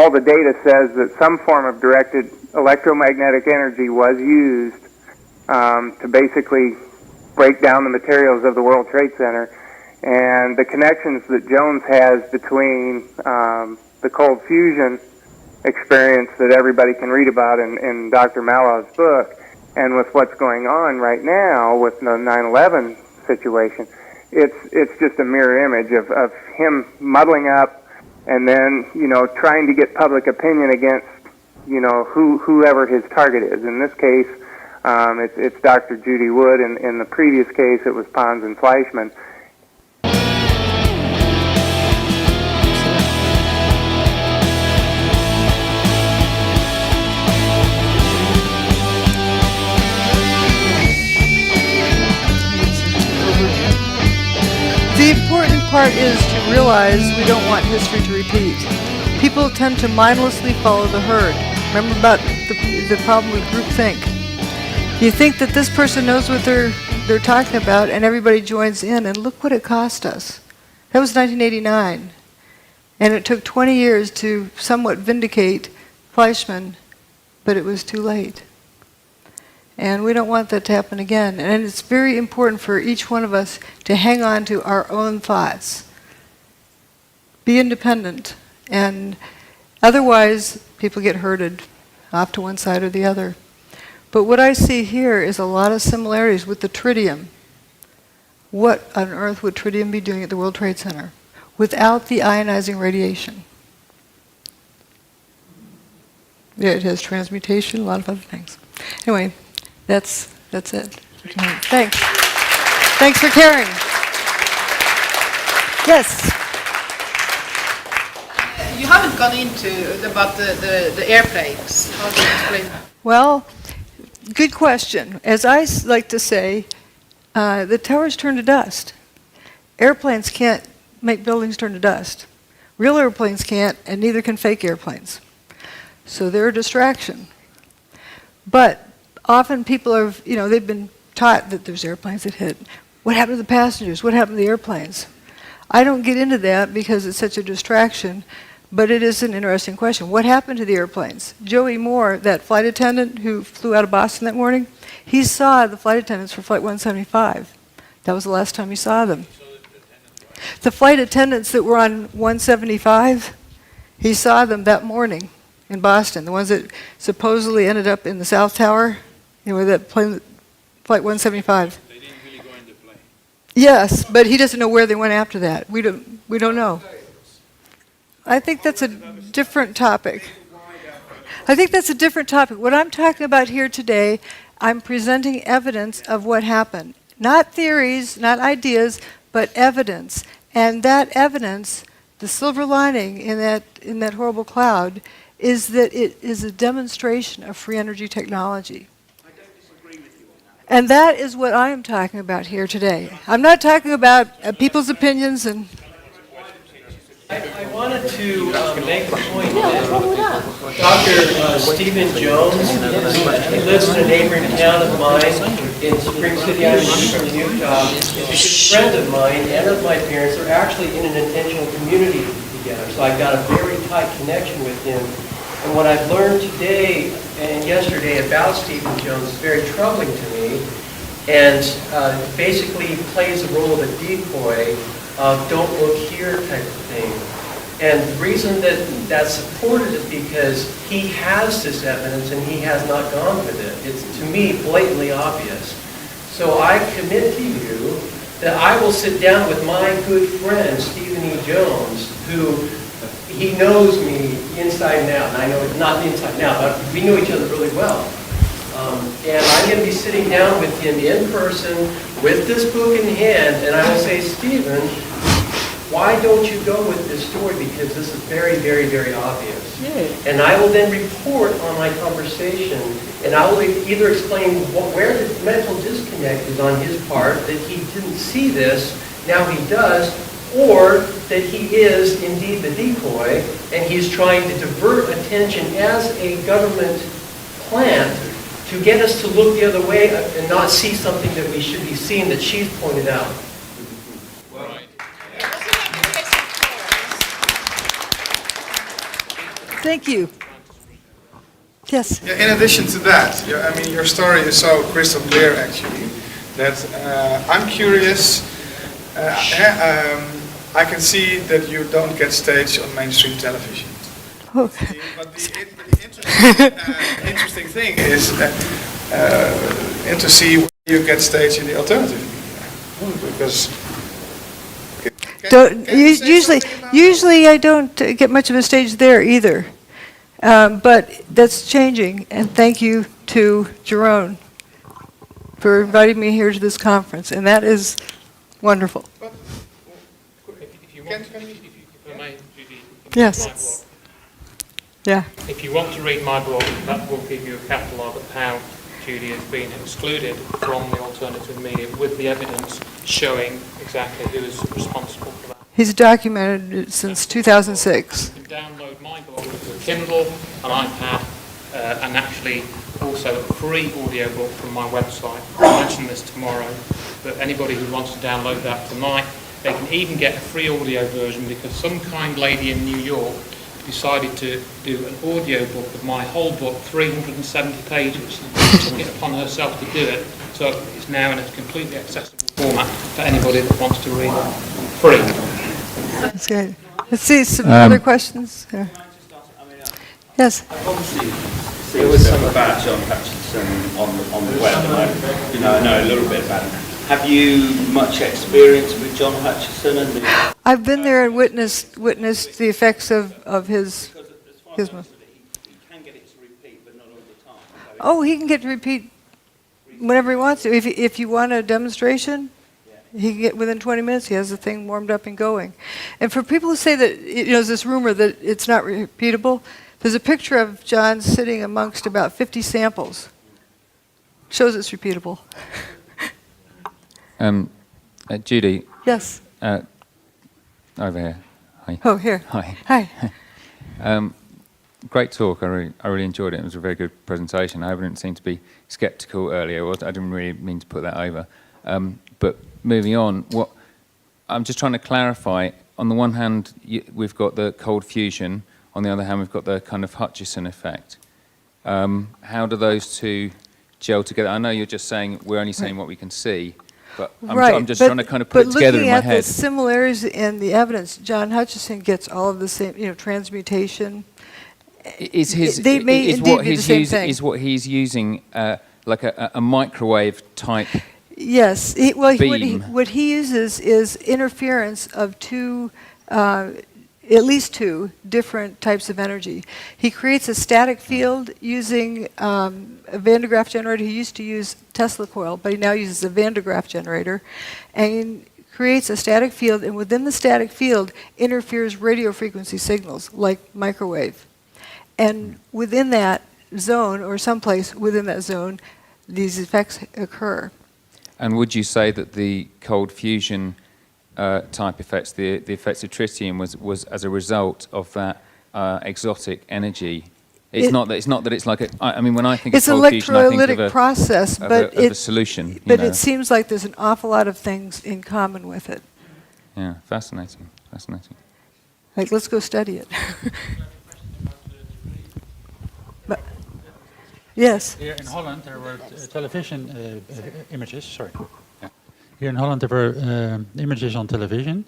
Speaker 13: all the data says that some form of directed electromagnetic energy was used to basically break down the materials of the World Trade Center. And the connections that Jones has between the cold fusion experience that everybody can read about in Dr. Malaw's book, and with what's going on right now with the 9/11 situation, it's just a mirror image of him muddling up and then, trying to get public opinion against, whoever his target is. In this case, it's Dr. Judy Wood. In the previous case, it was Pons and Fleischmann.
Speaker 2: The important part is to realize we don't want history to repeat. People tend to mindlessly follow the herd. Remember about the problem with groupthink. You think that this person knows what they're talking about, and everybody joins in, and look what it cost us. That was 1989. And it took 20 years to somewhat vindicate Fleischmann, but it was too late. And we don't want that to happen again. And it's very important for each one of us to hang on to our own thoughts. Be independent. And otherwise, people get herded off to one side or the other. But what I see here is a lot of similarities with the tritium. What on earth would tritium be doing at the World Trade Center without the ionizing radiation? Yeah, it has transmutation, a lot of other things. Anyway, that's it. Thanks. Thanks for caring. Yes.
Speaker 14: You haven't gone into about the airplanes. How do you explain that?
Speaker 2: Well, good question. As I like to say, the towers turn to dust. Airplanes can't make buildings turn to dust. Real airplanes can't, and neither can fake airplanes. So they're a distraction. But often people are, they've been taught that there's airplanes that hit. What happened to the passengers? What happened to the airplanes? I don't get into that because it's such a distraction, but it is an interesting question. What happened to the airplanes? Joey Moore, that flight attendant who flew out of Boston that morning, he saw the flight attendants for Flight 175. That was the last time he saw them. The flight attendants that were on 175, he saw them that morning in Boston, the ones that supposedly ended up in the South Tower, that plane, Flight 175.
Speaker 9: They didn't really go in the plane.
Speaker 2: Yes, but he doesn't know where they went after that. We don't know. I think that's a different topic. What I'm talking about here today, I'm presenting evidence of what happened. Not theories, not ideas, but evidence. And that evidence, the silver lining in that horrible cloud, is that it is a demonstration of free energy technology. And that is what I am talking about here today. I'm not talking about people's opinions and...
Speaker 15: I wanted to make the point that Dr. Stephen Jones, he lives in a neighboring town of mine in Spring City, Utah. He's a good friend of mine and of my parents. They're actually in an intentional community together, so I got a very tight connection with him. And what I've learned today and yesterday about Stephen Jones is very troubling to me, and basically plays the role of a decoy of don't look here type of thing. And the reason that that's supported is because he has this evidence and he has not gone with it. It's, to me, blatantly obvious. So I commit to you that I will sit down with my good friend, Stephen E. Jones, who he knows me inside and out. And I know, not inside and out, but we know each other really well. And I'm going to be sitting down with him in person with this book in hand, and I will say, Stephen, why don't you go with this story? Because this is very, very, very obvious. Yeah. And I will then report on my conversation, and I will either explain where the mental disconnect is on his part, that he didn't see this, now he does, or that he is indeed the decoy, and he's trying to divert attention as a government plant to get us to look the other way and not see something that we should be seeing that she's pointed out.
Speaker 2: Thank you. Yes.
Speaker 6: Yeah, in addition to that, I mean, your story is so crystal clear, actually, that I'm curious. I can see that you don't get staged on mainstream television.
Speaker 2: Oh.
Speaker 6: But the interesting thing is and to see where you get staged in the alternative media. Because
Speaker 2: usually I don't get much of a stage there either. But that's changing, and thank you to Jerome for inviting me here to this conference, and that is wonderful.
Speaker 1: If you want, if I may, Judy,
Speaker 2: Yes.
Speaker 1: my blog.
Speaker 2: Yeah.
Speaker 1: If you want to read my blog, that will give you a catalogue of how Judy has been excluded from the alternative media with the evidence showing exactly who is responsible for that.
Speaker 2: He's documented it since 2006.
Speaker 1: You can download my blog to a Kindle, an iPad, and actually also a free audiobook from my website. I'll mention this tomorrow, but anybody who wants to download that tonight, they can even get a free audio version because some kind lady in New York decided to do an audiobook of my whole book, 370 pages. She took it upon herself to do it, so it's now in a completely accessible format for anybody that wants to read it free.
Speaker 2: That's good. Let's see some other questions. Yes.
Speaker 9: Obviously, there was some about John Hutchinson on the web, and I know a little bit about him. Have you much experience with John Hutchinson? And
Speaker 2: I've been there and witnessed the effects of his.
Speaker 9: He can get it to repeat, but not all the time.
Speaker 2: Oh, he can get to repeat whenever he wants to. If you want a demonstration, he can get within 20 minutes. He has the thing warmed up and going. And for people who say that, there's this rumor that it's not repeatable, there's a picture of John sitting amongst about 50 samples. Shows it's repeatable.
Speaker 16: Judy.
Speaker 2: Yes.
Speaker 16: Over here. Hi.
Speaker 2: Oh, here.
Speaker 16: Hi.
Speaker 2: Hi.
Speaker 16: Great talk. I really enjoyed it. It was a very good presentation. I didn't seem to be sceptical earlier. I didn't really mean to put that over. But moving on, I'm just trying to clarify. On the one hand, we've got the cold fusion. On the other hand, we've got the kind of Hutchison effect. How do those two gel together? I know you're just saying we're only saying what we can see. But I'm just trying to kind of put it together in my head.
Speaker 2: But looking at the similarities in the evidence, John Hutchison gets all of the same, transmutation. They may indeed be the same thing.
Speaker 16: Is what he's using like a microwave type
Speaker 2: Yes.
Speaker 16: beam.
Speaker 2: What he uses is interference of at least two different types of energy. He creates a static field using a Van de Graaff generator. He used to use Tesla coil, but he now uses a Van de Graaff generator, and creates a static field, and within the static field interferes radio frequency signals like microwave. And within that zone, or someplace within that zone, these effects occur.
Speaker 16: And would you say that the cold fusion type effects, the effects of tritium, was as a result of that exotic energy? It's not that it's like I mean, when I think of cold fusion, I think of
Speaker 2: electrolytic process, but
Speaker 16: a solution.
Speaker 2: But it seems like there's an awful lot of things in common with it.
Speaker 16: Yeah, fascinating.
Speaker 2: Like, let's go study it. But, yes.
Speaker 20: Here in Holland, there were television images. Sorry. Here in Holland, there were images on television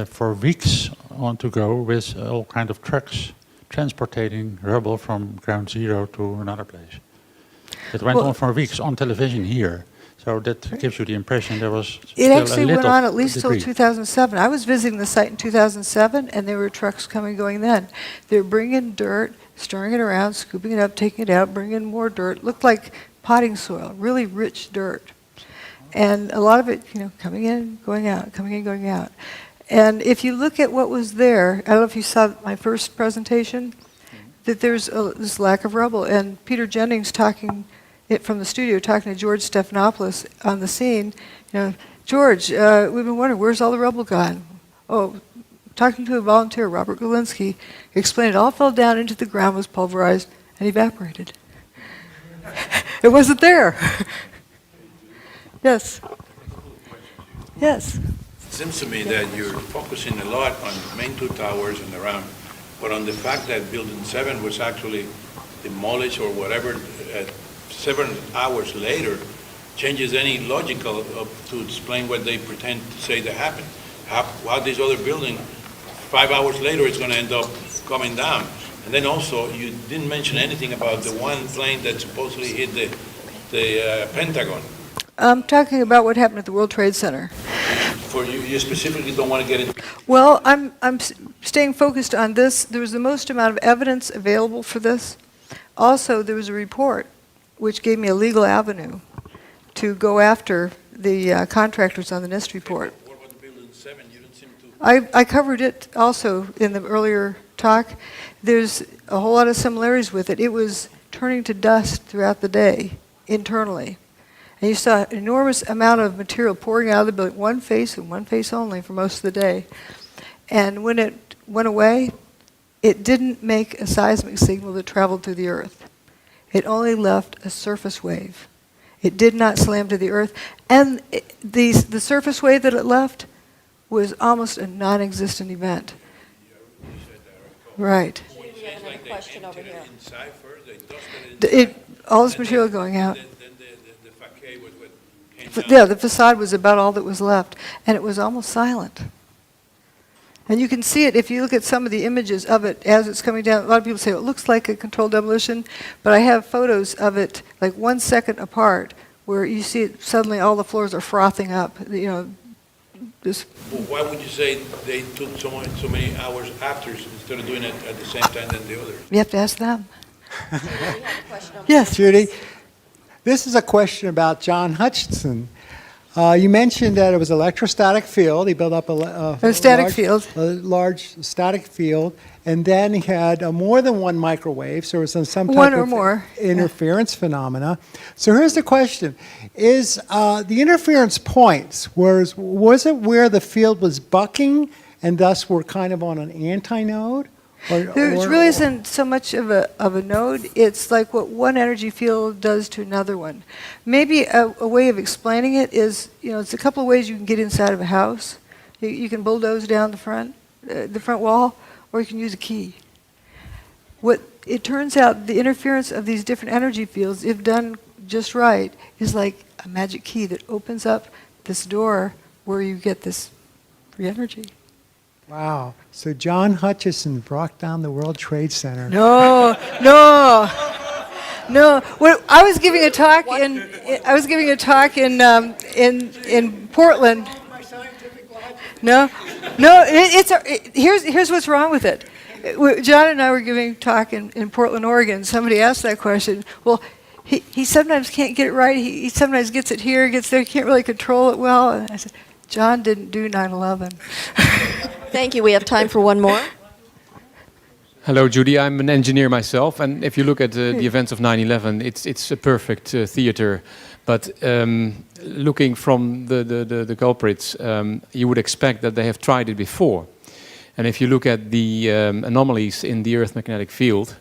Speaker 20: for weeks on to go with all kind of trucks transporting rubble from ground zero to another place. It went on for weeks on television here. So that gives you the impression there was
Speaker 2: It actually went on at least till 2007. I was visiting the site in 2007, and there were trucks coming and going then. They were bringing dirt, stirring it around, scooping it up, taking it out, bringing in more dirt. Looked like potting soil, really rich dirt. And a lot of it, coming in, going out, coming in, going out. And if you look at what was there, I don't know if you saw my first presentation, that there's this lack of rubble. And Peter Jennings from the studio, talking to George Stephanopoulos on the scene, George, we've been wondering, where's all the rubble gone? Oh, talking to a volunteer, Robert Galinsky, explained it all fell down into the ground, was pulverized, and evaporated. It wasn't there. Yes. Yes.
Speaker 9: It seems to me that you're focusing a lot on the main two towers and around
Speaker 3: but on the fact that Building 7 was actually demolished or whatever 7 hours later changes any logical to explain what they pretend to say that happened. How this other building, 5 hours later, is going to end up coming down. And then also, you didn't mention anything about the one plane that supposedly hit the Pentagon.
Speaker 2: I'm talking about what happened at the World Trade Center.
Speaker 3: For you specifically don't want to get into.
Speaker 2: Well, I'm staying focused on this. There was the most amount of evidence available for this. Also, there was a report which gave me a legal avenue to go after the contractors on the NIST report.
Speaker 3: What about the Building 7? You didn't seem to.
Speaker 2: I covered it also in the earlier talk. There's a whole lot of similarities with it. It was turning to dust throughout the day internally. And you saw an enormous amount of material pouring out of the building, one face and one face only for most of the day. And when it went away, it didn't make a seismic signal that traveled through the earth. It only left a surface wave. It did not slam to the earth. And the surface wave that it left was almost a non-existent event. Right.
Speaker 7: Question over here.
Speaker 2: All this material going out. Yeah, the facade was about all that was left, and it was almost silent. And you can see it if you look at some of the images of it as it's coming down. A lot of people say, well, it looks like a controlled demolition, but I have photos of it like 1 second apart where you see it, suddenly all the floors are frothing up. You know, just.
Speaker 3: Well, why would you say they took so many hours after instead of doing it at the same time than the others?
Speaker 2: You have to ask them.
Speaker 7: Yes, Judy. This is a question about John Hutchinson. You mentioned that it was electrostatic field. He built up a
Speaker 2: static field.
Speaker 7: A large static field, and then he had more than one microwave, so there was some type
Speaker 2: One or
Speaker 7: of
Speaker 2: more.
Speaker 7: interference phenomena. So here's the question: is the interference points was it where the field was bucking, and thus we're kind of on an antinode?
Speaker 2: There really isn't so much of a node. It's like what one energy field does to another one. Maybe a way of explaining it is, it's a couple of ways you can get inside of a house. You can bulldoze down the front wall, or you can use a key. What it turns out, the interference of these different energy fields, if done just right, is like a magic key that opens up this door where you get this free energy.
Speaker 7: Wow. So John Hutchison brought down the World Trade Center.
Speaker 2: No. Well, I was giving a talk in Portland. No. Here's what's wrong with it. John and I were giving a talk in Portland, Oregon. Somebody asked that question. Well, he sometimes can't get it right. He sometimes gets it here, gets there. He can't really control it well. And I said, John didn't do 9/11.
Speaker 7: Thank you. We have time for one more.
Speaker 22: Hello, Judy. I'm an engineer myself, and if you look at the events of 9/11, it's a perfect theater. But looking from the culprits, you would expect that they have tried it before. And if you look at the anomalies in the Earth magnetic field,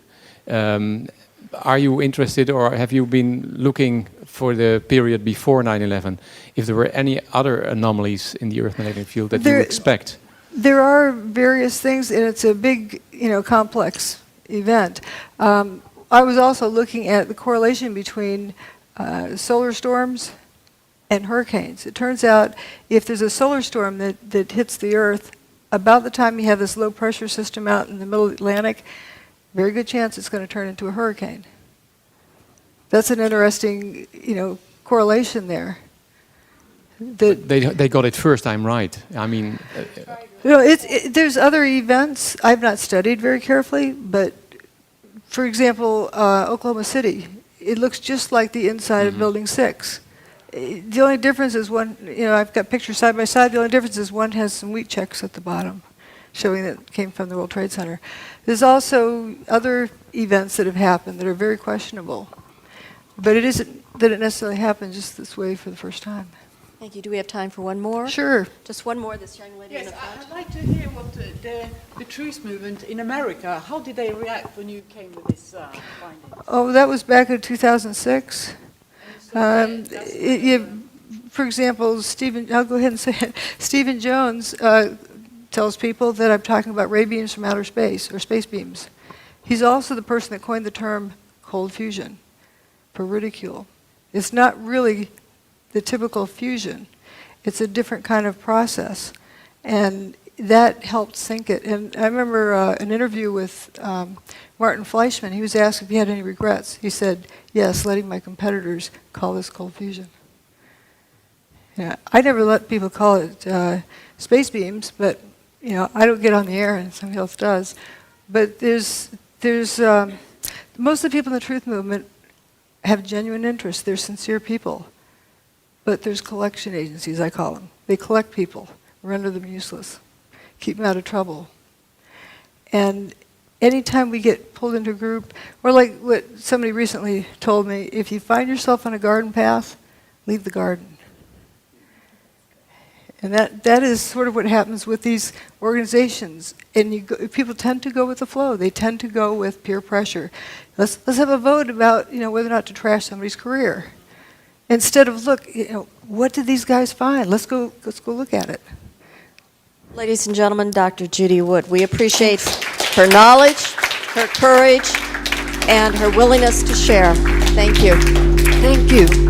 Speaker 22: are you interested, or have you been looking for the period before 9/11, if there were any other anomalies in the Earth magnetic field that you expect?
Speaker 2: There are various things, and it's a big, complex event. I was also looking at the correlation between solar storms and hurricanes. It turns out if there's a solar storm that hits the Earth, about the time you have this low pressure system out in the middle of the Atlantic, very good chance it's going to turn into a hurricane. That's an interesting, correlation there.
Speaker 22: They got it first time right. I mean,
Speaker 2: there's other events I've not studied very carefully, but for example, Oklahoma City, it looks just like the inside of Building 6. The only difference is one, I've got pictures side by side. The only difference is one has some wheat checks at the bottom, showing that it came from the World Trade Center. There's also other events that have happened that are very questionable, but it isn't that it necessarily happened just this way for the first time.
Speaker 7: Thank you. Do we have time for one more?
Speaker 2: Sure.
Speaker 7: Just one more, this young lady in the front.
Speaker 14: I'd like to hear what the truth movement in America, how did they react when you came with this finding?
Speaker 2: Oh, that was back in 2006. For example, I'll go ahead and say it. Stephen Jones tells people that I'm talking about ray beams from outer space, or space beams. He's also the person that coined the term cold fusion for ridicule. It's not really the typical fusion. It's a different kind of process. And that helped sink it. And I remember an interview with Martin Fleischmann. He was asked if he had any regrets. He said, yes, letting my competitors call this cold fusion. Yeah, I never let people call it space beams, but I don't get on the air and somebody else does. But there's most of the people in the truth movement have genuine interest. They're sincere people. But there's collection agencies, I call them. They collect people, render them useless, keep them out of trouble. And anytime we get pulled into a group, or like what somebody recently told me, if you find yourself on a garden path, leave the garden. And that is sort of what happens with these organizations. And people tend to go with the flow. They tend to go with peer pressure. Let's have a vote about whether or not to trash somebody's career. Instead of look, what did these guys find? Let's go look at it.
Speaker 12: Ladies and gentlemen, Dr. Judy Wood, we appreciate her knowledge, her courage, and her willingness to share. Thank you.
Speaker 2: Thank you.